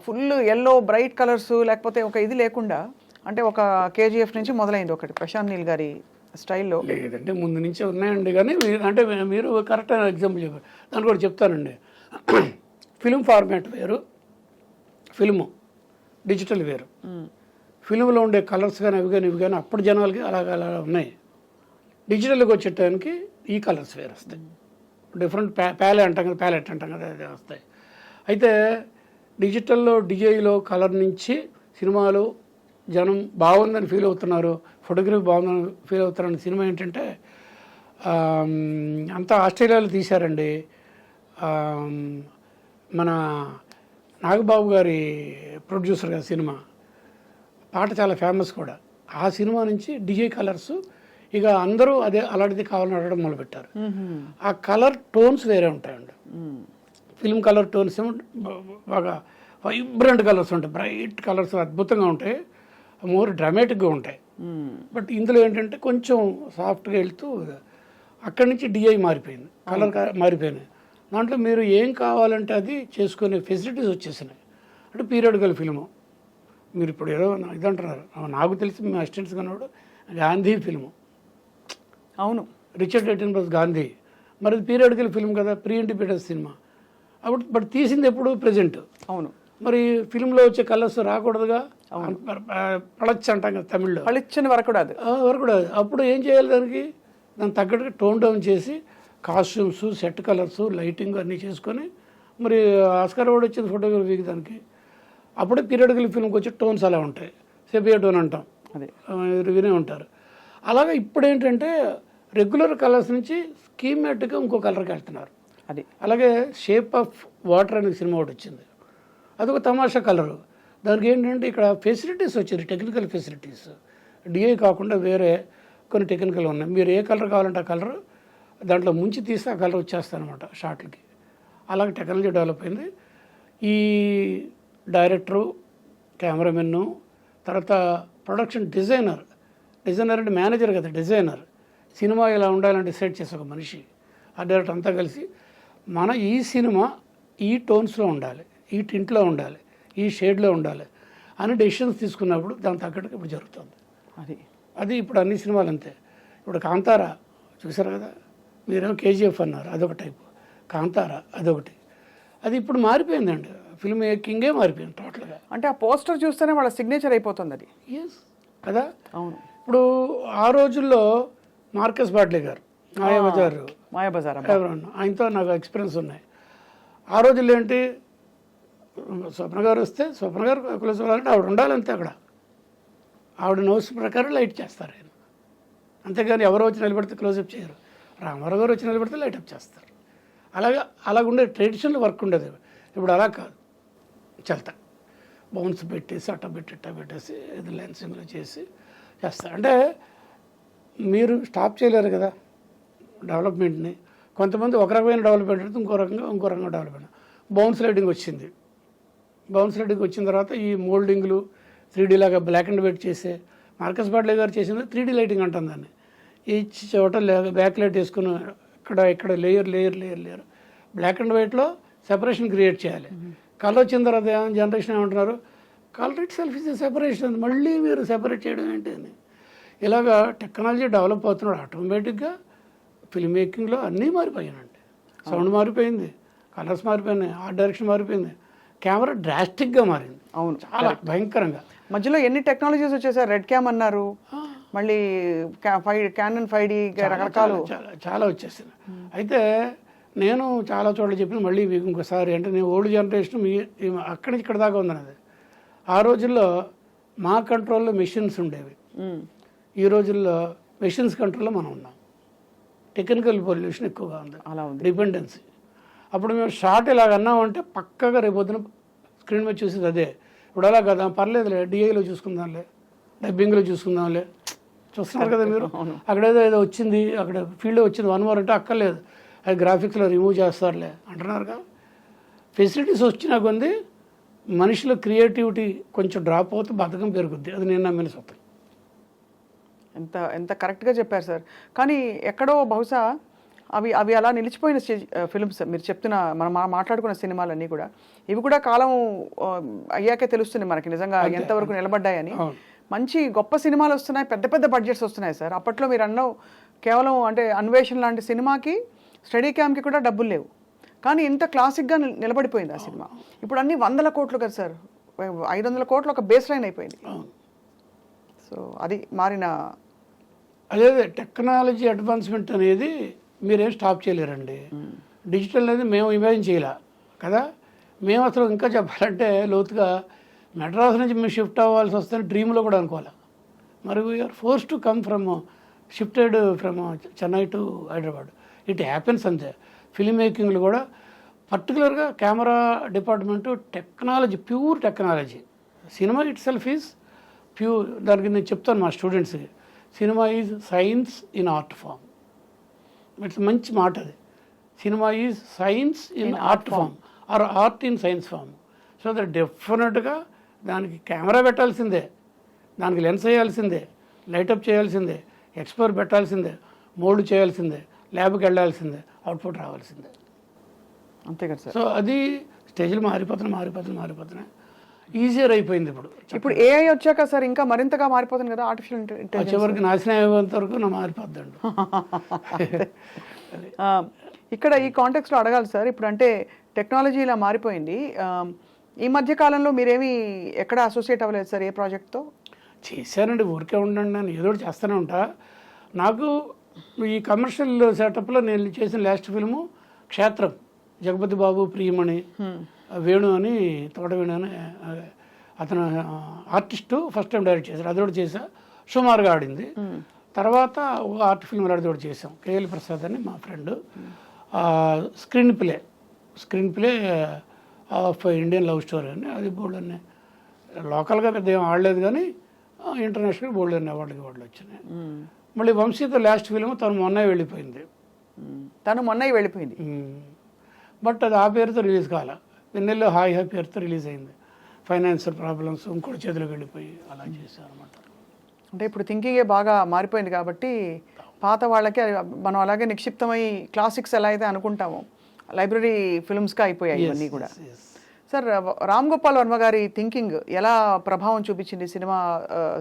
ఫుల్ ఎల్లో బ్రైట్ కలర్స్ లేకపోతే ఒక ఇది లేకుండా, అంటే ఒక కేజీఎఫ్ నుంచి మొదలైంది ఒకటి ప్రశాంత్ నీల్ గారి స్టైల్లో. లేదంటే ముందు నుంచే ఉన్నాయండి, కానీ అంటే మీరు కరెక్ట్ ఎగ్జాంపుల్ చెప్పారు. దాన్ని కూడా చెప్తానండి. ఫిల్మ్ ఫార్మాట్ వేరు, ఫిల్ము డిజిటల్ వేరు. ఫిల్మ్లో ఉండే కలర్స్ కానీ ఇవి కానీ అప్పుడు జనాలకి అలా ఉన్నాయి. డిజిటల్కి వచ్చే టైంకి ఈ కలర్స్ వేరు వస్తాయి, డిఫరెంట్ ప్యాలెట్ అంటాం కదా అది వస్తాయి. అయితే డిజిటల్లో డిజైలో కలర్ నుంచి సినిమాలు జనం బాగుందని ఫీల్ అవుతున్నారు, ఫోటోగ్రఫీ బాగుందని ఫీల్ అవుతారని సినిమా ఏంటంటే అంతా ఆస్ట్రేలియాలో తీశారండి. మన నాగబాబు గారి ప్రొడ్యూసర్ గారి సినిమా, పాట చాలా ఫేమస్ కూడా. ఆ సినిమా నుంచి డిజే కలర్స్ ఇక అందరూ అదే అలాంటిది కావాలని అడగడం మొదలుపెట్టారు. ఆ కలర్ టోన్స్ వేరే ఉంటాయండి. ఫిల్మ్ కలర్ టోన్స్ ఏమో బాగా వైబ్రెంట్ కలర్స్ ఉంటాయి, బ్రైట్ కలర్స్ అద్భుతంగా ఉంటాయి, మోర్ డ్రామాటిక్గా ఉంటాయి. బట్ ఇందులో ఏంటంటే కొంచెం సాఫ్ట్గా వెళ్తూ అక్కడి నుంచి డిఐ మారిపోయింది, కలర్ మారిపోయినాయి. దాంట్లో మీరు ఏం కావాలంటే అది చేసుకునే ఫెసిలిటీస్ వచ్చేసినాయి. అంటే పీరియడికల్ ఫిల్ము, మీరు ఇప్పుడు ఏదో ఇది అంటున్నారు, నాకు తెలిసి మీ అసిస్టెంట్స్ కన్నాడు గాంధీ ఫిల్ము. అవును, రిచర్డ్ అటెన్బర్గ్ గాంధీ. మరి అది పీరియడికల్ ఫిల్మ్ కదా, ప్రీ ఇండిపెండెన్స్ సినిమా. అప్పుడు బట్ తీసింది ఎప్పుడు ప్రజెంట్. అవును, మరి ఫిల్మ్లో వచ్చే కలర్స్ రాకూడదుగా, పళచ్ అంటాం కదా తమిళ్లో, పళిచ్చని వరకు కూడా అది వరకు కూడా. అప్పుడు ఏం చేయాలి, దానికి తగ్గట్టుగా టోన్ డౌన్ చేసి కాస్ట్యూమ్స్, సెట్ కలర్స్, లైటింగ్ అన్నీ చేసుకొని మరి ఆస్కార్ అవార్డు వచ్చింది ఫోటోగ్రఫీకి దానికి. అప్పుడే పీరియడికల్ ఫిల్మ్కి వచ్చే టోన్స్ అలా ఉంటాయి, సెపియా టోన్ అంటాం, అదే వినే ఉంటారు. అలాగే ఇప్పుడు ఏంటంటే రెగ్యులర్ కలర్స్ నుంచి స్కీమాటిక్గా ఇంకో కలర్కి వెళ్తున్నారు. అది అలాగే షేప్ ఆఫ్ వాటర్ అనే సినిమా ఒకటి వచ్చింది, అదొక తమాషా కలరు. దానికి ఏంటంటే ఇక్కడ ఫెసిలిటీస్ వచ్చాయి, టెక్నికల్ ఫెసిలిటీస్. డిఐ కాకుండా వేరే కొన్ని టెక్నికల్ ఉన్నాయి. మీరు ఏ కలర్ కావాలంటే ఆ కలర్ దాంట్లో ముంచి తీస్తే ఆ కలర్ వచ్చేస్తాయి అనమాట షార్ట్లకి. అలాగే టెక్నాలజీ డెవలప్ అయింది. ఈ డైరెక్టరు, కెమెరామెన్ను, తర్వాత ప్రొడక్షన్ డిజైనర్ అంటే మేనేజర్ కదా, డిజైనర్. సినిమా ఇలా ఉండాలంటే సెట్ చేసే ఒక మనిషి, ఆ డైరెక్టర్ అంతా కలిసి మన ఈ సినిమా ఈ టోన్స్లో ఉండాలి, ఈ టింట్లో ఉండాలి, ఈ షేడ్లో ఉండాలి అని డెసిషన్స్ తీసుకున్నప్పుడు దాని తగ్గట్టుగా ఇప్పుడు జరుగుతుంది. అది ఇప్పుడు అన్ని సినిమాలు అంతే. ఇప్పుడు కాంతారా చూసారు కదా, మీరేమో కేజీఎఫ్ అన్నారు, అదొక టైపు. కాంతారా అదొకటి. అది ఇప్పుడు మారిపోయిందండి, ఫిల్మ్ మేకింగే మారిపోయింది టోటల్గా. అంటే ఆ పోస్టర్ చూస్తేనే వాళ్ళ సిగ్నేచర్ అయిపోతుంది అది. ఎస్ కదా. అవును, ఇప్పుడు ఆ రోజుల్లో మార్కస్ బాట్లే గారు మాయాబజార్ ఆయనతో నాకు ఎక్స్పీరియన్స్ ఉన్నాయి. ఆ రోజుల్లో ఏంటి, స్వప్న గారు వస్తే స్వప్న గారు క్లోజ్ అవ్వాలంటే ఆవిడ ఉండాలంతే అక్కడ. ఆవిడ నోట్స్ ప్రకారం లైట్ చేస్తారు ఆయన, అంతేగాని ఎవరో వచ్చి నిలబడితే క్లోజప్ చేయరు. రామారావు గారు వచ్చి నిలబడితే లైటప్ చేస్తారు. అలాగుండే ట్రెడిషనల్ వర్క్ ఉండేది. ఇప్పుడు అలా కాదు, చల్తా బౌన్స్ పెట్టేసి అట్ట పెట్టేసి ఇది లెన్సింగ్లో చేసి చేస్తారు. అంటే మీరు స్టాప్ చేయలేరు కదా డెవలప్మెంట్ని. కొంతమంది ఒక రకమైన డెవలప్మెంట్ అయితే ఇంకో రకంగా డెవలప్మెంట్. బౌన్స్ లైటింగ్ వచ్చింది. బౌన్స్ లైటింగ్ వచ్చిన తర్వాత ఈ మోల్డింగ్లు 3D లాగా బ్లాక్ అండ్ వైట్ చేసే మార్కస్ బాట్లే గారు చేసింది 3D లైటింగ్ అంటాం దాన్ని. ఈ చోట బ్యాక్ లైట్ వేసుకుని ఇక్కడ లేయర్ బ్లాక్ అండ్ వైట్లో సెపరేషన్ క్రియేట్ చేయాలి. కలర్ వచ్చిన తర్వాత జనరేషన్ ఏమంటున్నారు, colour itself is separation, మళ్ళీ మీరు సెపరేట్ చేయడం ఏంటి అని. ఇలాగా టెక్నాలజీ డెవలప్ అవుతున్నాడు ఆటోమేటిక్గా. ఫిల్మ్ మేకింగ్లో అన్నీ మారిపోయానండి. సౌండ్ మారిపోయింది, కలర్స్ మారిపోయినాయి, ఆర్ట్ డైరెక్షన్ మారిపోయింది, కెమెరా డ్రాస్టిక్గా మారింది. అవును, చాలా భయంకరంగా. మధ్యలో ఎన్ని టెక్నాలజీస్ వచ్చేసారు, రెడ్ క్యామ్ అన్నారు, మళ్ళీ క్యానన్ 5D రకరకాలు చాలా వచ్చేసింది. అయితే నేను చాలా చోట్ల చెప్పిన మళ్ళీ మీకు ఇంకోసారి, అంటే నేను ఓల్డ్ జనరేషన్ అక్కడి నుంచి ఇక్కడ దాకా ఉందన్నది. ఆ రోజుల్లో మా కంట్రోల్లో మెషిన్స్ ఉండేవి, ఈ రోజుల్లో మెషిన్స్ కంట్రోల్లో మనం ఉన్నాం. టెక్నికల్ పొల్యూషన్ ఎక్కువగా ఉంది, అలా ఉంది డిపెండెన్సీ. అప్పుడు మేము షార్ట్ ఇలాగ అన్నామంటే పక్కగా రేపొద్దున స్క్రీన్ మీద చూసేది అదే. ఇప్పుడు అలా కదా, పర్లేదులే డిఐలో చూసుకుందాంలే, డబ్బింగ్లో చూసుకుందాంలే, చూస్తున్నారు కదా మీరు. అక్కడేదో ఏదో వచ్చింది, అక్కడ ఫీల్డ్ వచ్చింది 1 more అంటే అక్కర్లేదు, అది గ్రాఫిక్స్లో రిమూవ్ చేస్తారులే అంటున్నారుగా. ఫెసిలిటీస్ వచ్చినా కొంది మనిషిలో క్రియేటివిటీ కొంచెం డ్రాప్ అవుతే బతకం పెరుగుద్ది. అది నేను నమ్మిన సొంతం. ఎంత ఎంత కరెక్ట్గా చెప్పారు సార్. కానీ ఎక్కడో బహుశా అవి అవి అలా నిలిచిపోయిన ఫిల్మ్స్ మీరు చెప్తున్న మనం మాట్లాడుకున్న సినిమాలన్నీ కూడా ఇవి కూడా కాలం అయ్యాకే తెలుస్తుంది మనకి నిజంగా ఎంతవరకు నిలబడ్డాయని. మంచి గొప్ప సినిమాలు వస్తున్నాయి, పెద్ద పెద్ద బడ్జెట్స్ వస్తున్నాయి సార్. అప్పట్లో మీరు అన్నావు కేవలం అంటే అన్వేషణ లాంటి సినిమాకి స్టడీ క్యాంప్కి కూడా డబ్బులు లేవు, కానీ ఇంత క్లాసిక్గా నిలబడిపోయింది ఆ సినిమా. ఇప్పుడు అన్ని 100 కోట్లు కదా సార్, 500 కోట్లు ఒక బేస్ లైన్ అయిపోయింది. సో అది మారిన అదే టెక్నాలజీ అడ్వాన్స్మెంట్ అనేది మీరేం స్టాప్ చేయలేరండి. డిజిటల్ అనేది మేము ఇమాజిన్ చేయలే కదా. మేము అసలు ఇంకా చెప్పాలంటే లోతుగా మెడ్రాస్ నుంచి మేము షిఫ్ట్ అవ్వాల్సి వస్తే డ్రీమ్లో కూడా అనుకోవాలి. మరి we are forced to come from shifted from Chennai to Hyderabad. It happens అంతే. ఫిల్మ్ మేకింగ్లో కూడా పర్టికులర్గా camera department technology, pure technology. Cinema itself is pure. దానికి నేను చెప్తాను మా స్టూడెంట్స్కి, cinema is science in art form. It's మంచి మాట అది. Cinema is science in art form or art in science form. So that డెఫినెట్గా దానికి కెమెరా పెట్టాల్సిందే, దానికి లెన్స్ వేయాల్సిందే, లైటప్ చేయాల్సిందే, ఎక్స్పోర్ పెట్టాల్సిందే, మోల్డ్ చేయాల్సిందే, ల్యాబ్కి వెళ్ళాల్సిందే, అవుట్పుట్ రావాల్సిందే. అంతే కదా సార్. సో అది స్టేజ్లు మారిపోతున్నాయి. ఈజియర్ అయిపోయింది ఇప్పుడు. ఇప్పుడు ఏఐ వచ్చాక సార్ ఇంకా మరింతగా మారిపోతుంది కదా ఆర్టిఫిషియల్ ఇంటెలిజెన్స్. చివరికి నాశనం అయ్యేంత వరకు నా మారిపోద్దండి. ఇక్కడ ఈ కాంటెక్స్లో అడగాలి సార్, ఇప్పుడు అంటే టెక్నాలజీ ఇలా మారిపోయింది. ఈ మధ్య కాలంలో మీరేమి ఎక్కడ అసోసియేట్ అవ్వలేదు సార్ ఏ ప్రాజెక్ట్తో? చేశానండి, ఊరికే ఉండండి, నేను ఏదో ఒకటి చేస్తూనే ఉంటా. నాకు ఈ కమర్షియల్ సెటప్లో నేను చేసిన లాస్ట్ ఫిల్ము క్షేత్రం. జగపతి బాబు ప్రియమణి, వేణు అని, తోట వేణు అని అతను ఆర్టిస్టు ఫస్ట్ టైం డైరెక్ట్ చేశారు. అది కూడా చేసా, సుమారుగా ఆడింది. తర్వాత ఒక ఆర్ట్ ఫిల్మ్ అది కూడా చేసాం, కేఎల్ ప్రసాద్ అని మా friend. Screen play of Indian love story అని, అది బోల్డ్ అన్నీ లోకల్గా పెద్ద ఏం ఆడలేదు, కానీ ఇంటర్నేషనల్ బోల్డ్ అన్ని అవార్డులు వచ్చినాయి. మళ్ళీ వంశీతో లాస్ట్ ఫిల్మ్ తను మొన్న వెళ్ళిపోయింది. బట్ అది ఆ పేరుతో రిలీజ్ కాలే. వెన్నెల్లో హాయ్ హాయ్ పేరుతో రిలీజ్ అయింది. ఫైనాన్షియల్ ప్రాబ్లమ్స్ ఇంకోటి చేతిలోకి వెళ్ళిపోయి అలా చేశారు అనమాట. అంటే ఇప్పుడు థింకింగే బాగా మారిపోయింది కాబట్టి పాత వాళ్ళకి మనం అలాగే నిక్షిప్తమై క్లాసిక్స్ ఎలా అయితే అనుకుంటామో లైబ్రరీ ఫిల్మ్స్గా అయిపోయాయి ఇవన్నీ కూడా. సార్, రామ్ గోపాల్ వర్మ గారి థింకింగ్ ఎలా ప్రభావం చూపించింది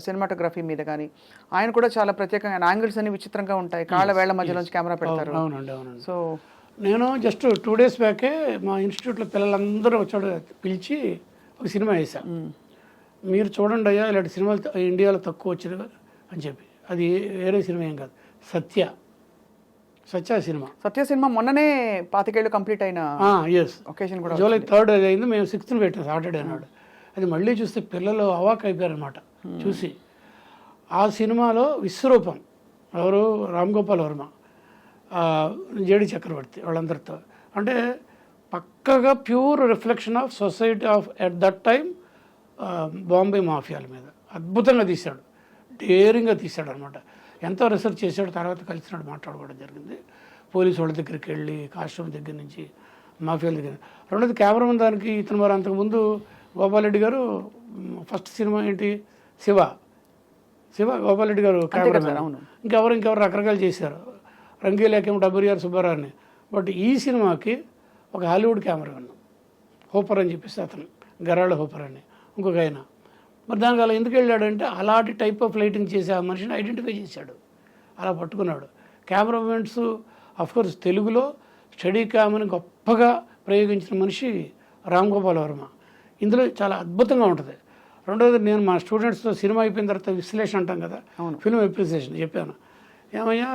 సినిమాటోగ్రఫీ మీద? కానీ ఆయన కూడా చాలా ప్రత్యేకంగా యాంగిల్స్ అన్ని విచిత్రంగా ఉంటాయి, కాళ్ళ వేళ్ల మధ్యలోంచి కెమెరా పెడతారు. అవునండి. సో నేను జస్ట్ 2 days బ్యాకే మా ఇన్స్టిట్యూట్లో పిల్లలందరూ వచ్చాడు పిలిచి ఒక సినిమా వేశాను. మీరు చూడండి అయ్యా, ఇలాంటి సినిమాలు ఇండియాలో తక్కువ వచ్చేది అని చెప్పి. అది వేరే సినిమా ఏం కాదు, సత్య సినిమా. మొన్ననే 25 ఏళ్ళు కంప్లీట్ అయిన ఒకేషన్ కూడా జూలై 3rd అది అయింది. మేము 6th పెట్టాం, సాటర్డే నాడు. అది మళ్ళీ చూస్తే పిల్లలు అవాక్ అయిపోయారనమాట చూసి. ఆ సినిమాలో విశ్వరూపం ఎవరు, రామ్ గోపాల్ వర్మ, జేడి చక్రవర్తి, వాళ్ళందరితో అంటే పక్కగా pure reflection of society of at that time Bombay మాఫియాల మీద అద్భుతంగా తీశాడు, డేరింగ్గా తీశాడు అనమాట. ఎంతో రీసెర్చ్ చేశాడు. తర్వాత కలిసినాడు, మాట్లాడుకోవడం జరిగింది. పోలీసు వాళ్ళ దగ్గరికి వెళ్ళి, కాస్ట్యూమ్ దగ్గర నుంచి, మాఫియాల దగ్గర. రెండోది కెమెరామెన్ దానికి ఇతను మరి అంతకుముందు గోపాలరెడ్డి గారు ఫస్ట్ సినిమా ఏంటి, శివ గోపాలరెడ్డి గారు కెమెరామెన్. ఇంకెవరు రకరకాలు చేశారు. రంగీలేకేమో డబ్బురియారు సుబ్బారావుని. బట్ ఈ సినిమాకి ఒక హాలీవుడ్ కెమెరామెన్ హోపర్ అని చెప్పేసి, అతను గరాళ్ళ హోపర్ అని ఇంకొక ఆయన. మరి దానికి అలా ఎందుకు వెళ్ళాడంటే అలాంటి టైప్ ఆఫ్ లైటింగ్ చేసి ఆ మనిషిని ఐడెంటిఫై చేశాడు, అలా పట్టుకున్నాడు. కెమెరామెన్స్ అఫ్కోర్స్ తెలుగులో స్టడీ క్యామ్ని గొప్పగా ప్రయోగించిన మనిషి రామ్ గోపాల్ వర్మ. ఇందులో చాలా అద్భుతంగా ఉంటుంది. రెండోది, నేను మా స్టూడెంట్స్తో సినిమా అయిపోయిన తర్వాత విశ్లేషణ అంటాం కదా, ఫిల్మ్ అప్రిసియేషన్ చెప్పాను. ఏమయ్యా,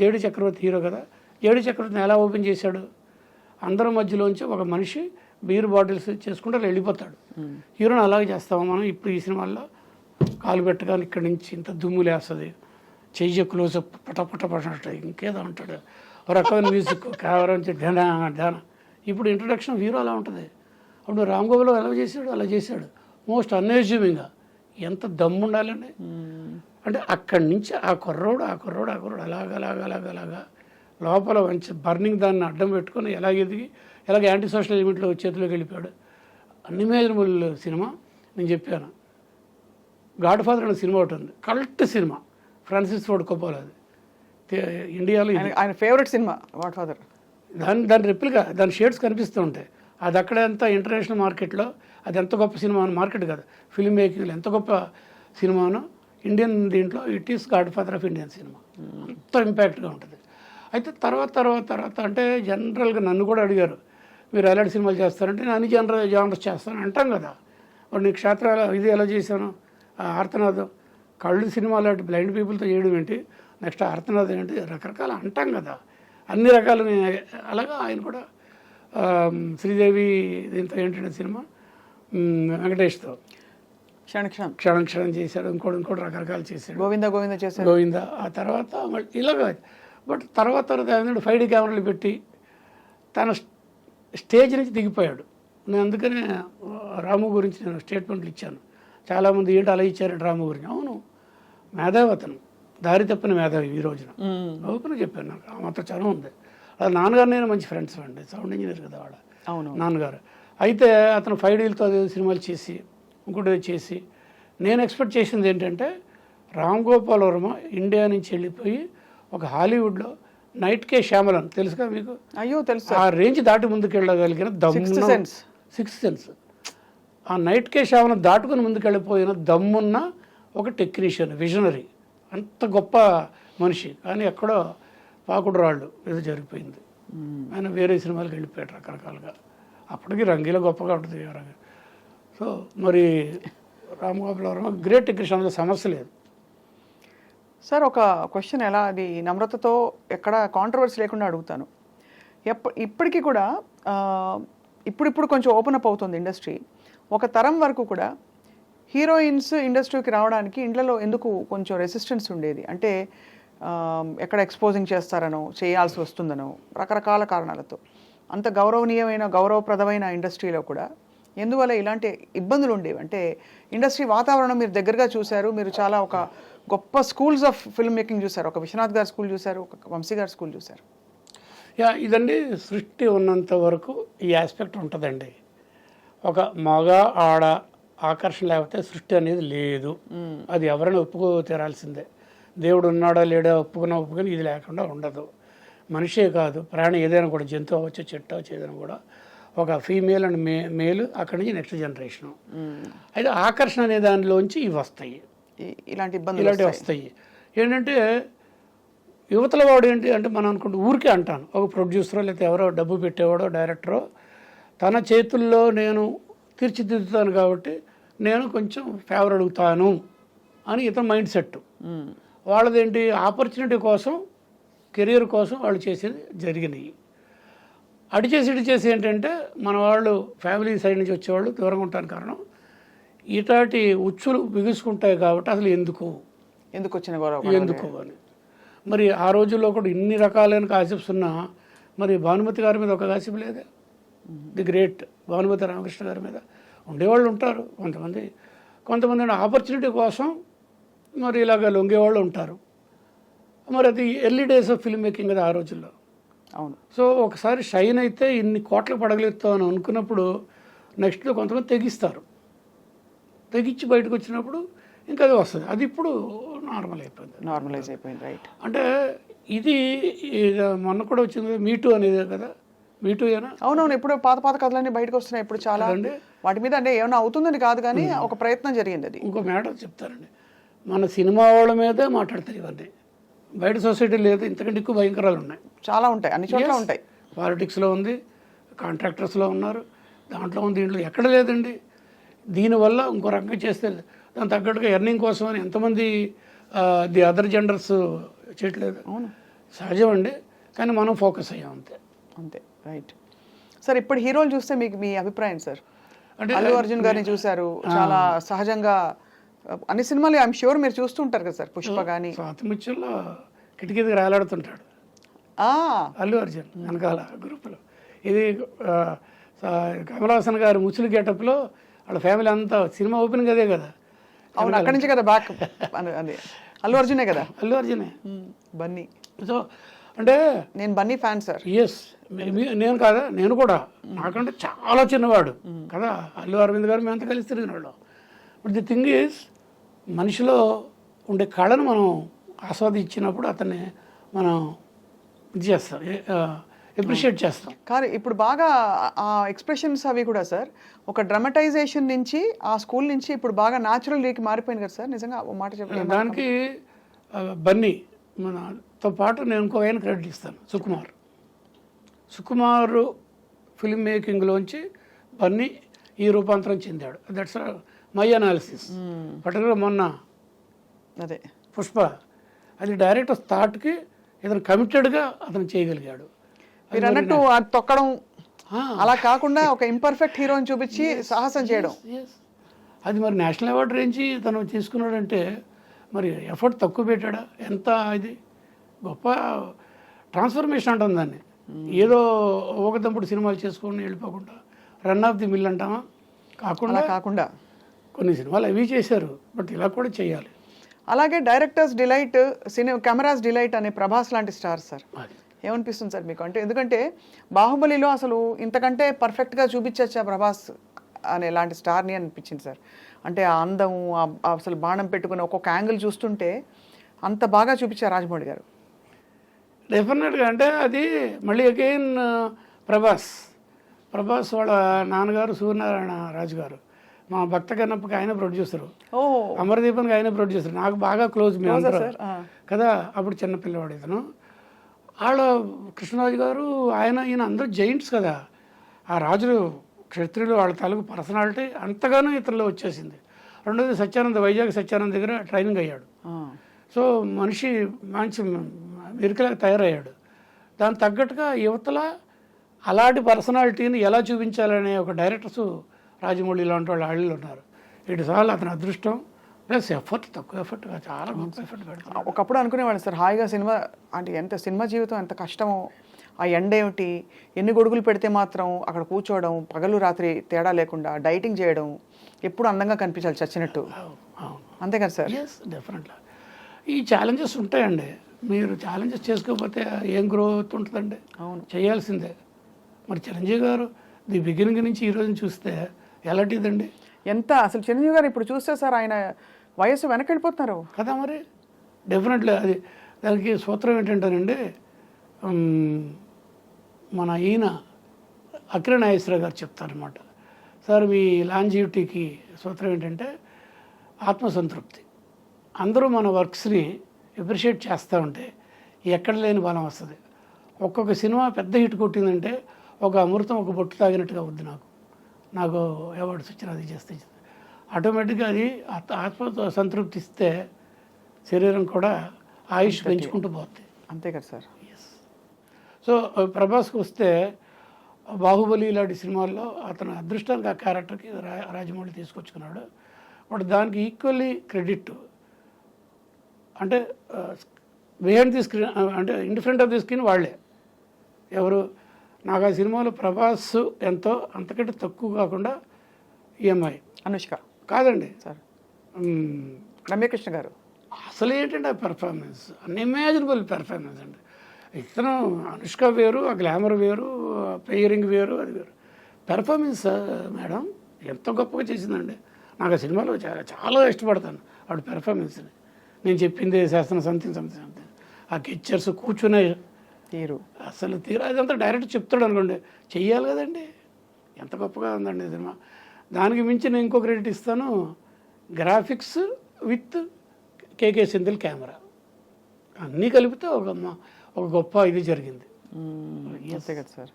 జేడి చక్రవర్తి హీరో కదా, జేడి చక్రవర్తిని ఎలా ఓపెన్ చేశాడు? అందరి మధ్యలోంచి ఒక మనిషి బీర్ బాటిల్స్ చేసుకుంటే వెళ్ళిపోతాడు. హీరోని అలాగే చేస్తాము మనం. ఇప్పుడు ఈ సినిమాల్లో కాలు పెట్టగానే ఇక్కడి నుంచి ఇంత దుమ్ము లేస్తుంది, చెయ్యి క్లోజప్ పటపట పట ఇంకేదో ఉంటాడు ఒక రకమైన మ్యూజిక్ కేవలం ధ్యాన ధ్యాన. ఇప్పుడు ఇంట్రడక్షన్ హీరో అలా ఉంటుంది. అప్పుడు రామ్ గోపాల్ ఎలా చేశాడు అలా చేశాడు, మోస్ట్ అన్ఎజ్యూమింగ్గా. ఎంత దమ్ము ఉండాలండి. అంటే అక్కడి నుంచి ఆ కుర్రోడు అలాగా లోపల మంచి బర్నింగ్ దాన్ని అడ్డం పెట్టుకొని ఎలాగ ఎదిగి ఎలాగ యాంటీ సోషల్ ఎలిమెంట్లో చేతిలోకి వెళ్ళిపోయాడు. Unimaginable cinema. నేను చెప్పాను, గాడ్ ఫాదర్ అనే సినిమా ఒకటి ఉంది, కల్ట్ సినిమా, ఫ్రాన్సిస్ ఫోర్డ్ కొప్పోలా. అది ఇండియాలో ఆయన ఫేవరెట్ సినిమా గాడ్ ఫాదర్. దాని రెప్లికా, దాని షేడ్స్ కనిపిస్తూ ఉంటాయి. అది అక్కడ ఎంత ఇంటర్నేషనల్ మార్కెట్లో అది ఎంత గొప్ప సినిమా, మార్కెట్ కాదు, ఫిల్మ్ మేకింగ్లో ఎంత గొప్ప సినిమానో ఇండియన్ దీంట్లో it is God father of Indian cinema. అంత ఇంపాక్ట్గా ఉంటుంది. అయితే తర్వాత అంటే జనరల్గా నన్ను కూడా అడిగారు, మీరు ఎలాంటి సినిమాలు చేస్తారంటే నేను అన్ని జానర్స్ చేస్తాను అంటాం కదా. నీ క్షేత్రాల ఇది ఎలా చేశాను, ఆర్తనాదం, కళ్ళు సినిమా లాంటి బ్లైండ్ పీపుల్తో చేయడం ఏంటి, నెక్స్ట్ ఆర్తనాదం ఏంటి, రకరకాల అంటాం కదా, అన్ని రకాలు. అలాగా ఆయన కూడా శ్రీదేవి దీంతో ఏంటంటే సినిమా వెంకటేష్తో క్షణం చేశాడు, ఇంకోటి రకరకాలు చేశాడు, గోవింద చేశాడు, గోవింద. ఆ తర్వాత మళ్ళీ ఇలాగా. బట్ తర్వాత ఏంటంటే 5D కెమెరాలు పెట్టి తన స్టేజ్ నుంచి దిగిపోయాడు. నేను అందుకనే రాము గురించి నేను స్టేట్మెంట్లు ఇచ్చాను. చాలామంది ఏంటి అలా ఇచ్చారంటే రాము గురించి. అవును, మేధావి అతను, దారి తప్పిన మేధావి ఈ రోజున. ఓపెన్ చెప్పాను, నాకు ఆ మాత్రం చదువు ఉంది. అలా నాన్నగారు నేను మంచి ఫ్రెండ్స్ అండి, సౌండ్ ఇంజనీర్ కదా వాడు, అవును నాన్నగారు. అయితే అతను 5Dలతో సినిమాలు చేసి ఇంకోటి చేసి, నేను ఎక్స్పెక్ట్ చేసింది ఏంటంటే రామ్ గోపాల్ వర్మ ఇండియా నుంచి వెళ్ళిపోయి ఒక హాలీవుడ్లో నైట్ కే శ్యామలన్ తెలుసు కదా మీకు? అయ్యో తెలుసు. ఆ రేంజ్ దాటి ముందుకు వెళ్ళగలిగిన సిక్స్త్ సెన్స్, ఆ నైట్ కే శ్యామలన్ దాటుకుని ముందుకు వెళ్ళిపోయిన దమ్మున్న ఒక టెక్నీషియన్, విజనరీ, అంత గొప్ప మనిషి. కానీ ఎక్కడో పాకుడు రాళ్ళు ఏదో జరిగిపోయింది. ఆయన వేరే సినిమాలకు వెళ్ళిపోయాడు రకరకాలుగా. అప్పటికి రంగీలో గొప్పగా ఉంటుంది. సో మరి రామ్ గోపాల్ వర్మ గ్రేట్ టెక్నీషియన్, అందులో సమస్య లేదు. సార్ ఒక క్వశ్చన్, ఎలా అది నమ్రతతో ఎక్కడ కాంట్రవర్సీ లేకుండా అడుగుతాను. ఇప్పటికీ కూడా ఇప్పుడు కొంచెం ఓపెన్ అప్ అవుతుంది ఇండస్ట్రీ. ఒక తరం వరకు కూడా హీరోయిన్స్ ఇండస్ట్రీకి రావడానికి ఇండ్లలో ఎందుకు కొంచెం రెసిస్టెన్స్ ఉండేది. అంటే ఎక్కడ ఎక్స్పోజింగ్ చేస్తారనో, చేయాల్సి వస్తుందనో, రకరకాల కారణాలతో. అంత గౌరవప్రదమైన ఇండస్ట్రీలో కూడా ఎందువల్ల ఇలాంటి ఇబ్బందులు ఉండేవి. అంటే ఇండస్ట్రీ వాతావరణం మీరు దగ్గరగా చూశారు, మీరు చాలా ఒక గొప్ప స్కూల్స్ ఆఫ్ ఫిల్మ్ మేకింగ్ చూశారు. ఒక విశ్వనాథ్ గారి స్కూల్ చూశారు, ఒక వంశీ గారి స్కూల్ చూశారు. ఇదండి సృష్టి ఉన్నంత వరకు ఈ ఆస్పెక్ట్ ఉంటుందండి. ఒక మగ ఆడ ఆకర్షణ లేకపోతే సృష్టి అనేది లేదు. అది ఎవరైనా ఒప్పుకో తీరాల్సిందే. దేవుడు ఉన్నాడా లేడా ఒప్పుకుని ఇది లేకుండా ఉండదు. మనిషే కాదు, ప్రాణి ఏదైనా కూడా, జంతువు అవ్వచ్చు, చెట్టు అవ్వచ్చు, ఏదైనా కూడా ఒక ఫీమేల్ అండ్ మేల్, అక్కడి నుంచి నెక్స్ట్ జనరేషను. అయితే ఆకర్షణ అనే దానిలోంచి ఇవి వస్తాయి, ఇలాంటివి వస్తాయి. ఏంటంటే యువతల వాడు ఏంటి అంటే మనం అనుకుంటే ఊరికే అంటాను, ఒక ప్రొడ్యూసరో లేకపోతే ఎవరో డబ్బు పెట్టేవాడో డైరెక్టరో తన చేతుల్లో నేను తీర్చిదిద్దుతాను కాబట్టి నేను కొంచెం ఫేవర్ అడుగుతాను అని ఇతను మైండ్ సెట్. వాళ్ళదేంటి ఆపర్చునిటీ కోసం, కెరీర్ కోసం వాళ్ళు చేసేది జరిగినాయి. అటు చేసి ఏంటంటే మన వాళ్ళు ఫ్యామిలీ సైడ్ నుంచి వచ్చేవాళ్ళు దూరంగా ఉంటాను కారణం ఇటాటి ఉచ్చులు బిగుసుకుంటాయి కాబట్టి అసలు ఎందుకు వచ్చిన గౌరవం ఎందుకు అని. మరి ఆ రోజుల్లో కూడా ఇన్ని రకాలైన కాసిప్స్ ఉన్నా మరి భానుమతి గారి మీద ఒక కాసిప్ లేదే. ది గ్రేట్ భానుమతి రామకృష్ణ గారి మీద ఉండేవాళ్ళు ఉంటారు కొంతమంది ఆపర్చునిటీ కోసం మరి ఇలాగ లొంగేవాళ్ళు ఉంటారు. మరి అది early days of film making కదా ఆ రోజుల్లో. అవును. సో ఒకసారి షైన్ అయితే ఇన్ని కోట్లు పడగలుగుతాం అని అనుకున్నప్పుడు నెక్స్ట్లో కొంతమంది తెగించి బయటకు వచ్చినప్పుడు ఇంకా అది వస్తుంది. అది ఇప్పుడు నార్మలైజ్ అయిపోయింది. రైట్. అంటే ఇది మొన్న కూడా వచ్చింది మీటూ అనేది కదా. మీటూ ఏనా? అవునవును. ఇప్పుడు పాత కథలన్నీ బయటకు వస్తున్నాయి ఇప్పుడు చాలా. వాటి మీద అంటే ఏమైనా అవుతుందని కాదు కానీ ఒక ప్రయత్నం జరిగింది. అది ఇంకో మ్యాటర్ చెప్తారండి, మన సినిమా వాళ్ళ మీదే మాట్లాడతారు ఇవన్నీ. బయట సొసైటీ లేదు, ఇంతకంటే ఎక్కువ భయంకరాలు ఉన్నాయి, చాలా ఉంటాయి, అన్ని చోట్ల ఉంటాయి. పాలిటిక్స్లో ఉంది, కాంట్రాక్టర్స్లో ఉన్నారు, దాంట్లో ఉంది, దీంట్లో ఎక్కడ లేదండి. దీనివల్ల ఇంకో రకంగా చేస్తే దాని తగ్గట్టుగా ఎర్నింగ్ కోసం అని ఎంతమంది ది అదర్ జెండర్స్ చేయట్లేదు. అవును, సహజం అండి, కానీ మనం ఫోకస్ అయ్యాం అంతే. రైట్. సార్ ఇప్పుడు హీరోలు చూస్తే మీకు మీ అభిప్రాయం సార్? అంటే అల్లు అర్జున్ గారిని చూశారు, చాలా సహజంగా అన్ని సినిమాలు ఐఎమ్ షూర్ మీరు చూస్తుంటారు కదా సార్, పుష్ప కానీ. స్వాతిముత్యంలో కిటికీ దగ్గర వేలాడుతుంటాడు అల్లు అర్జున్ వెనకాల గ్రూపులో. ఇది కమల్ హాసన్ గారు ముసులు గెటప్లో వాళ్ళ ఫ్యామిలీ అంతా సినిమా ఓపెనింగ్ అదే కదా. అవును, అక్కడి నుంచి కదా బ్యాక్ అదే అల్లు అర్జునే కదా. అల్లు అర్జునే బన్నీ. సో అంటే నేను బన్నీ ఫ్యాన్ సార్. ఎస్, నేను కాదా, నేను కూడా నాకంటే చాలా చిన్నవాడు కదా అల్లు అరవింద్ గారు, మేమంతా కలిసి తిరిగిన వాళ్ళం. బట్ ది థింగ్ ఈజ్, మనిషిలో ఉండే కళను మనం ఆస్వాదించినప్పుడు అతన్ని మనం ఇది చేస్తాం, ఎప్రిషియేట్ చేస్తాం. కానీ ఇప్పుడు బాగా ఆ ఎక్స్ప్రెషన్స్ అవి కూడా సార్ ఒక డ్రమటైజేషన్ నుంచి ఆ స్కూల్ నుంచి ఇప్పుడు బాగా న్యాచురల్ రీకి మారిపోయింది కదా సార్. నిజంగా ఓ మాట చెప్పండి. దానికి బన్నీ మనతో పాటు నేను ఇంకో ఆయన క్రెడిట్ ఇస్తాను, సుకుమార్ ఫిల్మ్ మేకింగ్లోంచి బన్నీ ఈ రూపాంతరం చెందాడు. That's my analysis. పర్టికులర్ మొన్న అదే పుష్ప, అది డైరెక్టర్ థాట్కి ఇతను కమిటెడ్గా అతను చేయగలిగాడు. మీరు అన్నట్టు అది తొక్కడం అలా కాకుండా ఒక ఇంపర్ఫెక్ట్ హీరోని చూపించి సాహసం చేయడం. అది మరి నేషనల్ అవార్డు రేంజ్ తను తీసుకున్నాడంటే మరి ఎఫర్ట్ తక్కువ పెట్టాడా? ఎంత ఇది గొప్ప ట్రాన్స్ఫర్మేషన్ అంటాం దాన్ని. ఏదో ఒకదంపుడు సినిమాలు చేసుకొని వెళ్ళిపోకుండా రన్ ఆఫ్ ది మిల్ అంటామా, కాకుండా కొన్ని సినిమాలు అవి చేశారు, బట్ ఇలా కూడా చేయాలి. అలాగే డైరెక్టర్స్ డిలైట్, కెమెరాస్ డిలైట్ అనే ప్రభాస్ లాంటి స్టార్ సార్. ఏమనిపిస్తుంది సార్ మీకు? అంటే ఎందుకంటే బాహుబలిలో అసలు ఇంతకంటే పర్ఫెక్ట్గా చూపించచ్చా ప్రభాస్ అనే లాంటి స్టార్ని అనిపించింది సార్. అంటే ఆ అందం, అసలు బాణం పెట్టుకుని ఒక్కొక్క యాంగిల్ చూస్తుంటే అంత బాగా చూపించారు రాజమౌళి గారు. డెఫినెట్గా. అంటే అది మళ్ళీ అగైన్ ప్రభాస్ వాళ్ళ నాన్నగారు సూర్యనారాయణ రాజు గారు, మా భక్త కన్నప్పకి ఆయన ప్రొడ్యూసరు, అమరదీపానికి ఆయన ప్రొడ్యూసర్, నాకు బాగా క్లోజ్ మీ అందరూ కదా. అప్పుడు చిన్నపిల్లవాడు ఇతను. వాళ్ళ కృష్ణరాజు గారు ఈయన అందరూ జైంట్స్ కదా. ఆ రాజులు క్షత్రియులు వాళ్ళ తాలూకు పర్సనాలిటీ అంతగానో ఇతరులో వచ్చేసింది. రెండోది సత్యానంద, వైజాగ్ సత్యానంద దగ్గర ట్రైనింగ్ అయ్యాడు. సో మనిషి మంచి మెరికలాగా తయారయ్యాడు. దానికి తగ్గట్టుగా యువతల అలాంటి పర్సనాలిటీని ఎలా చూపించాలనే ఒక డైరెక్టర్స్ రాజమౌళి లాంటి వాళ్ళు ఉన్నారు. ఇటు సార్లు అతని అదృష్టం ప్లస్ ఎఫర్ట్, తక్కువ ఎఫర్ట్, చాలా గొప్ప ఎఫర్ట్ పెడతారు. ఒకప్పుడు అనుకునేవాడు సార్ హాయిగా సినిమా అంటే ఎంత సినిమా జీవితం ఎంత కష్టమో, ఆ ఎండ ఏమిటి, ఎన్ని గొడుగులు పెడితే మాత్రం అక్కడ కూర్చోవడం, పగలు రాత్రి తేడా లేకుండా డైటింగ్ చేయడం, ఎప్పుడు అందంగా కనిపించాలి చచ్చినట్టు, అంతే కదా సార్? ఎస్, డెఫినెట్గా. ఈ ఛాలెంజెస్ ఉంటాయండి. మీరు ఛాలెంజెస్ చేసుకోకపోతే ఏం గ్రోత్ ఉంటుందండి? అవును, చేయాల్సిందే. మరి చిరంజీవి గారు ది బిగినింగ్ నుంచి ఈ రోజుని చూస్తే ఎలాంటిదండి? ఎంత అసలు చిరంజీవి గారు ఇప్పుడు చూస్తే సార్ ఆయన వయసు వెనక్కి వెళ్ళిపోతున్నారు కదా. మరి డెఫినెట్లీ అది దానికి సూత్రం ఏంటంటేనండి, మన ఈయన అఖిల నాగేశ్వరరావు గారు చెప్తారనమాట. సార్ మీ లాంజివిటీకి సూత్రం ఏంటంటే ఆత్మసంతృప్తి. అందరూ మన వర్క్స్ని అప్రిషియేట్ చేస్తూ ఉంటే ఎక్కడ లేని బలం వస్తుంది. ఒక్కొక్క సినిమా పెద్ద హిట్ కొట్టిందంటే ఒక అమృతం ఒక బొట్టు తాగినట్టుగా అవుద్ది. నాకు అవార్డ్స్ వచ్చిన అది చేస్తే ఆటోమేటిక్గా అది ఆత్మ సంతృప్తి ఇస్తే శరీరం కూడా ఆయుష్ పెంచుకుంటూ పోతుంది. అంతే కదా సార్? ఎస్. సో ప్రభాస్కి వస్తే బాహుబలి ఇలాంటి సినిమాల్లో అతను అదృష్టానికి ఆ క్యారెక్టర్కి రాజమౌళి తీసుకొచ్చుకున్నాడు. బట్ దానికి ఈక్వల్లీ క్రెడిట్ అంటే బిహైండ్ ది స్క్రీన్, అంటే in front of the screen వాళ్ళే. ఎవరు? నాకు ఆ సినిమాలో ప్రభాస్ ఎంతో అంతకంటే తక్కువ కాకుండా ఈఎంఐ అనుష్క కాదండి సార్, రమ్యకృష్ణ గారు. అసలు ఏంటంటే ఆ పెర్ఫార్మెన్స్ అన్ఇమాజినబుల్ పెర్ఫార్మెన్స్ అండి. ఇతను అనుష్క వేరు, ఆ గ్లామర్ వేరు, పేరింగ్ వేరు, అది వేరు. పెర్ఫార్మెన్స్ మేడం ఎంత గొప్పగా చేసిందండి. నాకు ఆ సినిమాలో చాలా ఇష్టపడతాను ఆవిడ పెర్ఫార్మెన్స్ని. నేను చెప్పింది శాస్త్రం సంథింగ్. ఆ గెచ్చర్స్ కూర్చునే తీరు, అసలు అదంతా డైరెక్ట్ చెప్తాడు అనుకోండి, చెయ్యాలి కదండి. ఎంత గొప్పగా ఉందండి సినిమా. దానికి మించి నేను ఇంకో క్రెడిట్ ఇస్తాను, graphics with KK Sindhil camera అన్నీ కలిపితే ఒక గొప్ప ఇది జరిగింది. అంతే కదా సార్?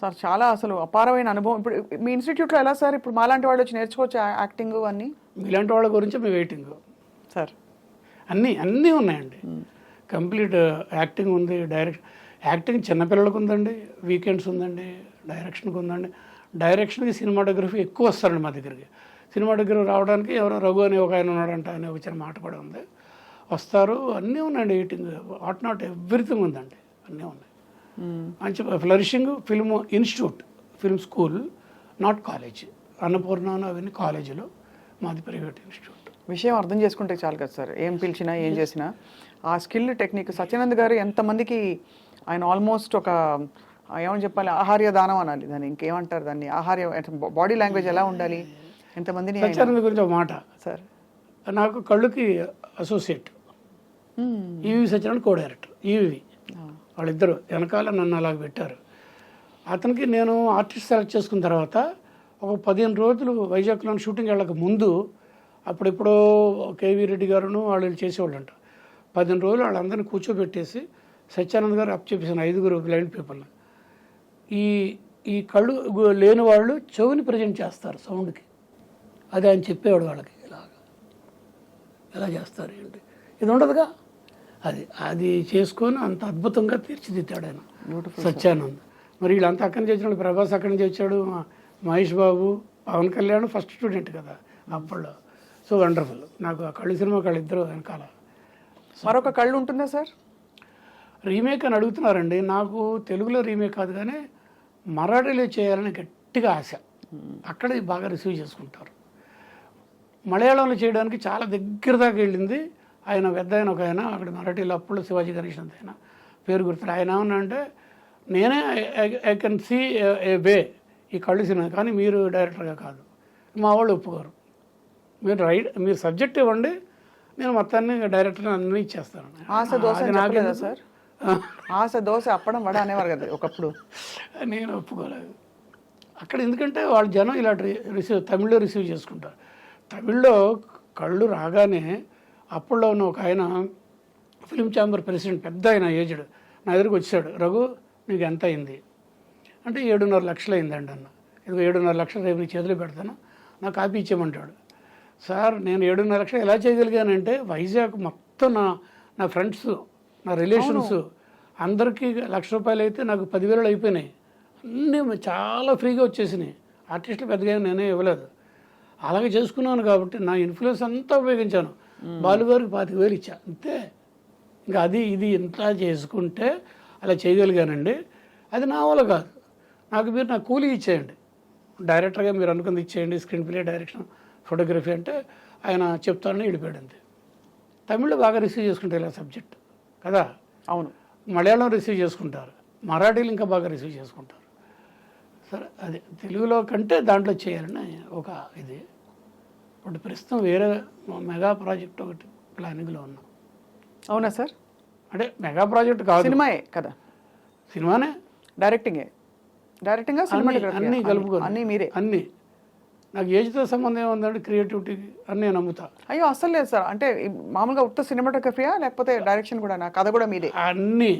సార్ చాలా అసలు అపారమైన అనుభవం. ఇప్పుడు మీ ఇన్స్టిట్యూట్లో ఎలా సార్ ఇప్పుడు మాలాంటి వాళ్ళు వచ్చి నేర్చుకోవచ్చు యాక్టింగ్ అన్నీ? మీలాంటి వాళ్ళ గురించి మీ వెయిటింగ్ సార్. అన్నీ ఉన్నాయండి. కంప్లీట్ యాక్టింగ్ ఉంది, యాక్టింగ్ చిన్నపిల్లలకు ఉందండి, వీకెండ్స్ ఉందండి, డైరెక్షన్కి ఉందండి. డైరెక్షన్కి సినిమాటోగ్రఫీ ఎక్కువ వస్తారండి మా దగ్గరికి. సినిమా దగ్గర రావడానికి ఎవరో రఘు అని ఒక ఆయన ఉన్నాడంట అని వచ్చిన మాట కూడా ఉంది. వస్తారు, అన్నీ ఉన్నాయండి, ఎడిటింగ్ నాట్ ఎవ్రీథింగ్ ఉందండి, అన్నీ ఉన్నాయి. మంచి flourishing film institute, film school, not college. Annapurna అవన్నీ కాలేజీలో, మాది ప్రైవేట్ ఇన్స్టిట్యూట్. విషయం అర్థం చేసుకుంటే చాలు కదా సార్, ఏం పిలిచినా ఏం చేసినా ఆ స్కిల్ టెక్నిక్. సత్యానంద్ గారు ఎంతమందికి ఆయన ఆల్మోస్ట్ ఒక ఏమని చెప్పాలి, ఆహార్య దానం అనాలి దాన్ని, ఇంకేమంటారు దాన్ని, ఆహార్య బాడీ లాంగ్వేజ్ ఎలా ఉండాలి, ఎంతమందిని సత్యానంద్ గురించి ఒక మాట సార్. నాకు కళ్ళుకి అసోసియేట్ ఈవి సత్యానంద్ కో డైరెక్టర్, ఈవి వాళ్ళిద్దరు వెనకాల నన్ను అలాగ పెట్టారు. అతనికి నేను ఆర్టిస్ట్ సెలెక్ట్ చేసుకున్న తర్వాత ఒక 15 రోజులు వైజాగ్లో షూటింగ్ వెళ్ళక ముందు, అప్పుడెప్పుడో కేవీ రెడ్డి గారును వాళ్ళు చేసేవాళ్ళంట. 15 రోజులు వాళ్ళందరినీ కూర్చోబెట్టేసి సత్యానంద్ గారు అప్ చెప్పేసాను 5 బ్లైండ్ పీపుల్ని. ఈ కళ్ళు లేని వాళ్ళు చెవిని ప్రజెంట్ చేస్తారు సౌండ్కి, అది ఆయన చెప్పేవాడు వాళ్ళకి, ఎలా చేస్తారు ఏంటి, ఇది ఉండదుగా, అది చేసుకొని అంత అద్భుతంగా తీర్చిదిద్దాడు ఆయన సత్యానంద్. మరి వీళ్ళంతా అక్కడి నుంచి వచ్చినాడు, ప్రభాస్ అక్కడి నుంచి వచ్చాడు, మహేష్ బాబు, పవన్ కళ్యాణ్ ఫస్ట్ స్టూడెంట్ కదా అప్పట్లో. So wonderful. నాకు ఆ కళ్ళు సినిమా ఇద్దరు వెనకాల. మరొక కళ్ళు ఉంటుందా సార్? రీమేక్ అని అడుగుతున్నారండి. నాకు తెలుగులో రీమేక్ కాదు కానీ మరాఠీలో చేయాలని గట్టిగా ఆశ. అక్కడ బాగా రిసీవ్ చేసుకుంటారు. మలయాళంలో చేయడానికి చాలా దగ్గర దాకా వెళ్ళింది. ఆయన పెద్ద ఆయన ఒక ఆయన అక్కడ మరాఠీలో అప్పుడు శివాజీ గణేశన్ ఆయన పేరు గుర్తు. ఆయన ఏమన్నా అంటే నేనే ఐ కెన్ సీ ఏ వే ఈ కళ్ళు సినిమా, కానీ మీరు డైరెక్టర్గా కాదు. మా వాళ్ళు ఒప్పుకోరు. మీరు సబ్జెక్ట్ ఇవ్వండి, నేను మొత్తాన్ని డైరెక్టర్ అన్నీ ఇచ్చేస్తాను. ఆశ దోశ చెప్పలేదా సార్? ఆశ దోశ అప్పడం వడ అనేవారు కదా ఒకప్పుడు. నేను ఒప్పుకోలేదు అక్కడ, ఎందుకంటే వాళ్ళ జనం ఇలా తమిళ్లో రిసీవ్ చేసుకుంటారు. తమిళ్లో కళ్ళు రాగానే అప్పుల్లో ఉన్న ఒక ఆయన ఫిల్మ్ ఛాంబర్ ప్రెసిడెంట్, పెద్ద ఆయన ఏజ్డ్, నా దగ్గరికి వచ్చాడు. రఘు నీకు ఎంత అయింది అంటే 7.5 లక్షలు అయిందండి అన్న. ఇదిగో 7.5 లక్షలు రేపు నీ చేతిలో పెడతాను, నాకు కాపీ ఇచ్చేయమంటాడు. సార్ నేను 7.5 లక్షలు ఎలా చేయగలిగానంటే వైజాగ్ మొత్తం నా ఫ్రెండ్స్, నా రిలేషన్స్ అందరికీ ₹1,00,000 అయితే నాకు 10,000 అయిపోయినాయి. అన్నీ చాలా ఫ్రీగా వచ్చేసినాయి. ఆర్టిస్టులు పెద్దగా నేనే ఇవ్వలేదు. అలాగే చేసుకున్నాను కాబట్టి నా ఇన్ఫ్లుయెన్స్ అంతా ఉపయోగించాను. బాలుగారికి 25,000 ఇచ్చా అంతే. ఇంకా ఇది ఇంత చేసుకుంటే అలా చేయగలిగానండి. అది నా వల్ల కాదు. మీరు నా కూలీ ఇచ్చేయండి, డైరెక్టర్గా మీరు అనుకుంది ఇచ్చేయండి, స్క్రీన్ ప్లే, డైరెక్షన్, ఫోటోగ్రఫీ అంటే ఆయన చెప్తానని వెళ్ళిపోయాడు అంతే. తమిళ్లో బాగా రిసీవ్ చేసుకుంటారు ఇలా సబ్జెక్ట్ కదా. అవును. మలయాళం రిసీవ్ చేసుకుంటారు, మరాఠీలు ఇంకా బాగా రిసీవ్ చేసుకుంటారు. సరే, అది తెలుగులో కంటే దాంట్లో చేయాలని ఒక ఇది. ఇప్పుడు ప్రస్తుతం వేరే మెగా ప్రాజెక్ట్ ఒకటి ప్లానింగ్లో ఉన్నాం. అవునా సార్? అంటే మెగా ప్రాజెక్ట్ కాదు, సినిమాయే కదా. సినిమానే, డైరెక్టింగే, అన్నీ కలుపుకొని అన్నీ మీరే. అన్నీ నాకు ఏజ్తో సంబంధం ఏముందంటే క్రియేటివిటీకి అన్నీ నమ్ముతా. అయ్యో అస్సలు లేదు సార్. అంటే మామూలుగా ఉత్త సినిమాటోగ్రఫీయా లేకపోతే డైరెక్షన్ కూడా, నా కథ కూడా మీదే? అన్నీ.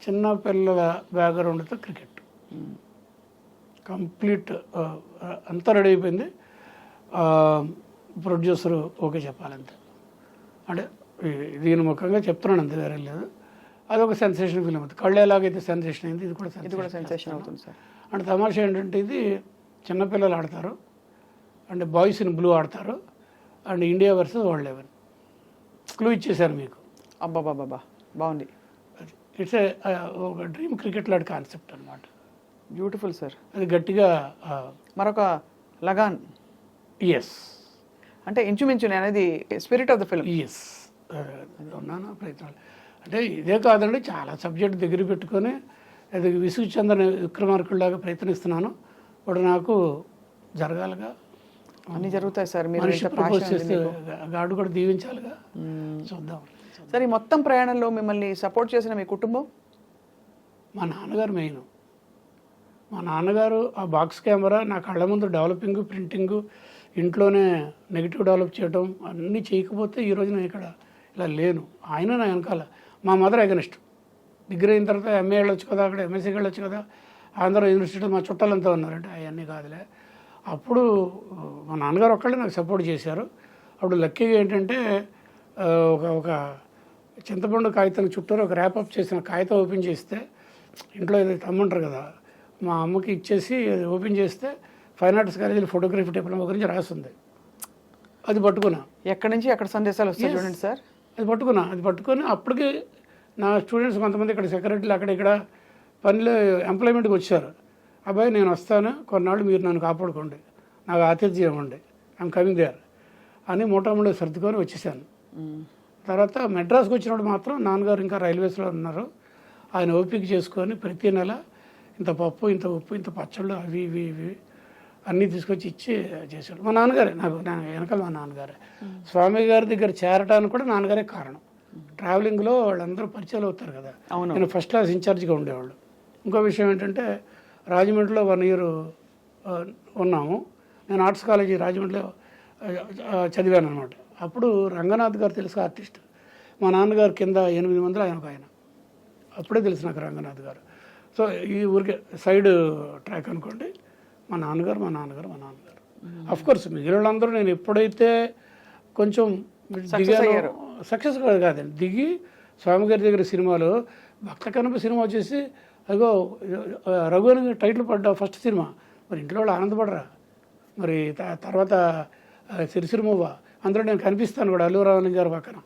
చిన్న పిల్లల బ్యాక్గ్రౌండ్తో క్రికెట్ కంప్లీట్ అంతా రెడీ అయిపోయింది. ప్రొడ్యూసరు ఓకే చెప్పాలంతే. అంటే దీని ముఖంగా చెప్తున్నాను అంతే, వేరే లేదు. అదొక సెన్సేషన్ ఫిల్మ్ అవుతుంది. కళ్ళు ఎలాగైతే సెన్సేషన్ అయింది, ఇది కూడా సెన్సేషన్ అవుతుంది సార్. అంటే తమాషా ఏంటంటే ఇది చిన్నపిల్లలు ఆడతారు, అంటే బాయ్స్ ఇన్ బ్లూ ఆడతారు, and India versus world 11. Clue ఇచ్చేసారు మీకు. అబ్బాబాబా, బాగుంది. ఇట్స్ ఒక డ్రీమ్ క్రికెట్ లాంటి కాన్సెప్ట్ అనమాట. Beautiful sir. అది గట్టిగా. మరొక లగాన్. ఎస్, అంటే ఇంచుమించు నేను అనేది spirit of the film. Yes, ఉన్నాను ప్రయత్నాలు. అంటే ఇదే కాదండి, చాలా సబ్జెక్ట్ దగ్గర పెట్టుకొని అది విసుగు చెందని విక్రమార్కుల్లాగా ప్రయత్నిస్తున్నాను. ఇప్పుడు నాకు జరగాలిగా, అన్నీ జరుగుతాయి సార్. మీరు ప్రపోజ్ చేస్తే గాడు కూడా దీవించాలిగా, చూద్దాం. సార్, ఈ మొత్తం ప్రయాణంలో మిమ్మల్ని సపోర్ట్ చేసిన మీ కుటుంబం? మా నాన్నగారు మెయిన్. మా నాన్నగారు ఆ బాక్స్ కెమెరా నా కళ్ళ ముందు డెవలపింగ్, ప్రింటింగు, ఇంట్లోనే నెగిటివ్ డెవలప్ చేయడం అన్నీ చేయకపోతే ఈరోజు నేను ఇక్కడ ఇలా లేను. ఆయన నా వెనకాల. మా మదర్ అగెనిస్ట్. డిగ్రీ అయిన తర్వాత ఎంఏ వెళ్ళొచ్చు కదా, అక్కడ ఎంఎస్సీకి వెళ్ళొచ్చు కదా, ఆంధ్ర యూనివర్సిటీలో మా చుట్టాలంతా ఉన్నారంటే అవన్నీ కాదులే. అప్పుడు మా నాన్నగారు ఒక్కళ్ళే నాకు సపోర్ట్ చేశారు. అప్పుడు లక్కీగా ఏంటంటే ఒక చింతపండు కాగితం చుట్టూరు ఒక ర్యాపప్ చేసిన కాగితం ఓపెన్ చేస్తే, ఇంట్లో ఏదైతే అమ్మంటారు కదా, మా అమ్మకి ఇచ్చేసి ఓపెన్ చేస్తే ఫైన్ ఆర్ట్స్ కాలేజీలో ఫోటోగ్రఫీ డిప్లొమా గురించి రాస్తుంది. అది పట్టుకున్నా. ఎక్కడి నుంచి ఎక్కడ సందేశాలు వస్తాయి చూడండి సార్. అది పట్టుకొని అప్పటికి నా స్టూడెంట్స్ కొంతమంది ఇక్కడ సెక్రటరీలు అక్కడ ఇక్కడ పనిలో ఎంప్లాయ్మెంట్కి వచ్చారు. అబ్బాయి నేను వస్తాను, కొన్నాళ్ళు మీరు నన్ను కాపాడుకోండి, నాకు ఆతిథ్యం ఇవ్వండి, ఐఎమ్ కమింగ్ దేర్ అని మూటముడు సర్దుకొని వచ్చేసాను. తర్వాత మెడ్రాస్కి వచ్చినప్పుడు మాత్రం నాన్నగారు ఇంకా రైల్వేస్లో ఉన్నారు. ఆయన ఓపిక చేసుకొని ప్రతి నెల ఇంత పప్పు, ఇంత ఉప్పు, ఇంత పచ్చళ్ళు, అవి ఇవి ఇవి అన్నీ తీసుకొచ్చి ఇచ్చి చేశాడు. మా నాన్నగారే నాకు వెనకాల మా నాన్నగారే. స్వామి గారి దగ్గర చేరడానికి కూడా నాన్నగారే కారణం. ట్రావెలింగ్లో వాళ్ళందరూ పరిచయాలు అవుతారు కదా, నేను ఫస్ట్ క్లాస్ ఇన్ఛార్జ్గా ఉండేవాళ్ళు. ఇంకో విషయం ఏంటంటే రాజమండ్రిలో 1 year ఉన్నాము. నేను ఆర్ట్స్ కాలేజీ రాజమండ్రిలో చదివాను అనమాట. అప్పుడు రంగనాథ్ గారు తెలుసు, ఆర్టిస్ట్. మా నాన్నగారు కింద 8 మందిలో ఆయన అప్పుడే తెలుసు నాకు రంగనాథ్ గారు. సో ఈ ఊరికే సైడ్ ట్రాక్ అనుకోండి, మా నాన్నగారు అఫ్కోర్స్ మిగిలిన వాళ్ళందరూ నేను ఎప్పుడైతే కొంచెం దిగాను, సక్సెస్ కాదండి, దిగి స్వామి గారి దగ్గర సినిమాలో భక్త కనుక సినిమా వచ్చేసి అదిగో రఘు అని టైటిల్ పడ్డా ఫస్ట్ సినిమా. మరి ఇంట్లో వాళ్ళు ఆనందపడరా? మరి తర్వాత సిరిసిరిమవ్వ, అందులో నేను కనిపిస్తాను కూడా అల్లు రామలింగ గారి పక్కన.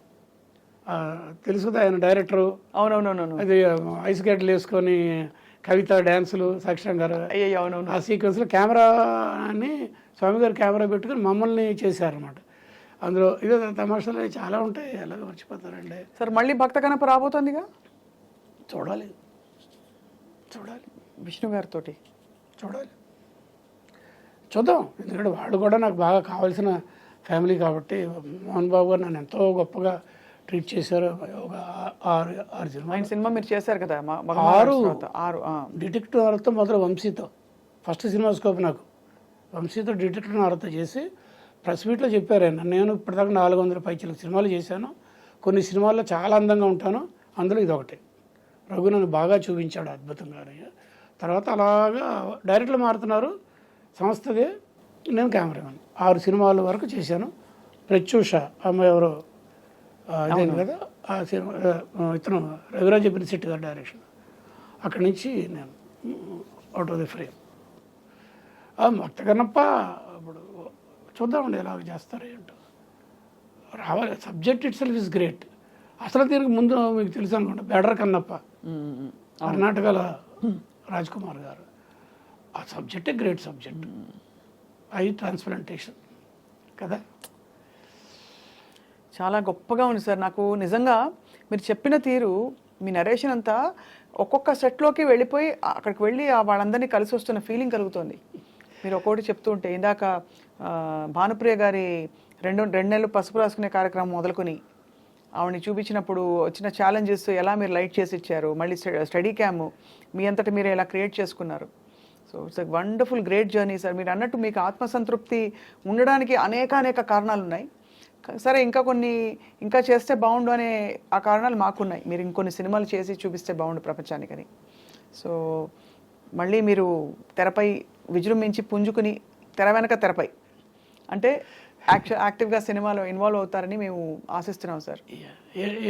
తెలుసు కదా ఆయన డైరెక్టరు. అవునవునవును. అది ఐస్ గడ్డలు వేసుకొని కవిత డ్యాన్సులు, సాక్షి గారు ఆ సీక్వెన్స్లో కెమెరాని స్వామి గారు కెమెరా పెట్టుకుని మమ్మల్ని చేశారనమాట. అందులో ఇదే తమాషాలు చాలా ఉంటాయి, ఎలాగ మర్చిపోతారండి. సార్ మళ్ళీ భక్త కనప రాబోతుందిగా, చూడాలి విష్ణు గారితో చూద్దాం. ఎందుకంటే వాళ్ళు కూడా నాకు బాగా కావాల్సిన ఫ్యామిలీ కాబట్టి. మోహన్ బాబు గారు నన్ను ఎంతో గొప్పగా ట్రీట్ చేశారు. ఒక 6 సినిమా మీరు చేశారు కదా, 6 డిటెక్టివ్ నారతో మొదలు వంశీతో ఫస్ట్ సినిమా స్కోప్ నాకు. వంశీతో డిటెక్టివ్ నారతో చేసి ప్రెస్ మీట్లో చెప్పారు ఆయన, నేను ఇప్పటిదాకా 400 పైచీలకు సినిమాలు చేశాను, కొన్ని సినిమాల్లో చాలా అందంగా ఉంటాను, అందులో ఇది ఒకటి. రఘు నన్ను బాగా చూపించాడు అద్భుతంగా. తర్వాత అలాగా డైరెక్ట్లు మారుతున్నారు, సంస్థదే, నేను కెమెరామెన్. 6 సినిమాల వరకు చేశాను. ప్రత్యూష అమ్మాయి ఎవరో ఇదేను కదా, ఆ సినిమా ఇతను రవిరాజ్ ప్రిన్సిట్ గారు డైరెక్షన్. అక్కడి నుంచి నేను అవుట్ ఆఫ్ ది ఫ్రేమ్. భక్త కన్నప్ప ఇప్పుడు చూద్దామండి ఎలాగ చేస్తారు ఏంటో, రావాలి. Subject it self is great. అసలు దీనికి ముందు మీకు తెలుసు అనుకోండి, బెడర్ కన్నప్ప, కర్ణాటకలో రాజ్ కుమార్ గారు. ఆ సబ్జెక్టే గ్రేట్ సబ్జెక్ట్, ఐ ట్రాన్స్ప్లాంటేషన్ కదా. చాలా గొప్పగా ఉంది సార్. నాకు నిజంగా మీరు చెప్పిన తీరు, మీ నరేషన్ అంతా ఒక్కొక్క సెట్లోకి వెళ్ళిపోయి అక్కడికి వెళ్ళి వాళ్ళందరినీ కలిసి వస్తున్న ఫీలింగ్ కలుగుతుంది. మీరు ఒక్కొక్కటి చెప్తూ ఉంటే, ఇందాక భానుప్రియ గారి 2 నెలలు పసుపు రాసుకునే కార్యక్రమం మొదలుకొని ఆవిడని చూపించినప్పుడు వచ్చిన ఛాలెంజెస్ ఎలా మీరు లైట్ చేసి ఇచ్చారు, మళ్ళీ స్టడీ క్యామ్ మీ అంతటి మీరు ఎలా క్రియేట్ చేసుకున్నారు. So it's a wonderful great journey sir. మీరు అన్నట్టు మీకు ఆత్మసంతృప్తి ఉండడానికి అనేక కారణాలు ఉన్నాయి. సరే ఇంకా చేస్తే బాగుండు అనే ఆ కారణాలు మాకున్నాయి. మీరు ఇంకొన్ని సినిమాలు చేసి చూపిస్తే బాగుండు ప్రపంచానికని. సో మళ్ళీ మీరు తెరపై విజృంభించి పుంజుకుని తెర వెనక తెరపై అంటే యాక్టివ్గా సినిమాలో ఇన్వాల్వ్ అవుతారని మేము ఆశిస్తున్నాం సార్.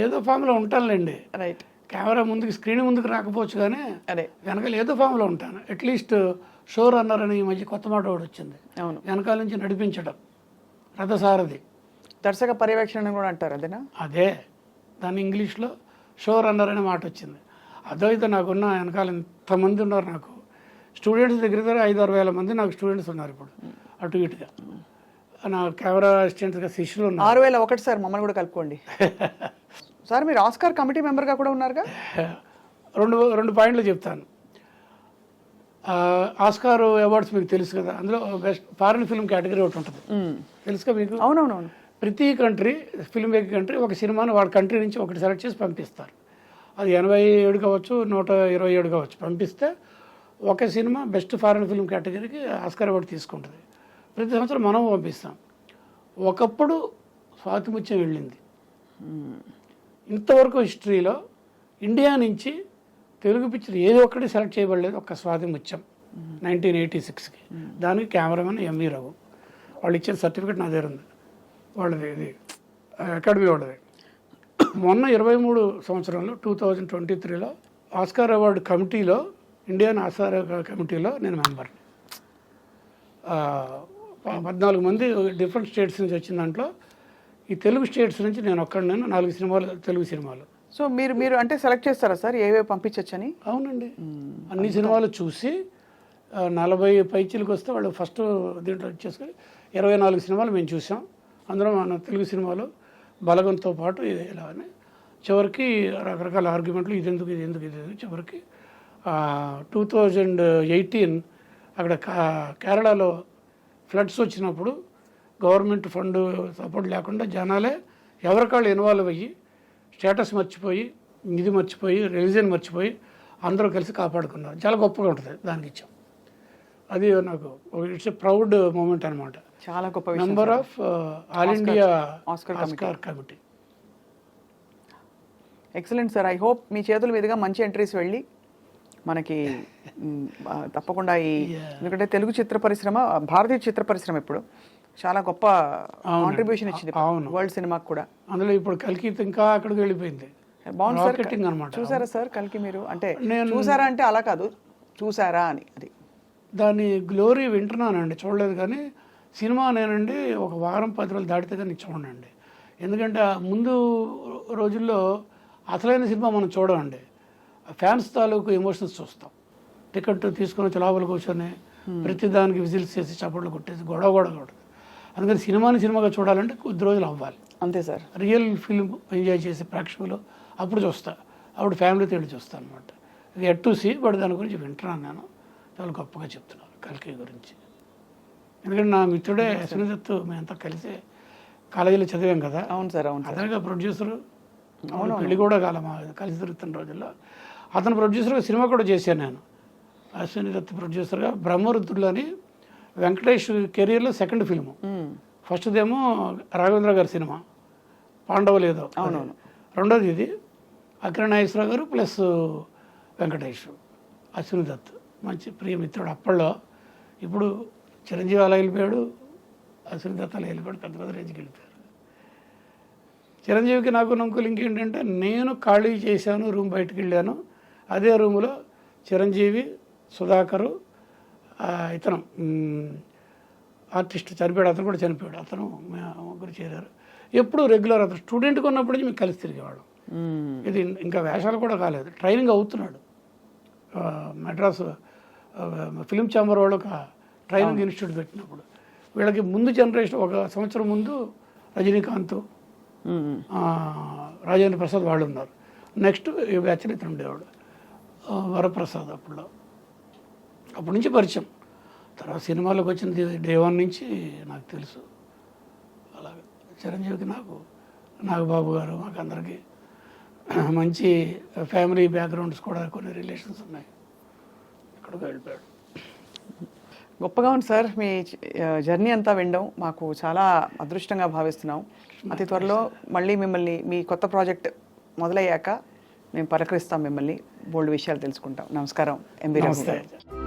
ఏదో ఫామ్లో ఉంటానులేండి. రైట్. కెమెరా ముందుకు, స్క్రీన్ ముందుకు రాకపోవచ్చు కానీ అదే వెనకాల ఏదో ఫామ్లో ఉంటాను. అట్లీస్ట్ షో రన్నర్ అని ఈ మధ్య కొత్త మాట ఒకటి వచ్చింది. అవును, వెనకాల నుంచి నడిపించడం, రథసారథి, దర్శక పర్యవేక్షణ కూడా అంటారు అదేనా? అదే, దాన్ని ఇంగ్లీష్లో షో రన్నర్ అనే మాట వచ్చింది. అదైతే నాకున్న వెనకాల ఎంతమంది ఉన్నారు. నాకు స్టూడెంట్స్ దగ్గర 5-6 వేల మంది నాకు స్టూడెంట్స్ ఉన్నారు ఇప్పుడు, అటు ఇటుగా. నా కెమెరా అసిస్టెంట్స్గా శిష్యులు ఉన్నారు. 6,001 సార్, మమ్మల్ని కూడా కలుపుకోండి సార్. మీరు ఆస్కార్ కమిటీ మెంబర్గా కూడా ఉన్నారుగా. 2 పాయింట్లు చెప్తాను. ఆస్కార్ అవార్డ్స్ మీకు తెలుసు కదా, అందులో బెస్ట్ ఫారిన్ ఫిల్మ్ కేటగిరీ ఒకటి ఉంటుంది, తెలుసుగా మీకు? అవునవునవును. ప్రతి కంట్రీ, ఫిల్మ్ మేకింగ్ కంట్రీ ఒక సినిమాను వాళ్ళ కంట్రీ నుంచి ఒకటి సెలెక్ట్ చేసి పంపిస్తారు. అది 87 కావచ్చు, 127 కావచ్చు. పంపిస్తే ఒక సినిమా బెస్ట్ ఫారిన్ ఫిల్మ్ కేటగిరీకి ఆస్కార్ అవార్డు తీసుకుంటుంది. ప్రతి సంవత్సరం మనం పంపిస్తాం. ఒకప్పుడు స్వాతిముత్యం వెళ్ళింది. ఇంతవరకు హిస్టరీలో ఇండియా నుంచి తెలుగు పిక్చర్ ఏదో ఒకటి సెలెక్ట్ చేయబడలేదు, ఒక్క స్వాతిముత్యం 1986కి. దానికి కెమెరామెన్ ఎంవి రఘు. వాళ్ళు ఇచ్చిన సర్టిఫికేట్ నా దగ్గర ఉంది, వాళ్ళది, ఇది అకాడమీ వాళ్ళది. మొన్న 23 సంవత్సరంలో 2023లో ఆస్కార్ అవార్డు కమిటీలో, ఇండియన్ ఆస్కార్ కమిటీలో నేను మెంబర్ని. 14 మంది డిఫరెంట్ స్టేట్స్ నుంచి వచ్చిన దాంట్లో ఈ తెలుగు స్టేట్స్ నుంచి నేను 4 సినిమాలు తెలుగు సినిమాలు. సో మీరు అంటే సెలెక్ట్ చేస్తారా సార్ ఏవేవి పంపించవచ్చని? అవునండి, అన్ని సినిమాలు చూసి 40 పైచీలకు వస్తే వాళ్ళు ఫస్ట్ దీంట్లో వచ్చేసుకొని 24 సినిమాలు మేము చూసాం. అందులో మన తెలుగు సినిమాలు బలగంతో పాటు ఇలా అని చివరికి రకరకాల ఆర్గ్యుమెంట్లు ఇది ఎందుకు చివరికి 2018 అక్కడ కేరళలో ఫ్లడ్స్ వచ్చినప్పుడు గవర్నమెంట్ ఫండ్ సపోర్ట్ లేకుండా జనాలే ఎవరికాళ్ళు ఇన్వాల్వ్ అయ్యి స్టేటస్ మర్చిపోయి ఇది మర్చిపోయి రిలీజియన్ మర్చిపోయి అందరూ కలిసి కాపాడుకున్నారు. చాలా గొప్పగా ఉంటుంది, దానికి ఇచ్చాం. అది నాకు ఇట్స్ ఎ ప్రౌడ్ మూమెంట్ అనమాట. చాలా గొప్ప member of all India Oscar committee. Excellent sir. I hope మీ చేతుల మీదుగా మంచి ఎంట్రీస్ వెళ్ళి మనకి తప్పకుండా ఎందుకంటే తెలుగు చిత్ర పరిశ్రమ, భారతీయ చిత్ర పరిశ్రమ ఇప్పుడు చాలా గొప్ప కాంట్రిబ్యూషన్ ఇచ్చింది వరల్డ్ సినిమాకి కూడా. అందులో ఇప్పుడు కల్కి ఇంకా అక్కడికి వెళ్ళిపోయింది. బాగుంది సార్. అనమాట. చూసారా సార్ కల్కి మీరు? అంటే చూసారా అంటే అలా కాదు, చూసారా అని. అది దాని గ్లోరీ వింటున్నానండి, చూడలేదు. కానీ సినిమా నేనండి ఒక వారం 10 రోజులు దాటితే కానీ చూడండి. ఎందుకంటే ముందు రోజుల్లో అసలైన సినిమా మనం చూడమండి, ఫ్యాన్స్ తాలూకు ఎమోషన్స్ చూస్తాం. టికెట్ తీసుకుని వచ్చి లోపల కూర్చొని ప్రతి దానికి విజిల్స్ చేసి చప్పట్లు కొట్టేసి గొడవ కొడుతుంది. అందుకని సినిమాగా చూడాలంటే కొద్ది రోజులు అవ్వాలి. అంతే సార్. రియల్ ఫిల్మ్ ఎంజాయ్ చేసే ప్రేక్షకులు అప్పుడు చూస్తా, అప్పుడు ఫ్యామిలీతో వెళ్ళి చూస్తాను అనమాట. ఇది ఎట్ టు సీ. బట్ దాని గురించి వింటున్నాను నేను, చాలా గొప్పగా చెప్తున్నాను కల్కి గురించి. ఎందుకంటే నా మిత్రుడే అశ్విని దత్, మేమంతా కలిసి కాలేజీలో చదివాం కదా. అవును సార్. అవును. అతనిగా ప్రొడ్యూసరు, పెళ్లి కూడా కాల మా కలిసి తిరుగుతున్న రోజుల్లో అతను ప్రొడ్యూసర్గా సినిమా కూడా చేశాను నేను. అశ్విని దత్ ప్రొడ్యూసర్గా బ్రహ్మరుద్రులు అని వెంకటేష్ కెరీర్లో సెకండ్ ఫిల్ము. ఫస్ట్దేమో రాఘవేంద్ర గారి సినిమా పాండవులు ఏదో. అవునవును. రెండోది ఇది అక్కినేని నాగేశ్వరరావు గారు ప్లస్ వెంకటేష్, అశ్విని దత్ మంచి ప్రియమిత్రుడు అప్పట్లో. ఇప్పుడు చిరంజీవి అలా వెళ్ళిపోయాడు, అశ్విని దత్ అలా వెళ్ళిపోయాడు, పెద్ద పెద్ద రేంజ్కి వెళ్ళిపోయారు. చిరంజీవికి నాకు నమ్మకం ఇంకేంటంటే, నేను ఖాళీ చేశాను, రూమ్ బయటకు వెళ్ళాను, అదే రూములో చిరంజీవి, సుధాకరు, ఇతను ఆర్టిస్ట్ చనిపోయాడు, అతను కూడా చనిపోయాడు, అతను ముగ్గురు చేరారు. ఎప్పుడు రెగ్యులర్ అతను స్టూడెంట్గా ఉన్నప్పటి నుంచి మేము కలిసి తిరిగేవాడు. ఇది ఇంకా వేషాలు కూడా కాలేదు, ట్రైనింగ్ అవుతున్నాడు. మెడ్రాస్ ఫిలిం ఛాంబర్ వాళ్ళు ఒక ట్రైనింగ్ ఇన్స్టిట్యూట్ పెట్టినప్పుడు వీళ్ళకి ముందు జనరేషన్ 1 సంవత్సరం ముందు రజనీకాంత్, రాజేంద్ర ప్రసాద్ వాళ్ళు ఉన్నారు. నెక్స్ట్ బ్యాచ్లో ఇతను ఉండేవాడు వరప్రసాద్. అప్పటి నుంచి పరిచయం. తర్వాత సినిమాలోకి వచ్చింది డే 1 నుంచి నాకు తెలుసు. అలాగే చిరంజీవికి నాకు బాబు గారు మాకు అందరికీ మంచి ఫ్యామిలీ బ్యాక్గ్రౌండ్స్ కూడా కొన్ని రిలేషన్స్ ఉన్నాయి. ఇక్కడికి వెళ్ళిపోయాడు. గొప్పగా ఉంది సార్ మీ జర్నీ అంతా వినడం, మాకు చాలా అదృష్టంగా భావిస్తున్నాం. అతి త్వరలో మళ్ళీ మిమ్మల్ని మీ కొత్త ప్రాజెక్ట్ మొదలయ్యాక మేము పలకరిస్తాం, మిమ్మల్ని బోల్డ్ విషయాలు తెలుసుకుంటాం. నమస్కారం ఎంబీ రావు.